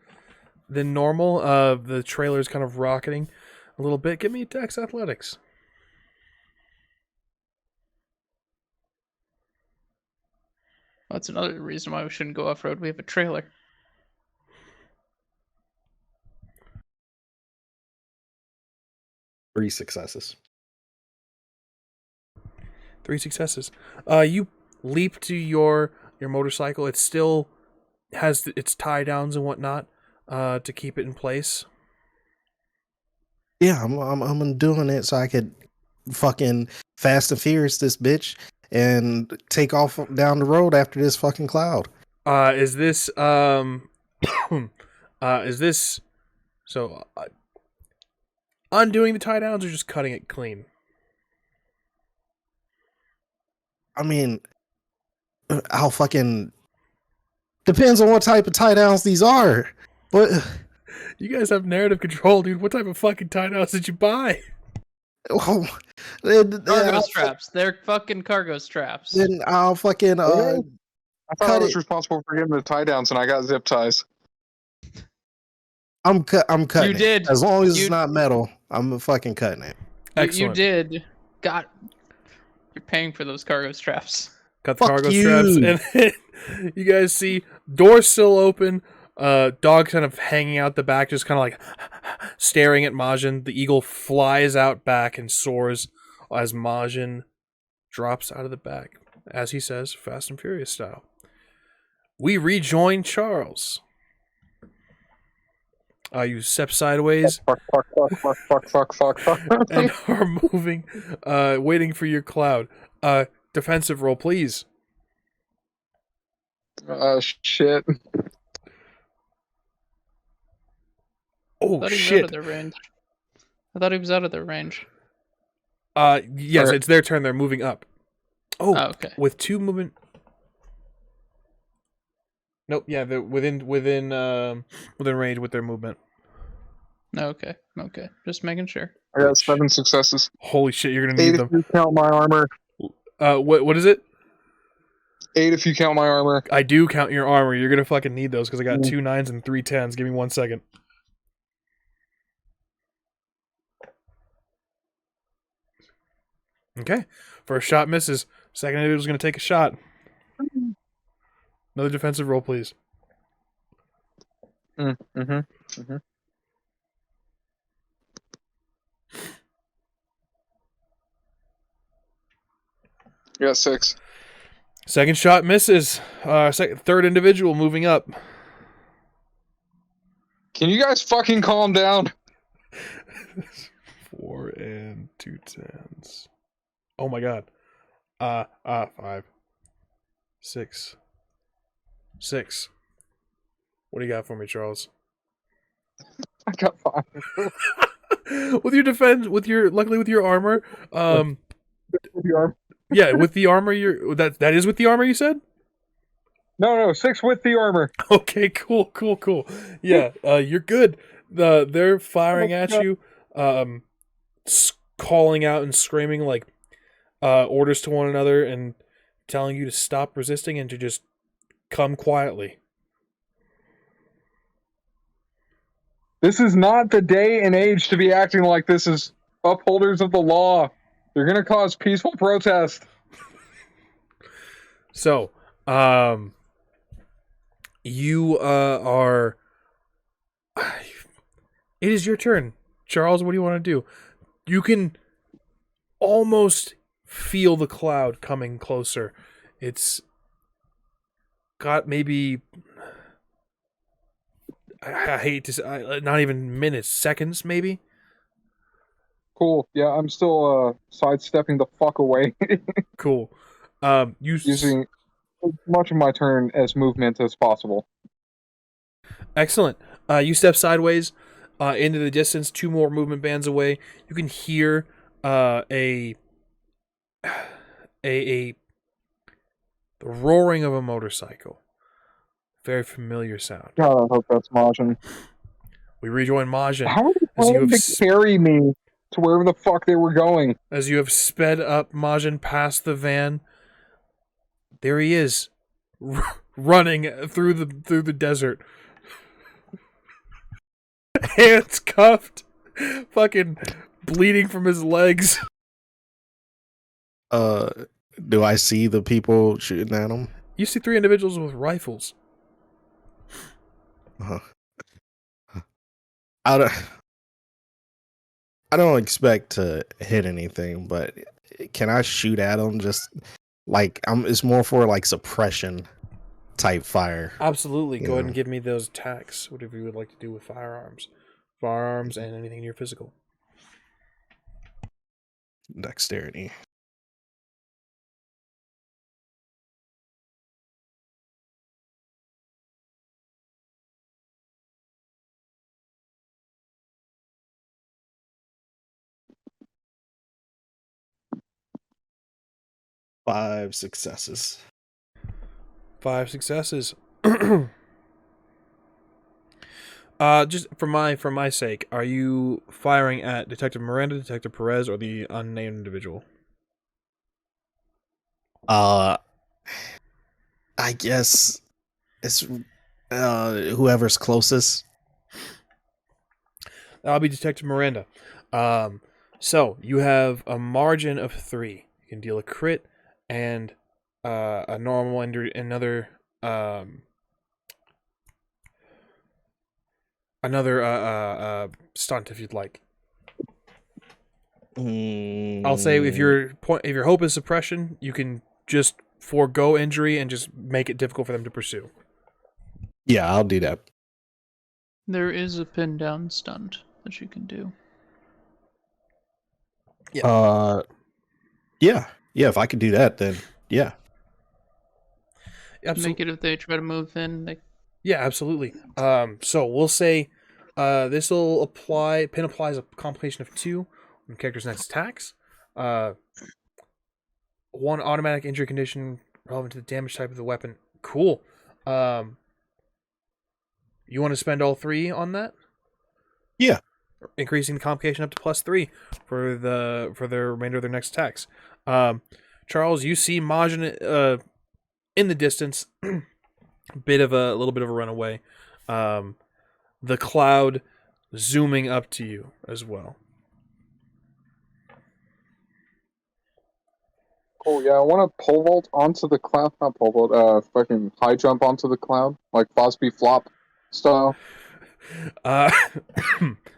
normal. The trailer is kind of rocketing a little bit. Give me Dex Athletics. That's another reason why we shouldn't go off-road. We have a trailer. Three successes. 3 successes. You leap to your motorcycle. It still has its tie downs and whatnot to keep it in place. Yeah, I'm doing it so I could fucking Fast and Furious this bitch and take off down the road after this fucking cloud. Is this so undoing the tie downs or just cutting it clean? I mean, I'll fucking depends on what type of tie downs these are. But You guys have narrative control, dude. What type of fucking tie downs did you buy? oh, Cargo straps. They're fucking cargo straps. then I'll fucking I thought I cut was it. responsible for getting the tie downs, and I got zip ties. I'm cutting You it. did. As long as You- it's not metal, I'm fucking cutting it. You Excellent. did. God, you're paying for those cargo straps. Cut the Fuck cargo you. straps, and then you guys see doors still open. Dog kind of hanging out the back, just kind of like staring at Majin. The eagle flies out back and soars as Majin drops out of the back, as he says, Fast and Furious style. We rejoin Charles. You step sideways Fuck. and are moving, waiting for your cloud. Defensive roll, please. Shit. Oh I thought he was out shit! of their range. I thought he was out of their range. Yes, Alright. it's their turn. They're moving up. Oh, Oh, okay. with 2 movement. Nope. Yeah, they're within range with their movement. Okay. Just making sure. I got 7 successes. Holy shit! You're gonna 8 need if them. you count my armor. What is it? 8 if you count my armor. I do count your armor. You're gonna fucking need those because I got 2 9s and 3 10s. Give me 1 second. Okay. First shot misses. Second individual's gonna take a shot. Another defensive roll, please. You got 6. Second shot misses. Third individual moving up. Can you guys fucking calm down? 4 and 2 10s. Oh my god. 5. 6. 6. What do you got for me, Charles? I got 5. With your defense, luckily with your armor, With the arm. yeah, with the armor, that is with the armor you said? No, 6 with the armor. Okay, cool. Yeah, you're good. They're firing at you, calling out and screaming like orders to one another and telling you to stop resisting and to just come quietly. This is not the day and age to be acting like this as upholders of the law. You're gonna cause peaceful protest. So, you are. It is your turn, Charles. What do you want to do? You can almost feel the cloud coming closer. It's got maybe. I hate to say, not even minutes, seconds, maybe. Cool. Yeah, I'm still sidestepping the fuck away. Cool. Using as much of my turn as movement as possible. Excellent. You step sideways into the distance, 2 more movement bands away. You can hear the roaring of a motorcycle. Very familiar sound. God, I hope that's MAJIN. We rejoin MAJIN. How are they trying to carry me to wherever the fuck they were going? As you have sped up MAJIN past the van, there he is, running through the desert. Hands cuffed, fucking bleeding from his legs. Do I see the people shooting at him? You see 3 individuals with rifles. I don't expect to hit anything, but can I shoot at them? Just like it's more for like suppression type fire. Absolutely. Go ahead and give me those attacks, whatever you would like to do with firearms and anything in your physical. Dexterity. Five successes. 5 successes. Just for my sake, are you firing at Detective Miranda, Detective Perez, or the unnamed individual? I guess it's whoever's closest. That'll be Detective Miranda. So you have a margin of 3. You can deal a crit and a normal and another stunt if you'd like. I'll say if your hope is suppression, you can just forego injury and just make it difficult for them to pursue. Yeah, I'll do that. There is a pin down stunt that you can do. Yeah. Yeah. If I could do that, then yeah. Make it if they try to move in. Yeah, absolutely. So we'll say this will apply. Pin applies a complication of 2 on the character's next attacks. 1 automatic injury condition relevant to the damage type of the weapon. Cool. You want to spend all 3 on that? Yeah. Increasing the complication up to +3 for the remainder of their next attacks. Charles, you see MAJIN in the distance, a little bit of a runaway. The cloud zooming up to you as well. Cool, yeah, I want to pole vault onto the cloud. Not pole vault, fucking high jump onto the cloud, like Fosby Flop style.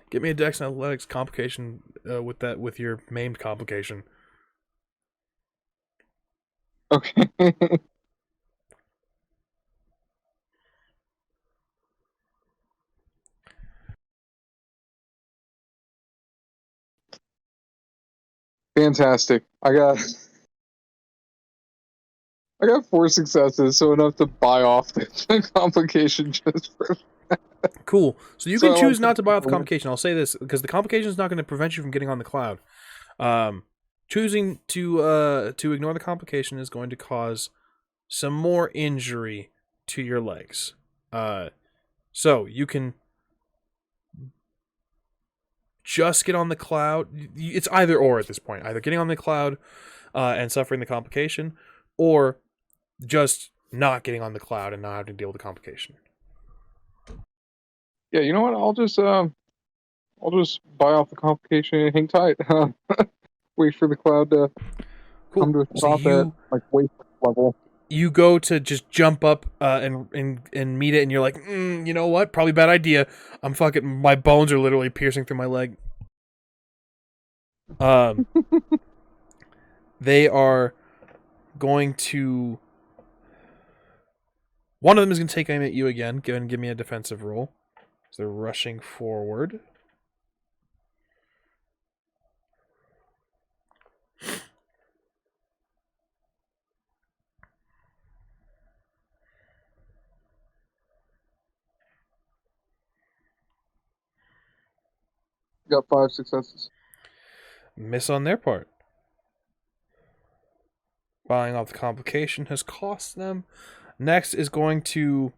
Give me a Dex and Athletics complication with your maimed complication. Okay. Fantastic. I got 4 successes, so enough to buy off the complication just for. Cool. So you So can I choose like not to buy off the the- complication. I'll say this because the complication is not going to prevent you from getting on the cloud. Choosing to ignore the complication is going to cause some more injury to your legs. So you can just get on the cloud. It's either or at this point. Either getting on the cloud and suffering the complication, or just not getting on the cloud and not having to deal with the complication. Yeah, you know what? I'll just buy off the complication and hang tight. Wait for the cloud to come to a So stop at like waist level. you go to just jump up and meet it, and you're like, you know what? Probably bad idea. My bones are literally piercing through my leg. They are going to. One of them is going to take aim at you again. Go ahead and give me a defensive roll. So they're rushing forward. Got 5 successes. Miss on their part. Buying off the complication has cost them. Next is going to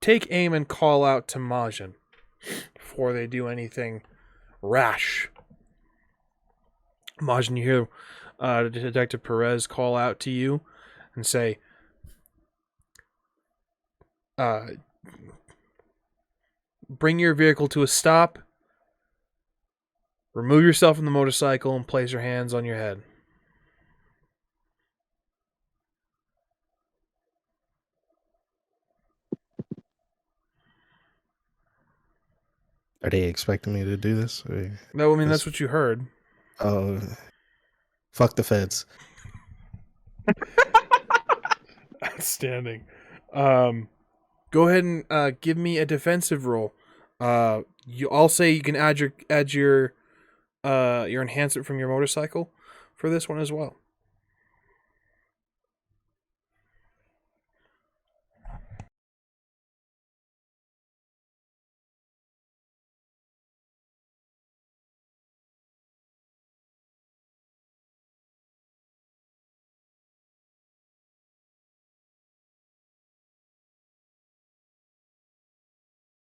take aim and call out to MAJIN before they do anything rash. MAJIN, you hear Detective Perez call out to you and say, bring your vehicle to a stop, remove yourself from the motorcycle, and place your hands on your head. Are they expecting me to do this? No, I mean, that's what you heard. Oh, fuck the feds. Outstanding. Go ahead and give me a defensive roll. I'll say you can add your enhancement from your motorcycle for this one as well.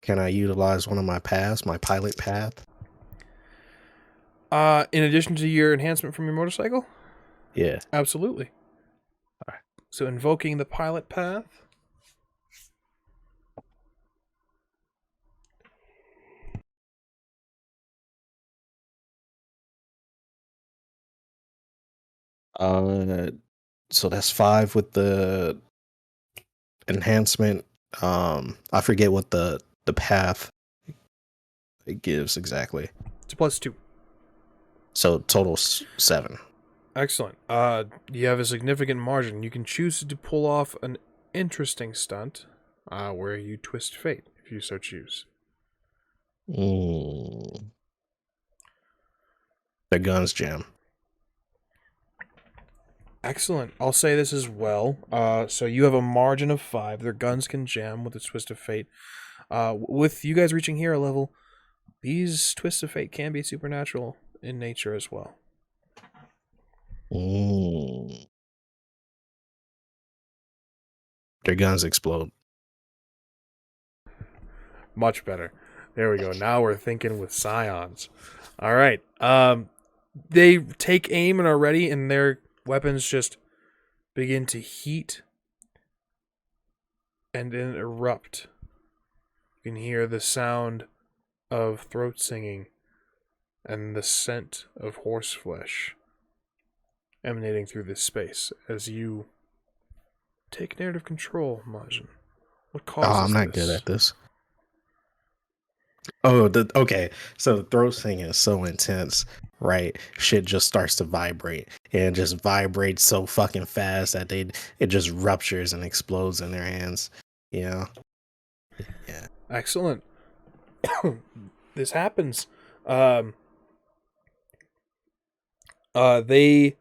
Can I utilize one of my paths, my pilot path? In addition to your enhancement from your motorcycle? Yeah. Absolutely. All right. So invoking the pilot path. So that's 5 with the enhancement. I forget what the path it gives exactly. It's +2. So total 7. Excellent. You have a significant margin. You can choose to pull off an interesting stunt, where you twist fate, if you so choose. Their guns jam. Excellent. I'll say this as well. So you have a margin of 5. Their guns can jam with a twist of fate. With you guys reaching hero level, these twists of fate can be supernatural in nature as well. Their guns explode. Much better. There we go. Now we're thinking with Scions. All right. They take aim and are ready, and their weapons just begin to heat and then erupt. You can hear the sound of throat singing and the scent of horse flesh emanating through this space as you take narrative control, MAJIN. What causes I'm not this? good at this. Okay. So the throat thing is so intense, right? Shit just starts to vibrate, and it just vibrates so fucking fast that it just ruptures and explodes in their hands. Yeah. Excellent. This happens. Um, the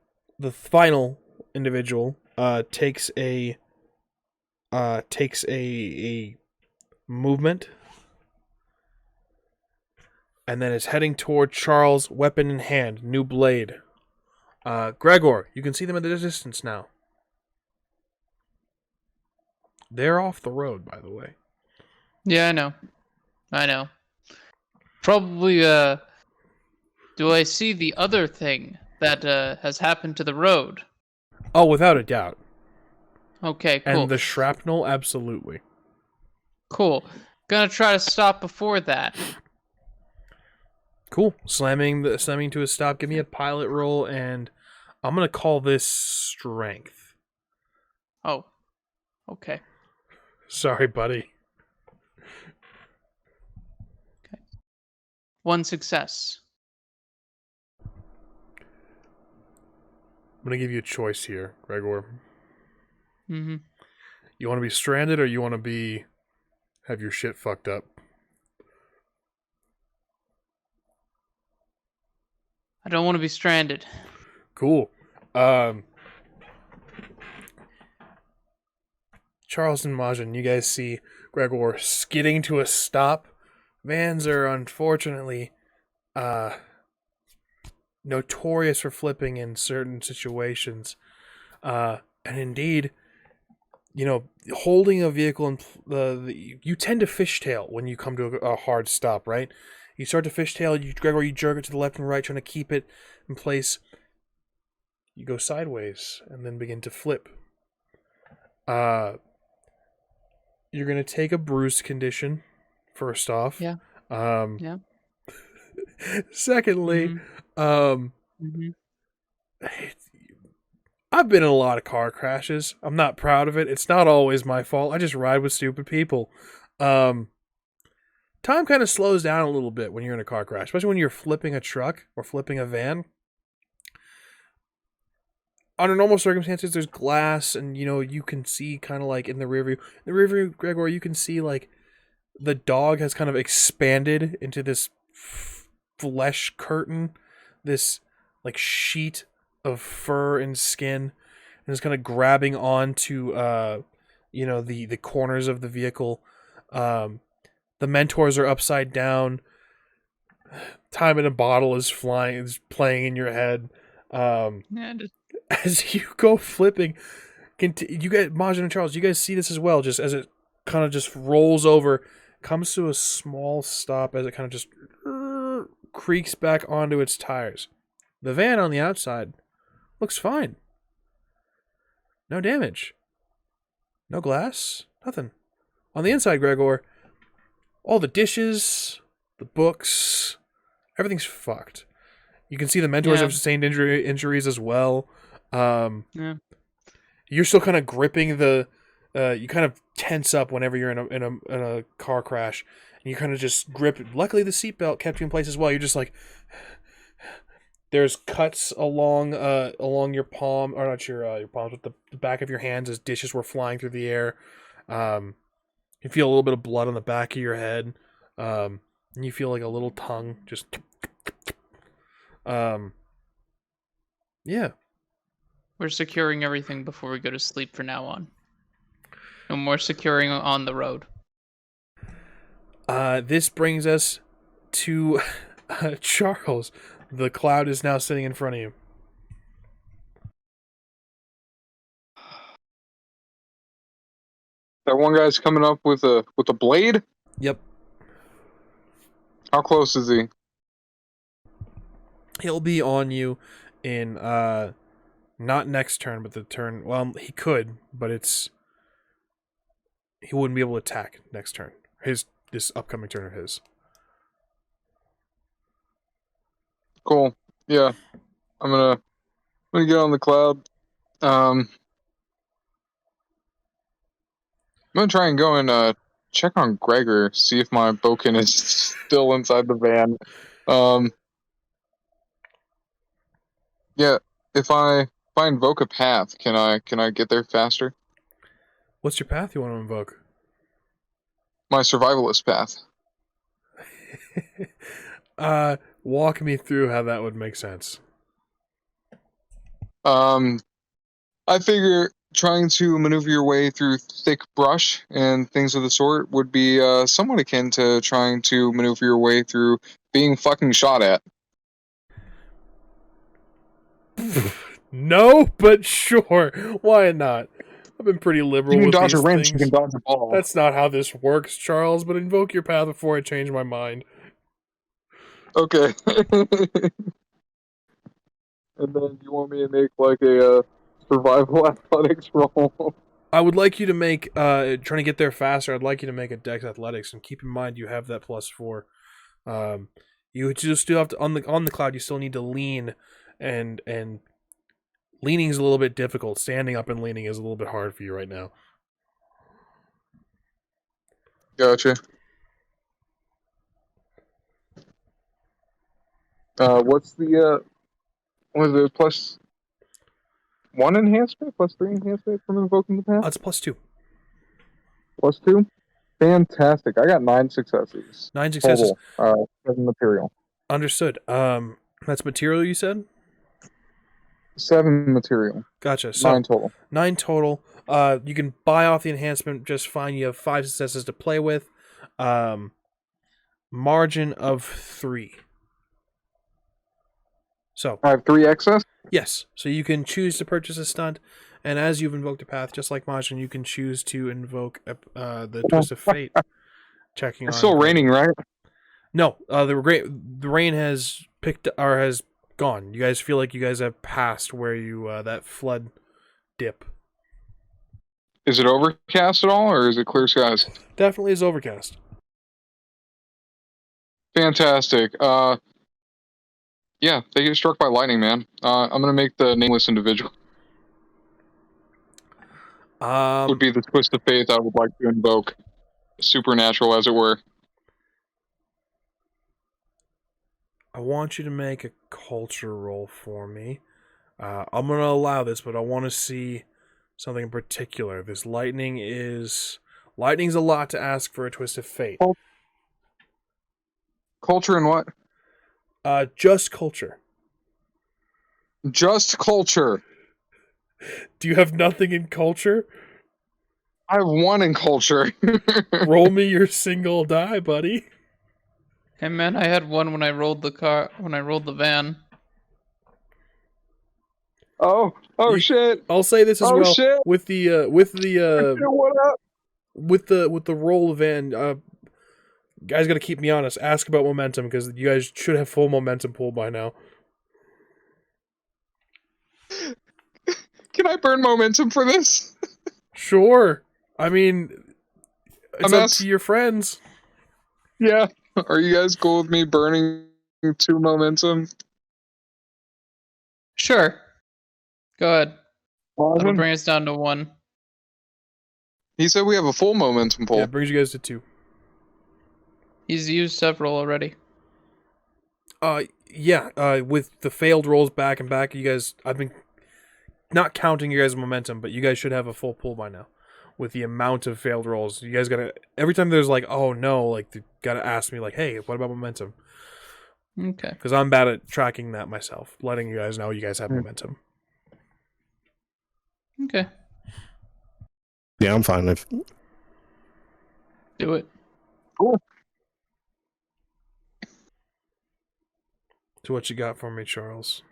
final individual takes a movement, and then is heading toward Charles, weapon in hand, new blade. Gregor, you can see them in the distance now. They're off the road, by the way. Yeah, I know. Probably, do I see the other thing that has happened to the road? Oh, without a doubt. Okay, cool. And the shrapnel, absolutely. Cool. Gonna try to stop before that. Cool. Slamming to a stop. Give me a pilot roll, and I'm gonna call this strength. Oh, okay. Sorry, buddy. Okay. 1 success. I'm gonna give you a choice here, Gregor. Mm-hmm. You want to be stranded, or you want to have your shit fucked up? I don't want to be stranded. Cool. Charles and MAJIN, you guys see Gregor skidding to a stop. Vans are unfortunately notorious for flipping in certain situations. And indeed, holding a vehicle in you tend to fishtail when you come to a hard stop, right? You start to fishtail, Gregor, you jerk it to the left and right, trying to keep it in place. You go sideways and then begin to flip. You're going to take a bruise condition, first off. Yeah. Yeah. Secondly, I've been in a lot of car crashes. I'm not proud of it. It's not always my fault. I just ride with stupid people. Time kind of slows down a little bit when you're in a car crash, especially when you're flipping a truck or flipping a van. Under normal circumstances, there's glass, and you can see kind of like in the rear view. In the rear view, Gregor, you can see like the dog has kind of expanded into this flesh curtain, this like sheet of fur and skin, and is kind of grabbing onto the corners of the vehicle. The mentors are upside down. Time in a bottle is playing in your head. As you go flipping, you guys, MAJIN and Charles, you guys see this as well, just as it kind of just rolls over, comes to a small stop as it kind of just creaks back onto its tires. The van on the outside looks fine. No damage. No glass. Nothing. On the inside, Gregor, all the dishes, the books, everything's fucked. You can see the mentors have sustained injuries as well. You're still kind of gripping you kind of tense up whenever you're in a car crash, and you kind of just grip. Luckily, the seatbelt kept you in place as well. You're just like, there's cuts along your palm, or not your palms, but the back of your hands as dishes were flying through the air. You feel a little bit of blood on the back of your head, and you feel like a little tongue just. Yeah. We're securing everything before we go to sleep from now on. No more securing on the road. This brings us to Charles. The cloud is now sitting in front of you. That one guy's coming up with a blade? Yep. How close is he? He'll be on you in not next turn, but the turn. Well, he could, but he wouldn't be able to attack next turn. This upcoming turn of his. Cool. Yeah, I'm gonna get on the cloud. I'm gonna try and go and check on Gregor, see if my Boken is still inside the van. Yeah. If I invoke a path, can I get there faster? What's your path you want to invoke? My survivalist path. Walk me through how that would make sense. I figure trying to maneuver your way through thick brush and things of the sort would be somewhat akin to trying to maneuver your way through being fucking shot at. No, but sure. Why not? I've been pretty liberal You can with dodge these a wrench, you things. can dodge a ball. That's not how this works, Charles, but invoke your path before I change my mind. Okay. And then you want me to make like a survival athletics roll? I would like you to make, trying to get there faster, I'd like you to make a Dex Athletics, and keep in mind you have that +4. You just still have to, on the cloud, you still need to lean, and leaning is a little bit difficult. Standing up and leaning is a little bit hard for you right now. Gotcha. What's the was it +1 enhancement, +3 enhancement from invoking the path? It's +2. +2? Fantastic. I got 9 successes. 9 successes. Total, 7 material. Understood. That's material you said? 7 material. Gotcha. So 9 total. 9 total. You can buy off the enhancement just fine. You have 5 successes to play with. Margin of 3. So I have 3 excess? yes. So you can choose to purchase a stunt, and as you've invoked a path, just like Majin, you can choose to invoke the Twist of Fate. Checking It's on still raining, right? No, the rain has has gone. You guys feel like you guys have passed where you that flood dip. Is it overcast at all, or is it clear skies? Definitely is overcast. Fantastic. Yeah, they get struck by lightning, man. I'm gonna make the nameless individual. Would be the twist of faith I would like to invoke. Supernatural, as it were. I want you to make a culture roll for me. I'm going to allow this, but I want to see something in particular. This lightning's a lot to ask for a twist of fate. Culture and what? Just culture. Just culture. Do you have nothing in culture? I have 1 in culture. Roll me your single die, buddy. Hey man, I had 1 when I rolled the van. Oh shit. I'll say this as well. Shit. With the What up? with the roll event, guys got to keep me honest. Ask about momentum, because you guys should have full momentum pool by now. Can I burn momentum for this? Sure. I mean, it's up to your friends. Yeah. Are you guys cool with me burning 2 momentum? Sure. Go ahead. That'll Awesome. bring us down to 1. He said we have a full momentum pool. Yeah, it brings you guys to 2. He's used several already. Yeah, with the failed rolls back and back, you guys, I've been not counting you guys' momentum, but you guys should have a full pool by now. With the amount of failed rolls, you guys gotta, every time there's like, oh no, like, you gotta ask me, like, hey, what about momentum? Okay. Because I'm bad at tracking that myself, letting you guys know you guys have momentum. Okay. Yeah, I'm fine with. Do it. Cool. So what you got for me, Charles?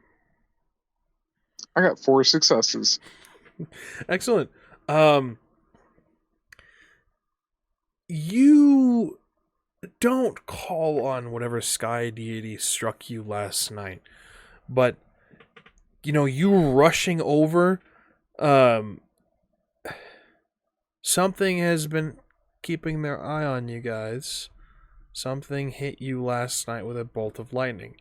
I got 4 successes. Excellent. You don't call on whatever sky deity struck you last night, but you rushing over, something has been keeping their eye on you guys. Something hit you last night with a bolt of lightning.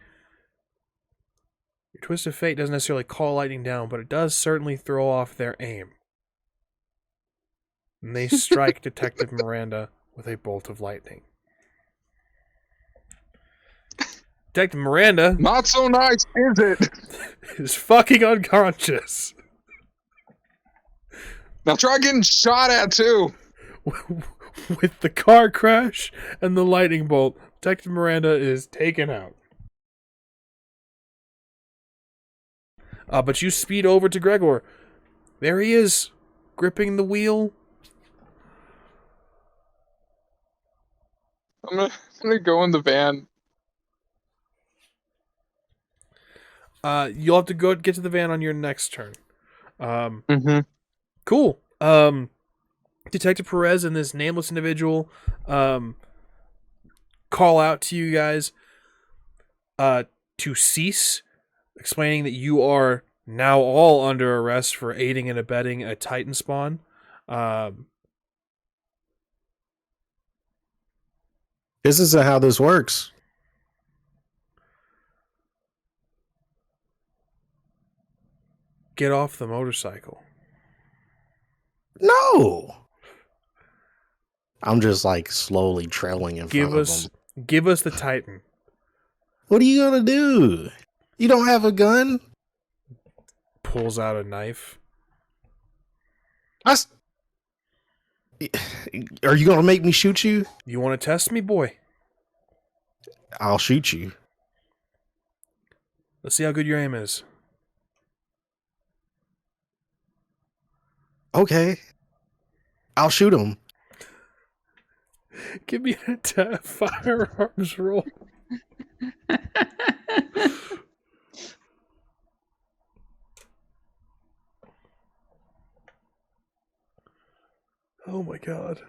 Your twist of fate doesn't necessarily call lightning down, but it does certainly throw off their aim. And they strike Detective Miranda with a bolt of lightning. Detective Miranda Not so nice, is it? is fucking unconscious. Now try getting shot at, too. With the car crash and the lightning bolt, Detective Miranda is taken out. But you speed over to Gregor. There he is, gripping the wheel. I'm gonna go in the van. You'll have to go get to the van on your next turn. Cool. Detective Perez and this nameless individual call out to you guys to cease, explaining that you are now all under arrest for aiding and abetting a Titan spawn. This isn't how this works. Get off the motorcycle. No. I'm just like slowly trailing in front of them. Give us the Titan. What are you gonna do? You don't have a gun? Pulls out a knife. Are you gonna make me shoot you? You want to test me, boy? I'll shoot you. Let's see how good your aim is. Okay. I'll shoot him. Give me an attack firearms roll. Oh my god.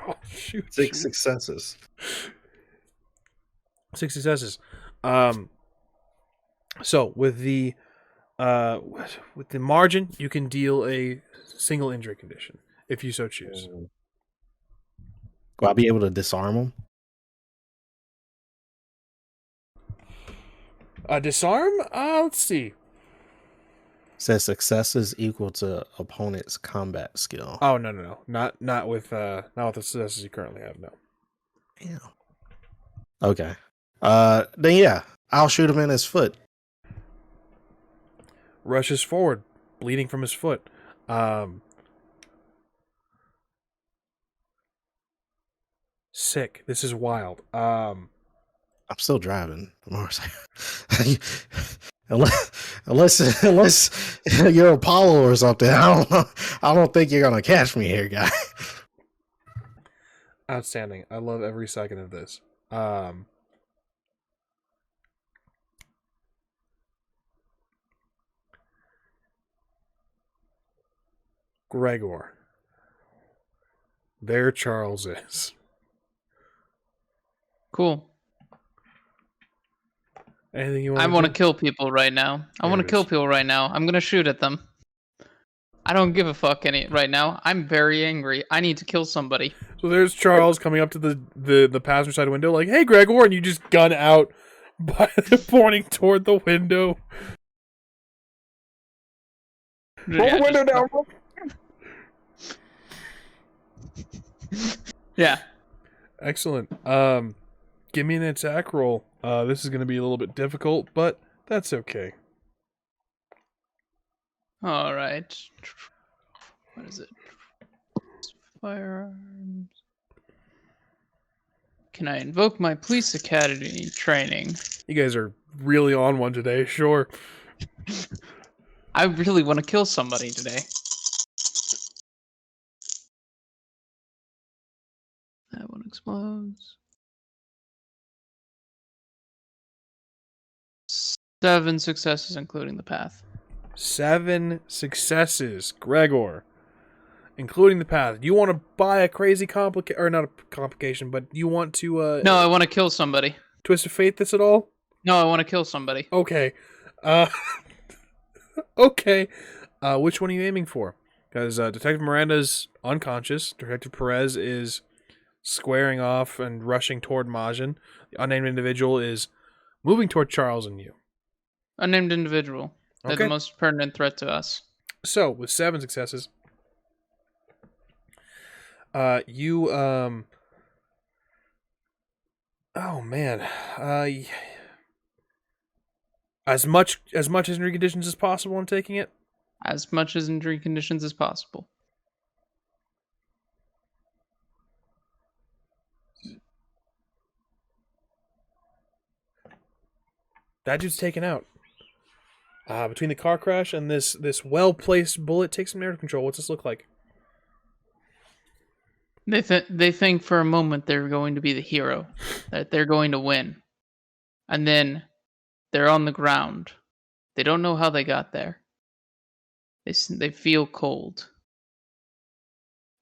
Oh, shoot. 6 successes. 6 successes. So with the margin, you can deal a single injury condition if you so choose. Will I be able to disarm him? Disarm? Let's see. Says successes equal to opponent's combat skill. Oh no. Not with the successes you currently have, no. Yeah. Okay. Then yeah, I'll shoot him in his foot. Rushes forward, bleeding from his foot. Sick. This is wild. I'm still driving the motorcycle. unless you're Apollo or something, I don't think you're gonna catch me here, guy. Outstanding. I love every second of this. Gregor. There Charles is. Cool. Anything you want? I want to kill people right now. I'm going to shoot at them. I don't give a fuck right now. I'm very angry. I need to kill somebody. So there's Charles coming up to the passenger side window like, "Hey, Gregor," and you just gun out by pointing toward the window. Roll the window down. Yeah. Excellent. Give me an attack roll. This is going to be a little bit difficult, but that's okay. All right. What is it? Firearms. Can I invoke my police academy training? You guys are really on one today, sure. I really want to kill somebody today. That one explodes. 7 successes, including the path. 7 successes, Gregor, including the path. You want to buy a crazy or not a complication, but you want to No, I want to kill somebody. Twist of fate this at all? No, I want to kill somebody. Okay. Okay. Which one are you aiming for? Because Detective Miranda's unconscious. Detective Perez is squaring off and rushing toward MAJIN. The unnamed individual is moving toward Charles and you. Unnamed individual. They're the most pertinent threat to us. So, with 7 successes, You oh man, as much injury conditions as possible. I'm taking it. As much as injury conditions as possible. That dude's taken out. Between the car crash and this well-placed bullet, take some narrative control. What's this look like? They think for a moment they're going to be the hero, that they're going to win. And then they're on the ground. They don't know how they got there. They feel cold.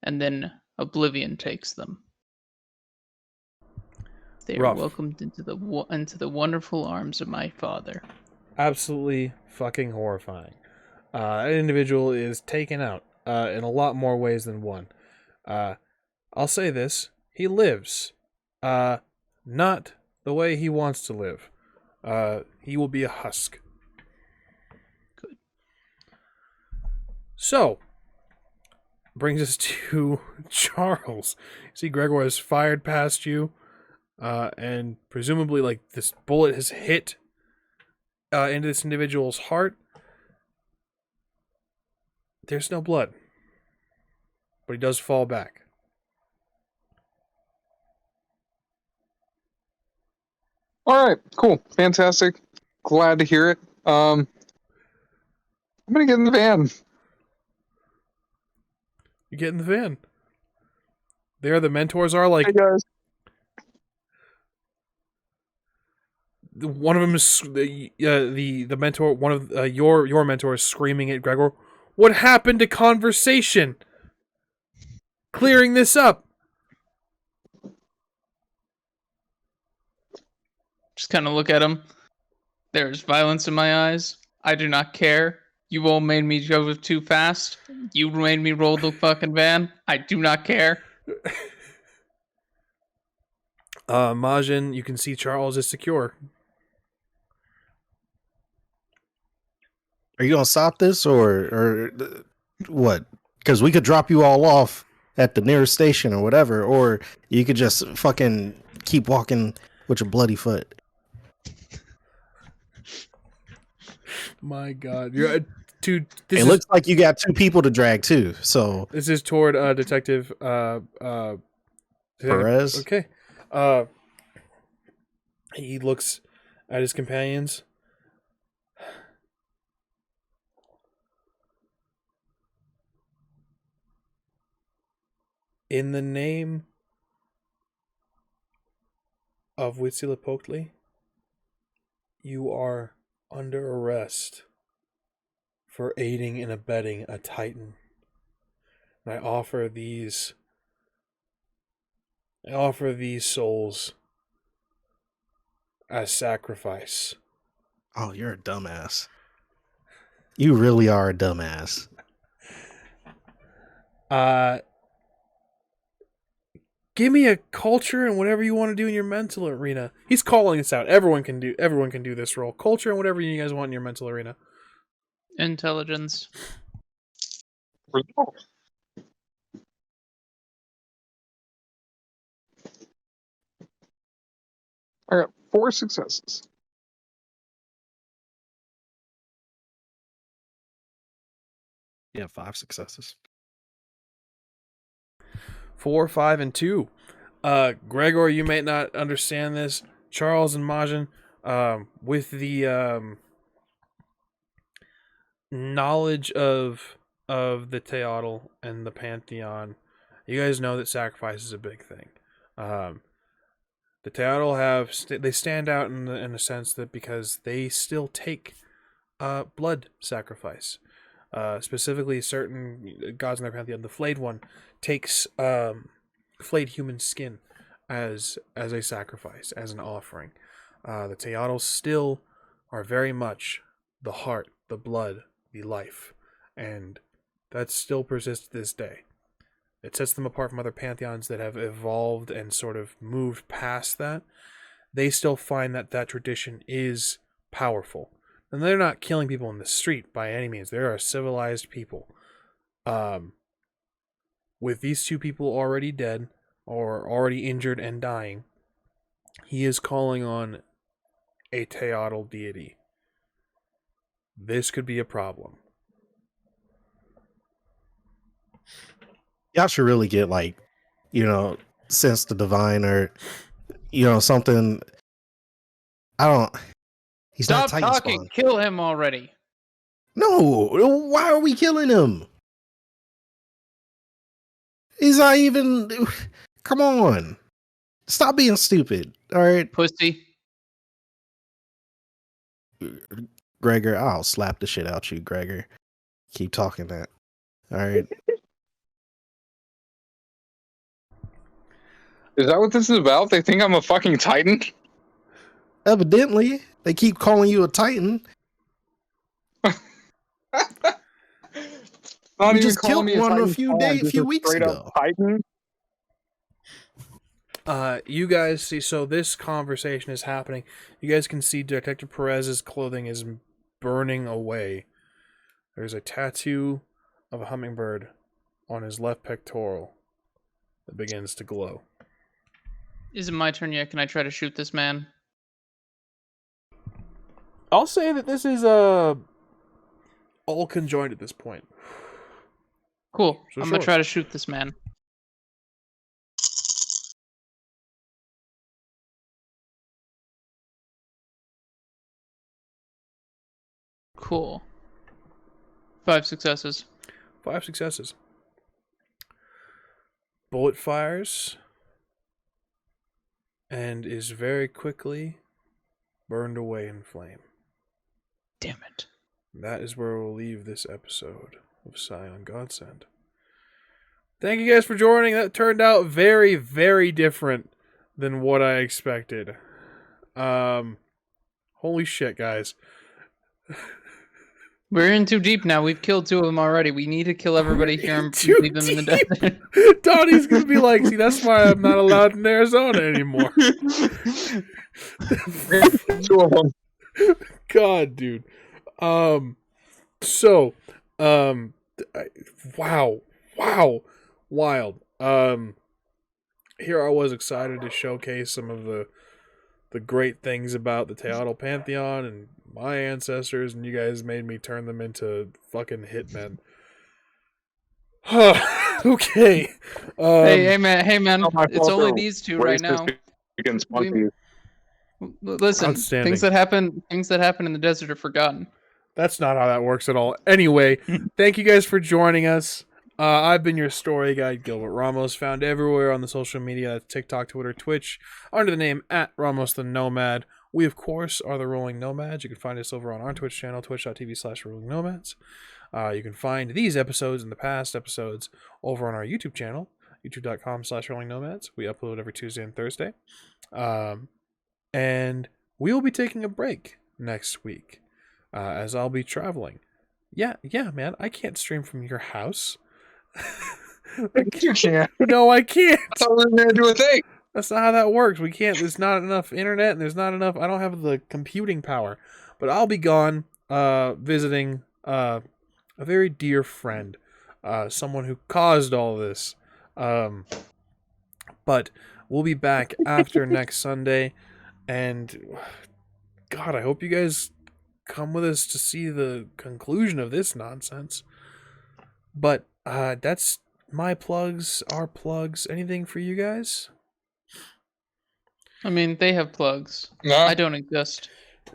And then oblivion takes them. They are Rough. welcomed into the wonderful arms of my father. Absolutely fucking horrifying. An individual is taken out in a lot more ways than one. I'll say this. He lives. Not the way he wants to live. He will be a husk. Good. So, brings us to Charles. See, Gregor has fired past you, and presumably, like, this bullet has hit into this individual's heart. There's no blood, but he does fall back. All right, cool, fantastic. Glad to hear it. I'm gonna get in the van. You get in the van. There, the mentors are like. Hey guys. One of them is the mentor. One of your mentor is screaming at Gregor. What happened to conversation? Clearing this up. Just kind of look at him. There's violence in my eyes. I do not care. You all made me go too fast. You made me roll the fucking van. I do not care. Majin, you can see Charles is secure. Are you gonna stop this or what? Because we could drop you all off at the nearest station or whatever, or you could just fucking keep walking with your bloody foot. My God, you're dude. It looks like you got two people to drag too. So this is toward Detective Perez. Okay. He looks at his companions. In the name of Huitzilopochtli, you are under arrest for aiding and abetting a Titan. And I offer these souls as sacrifice. Oh, you're a dumbass. You really are a dumbass. Give me a culture and whatever you want to do in your mental arena. He's calling this out. Everyone can do this role. Culture and whatever you guys want in your mental arena. Intelligence. I got 4 successes. Yeah, 5 successes. 4, 5, and 2. Gregor, you may not understand this. Charles and Majin, with the knowledge of the Teotl and the Pantheon, you guys know that sacrifice is a big thing. The Teotl they stand out in a sense that because they still take blood sacrifice. Specifically, certain gods in their pantheon, the flayed one takes flayed human skin as a sacrifice, as an offering. The Teotl still are very much the heart, the blood, the life, and that still persists to this day. It sets them apart from other pantheons that have evolved and sort of moved past that. They still find that tradition is powerful. And they're not killing people in the street by any means. They are civilized people. with these two people already dead or already injured and dying, he is calling on a Teotl deity. This could be a problem. Y'all should really get like, sense the divine or, something. I don't. He's Stop not Titan talking. spawn. Kill him already. No, why are we killing him? He's not even. Come on, stop being stupid. All right, Pussy. Gregor, I'll slap the shit out you, Gregor. Keep talking that. All right. Is that what this is about? They think I'm a fucking Titan? Evidently, they keep calling you a Titan. Not You even just calling killed me a one Titan a few spawn, days, a just few weeks straight ago. up Titan. You guys see, so this conversation is happening. You guys can see Detective Perez's clothing is burning away. There's a tattoo of a hummingbird on his left pectoral that begins to glow. Is it my turn yet? Can I try to shoot this man? I'll say that this is all conjoined at this point. Cool. So I'm sure. gonna try to shoot this man. Cool. 5 successes. 5 successes. Bullet fires and is very quickly burned away in flame. Damn it. That is where we'll leave this episode of Scion Godsend. Thank you guys for joining. That turned out very, very different than what I expected. Holy shit, guys. We're in too deep now. We've killed 2 of them already. We need to kill everybody here and Too leave them in the deep. desert. Donnie's gonna be like, see, that's why I'm not allowed in Arizona anymore. Two of them. God, dude. Wow, wild. Here I was excited to showcase some of the great things about the Teotl Pantheon and my ancestors, and you guys made me turn them into fucking hitmen. Okay. Hey man, Not my it's fault only for these 2 right now. Against monkeys. Listen, Outstanding. things that happen in the desert are forgotten. That's not how that works at all. Anyway, thank you guys for joining us. I've been your story guide, Gilbert Ramos, found everywhere on the social media. That's TikTok, Twitter, Twitch, under the name @Ramos the Nomad. We, of course, are the Rolling Nomads. You can find us over on our Twitch channel, twitch.tv/Rolling Nomads. You can find these episodes and the past episodes over on our YouTube channel, youtube.com/Rolling Nomads. We upload every Tuesday and Thursday. And we will be taking a break next week, as I'll be traveling. Yeah, man, I can't stream from your house. You can't. No, I can't. I thought we were going to do a thing. That's not how that works. We can't. There's not enough internet, and there's not enough. I don't have the computing power. But I'll be gone, visiting a very dear friend, someone who caused all this. But we'll be back after next Sunday, and God, I hope you guys come with us to see the conclusion of this nonsense. But that's my plugs, our plugs. Anything for you guys? I mean, they have plugs. No. I don't exist.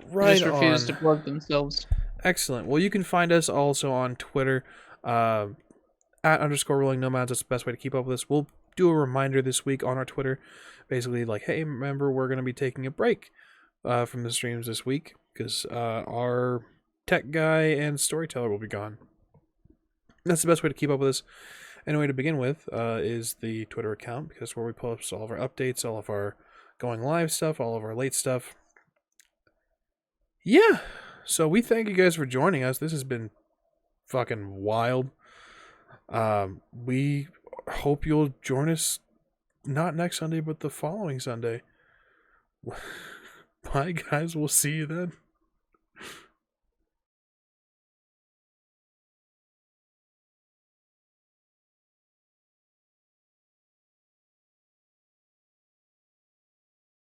Right They just refuse on. to plug themselves. Excellent. Well, you can find us also on Twitter, @_Rolling Nomads. That's the best way to keep up with us. We'll do a reminder this week on our Twitter, basically like, hey, remember, we're going to be taking a break from the streams this week because our tech guy and storyteller will be gone. That's the best way to keep up with us. Anyway, to begin with is the Twitter account, because where we post all of our updates, all of our going live stuff, all of our late stuff. Yeah. So we thank you guys for joining us. This has been fucking wild. We hope you'll join us not next Sunday, but the following Sunday. Bye, guys. We'll see you then.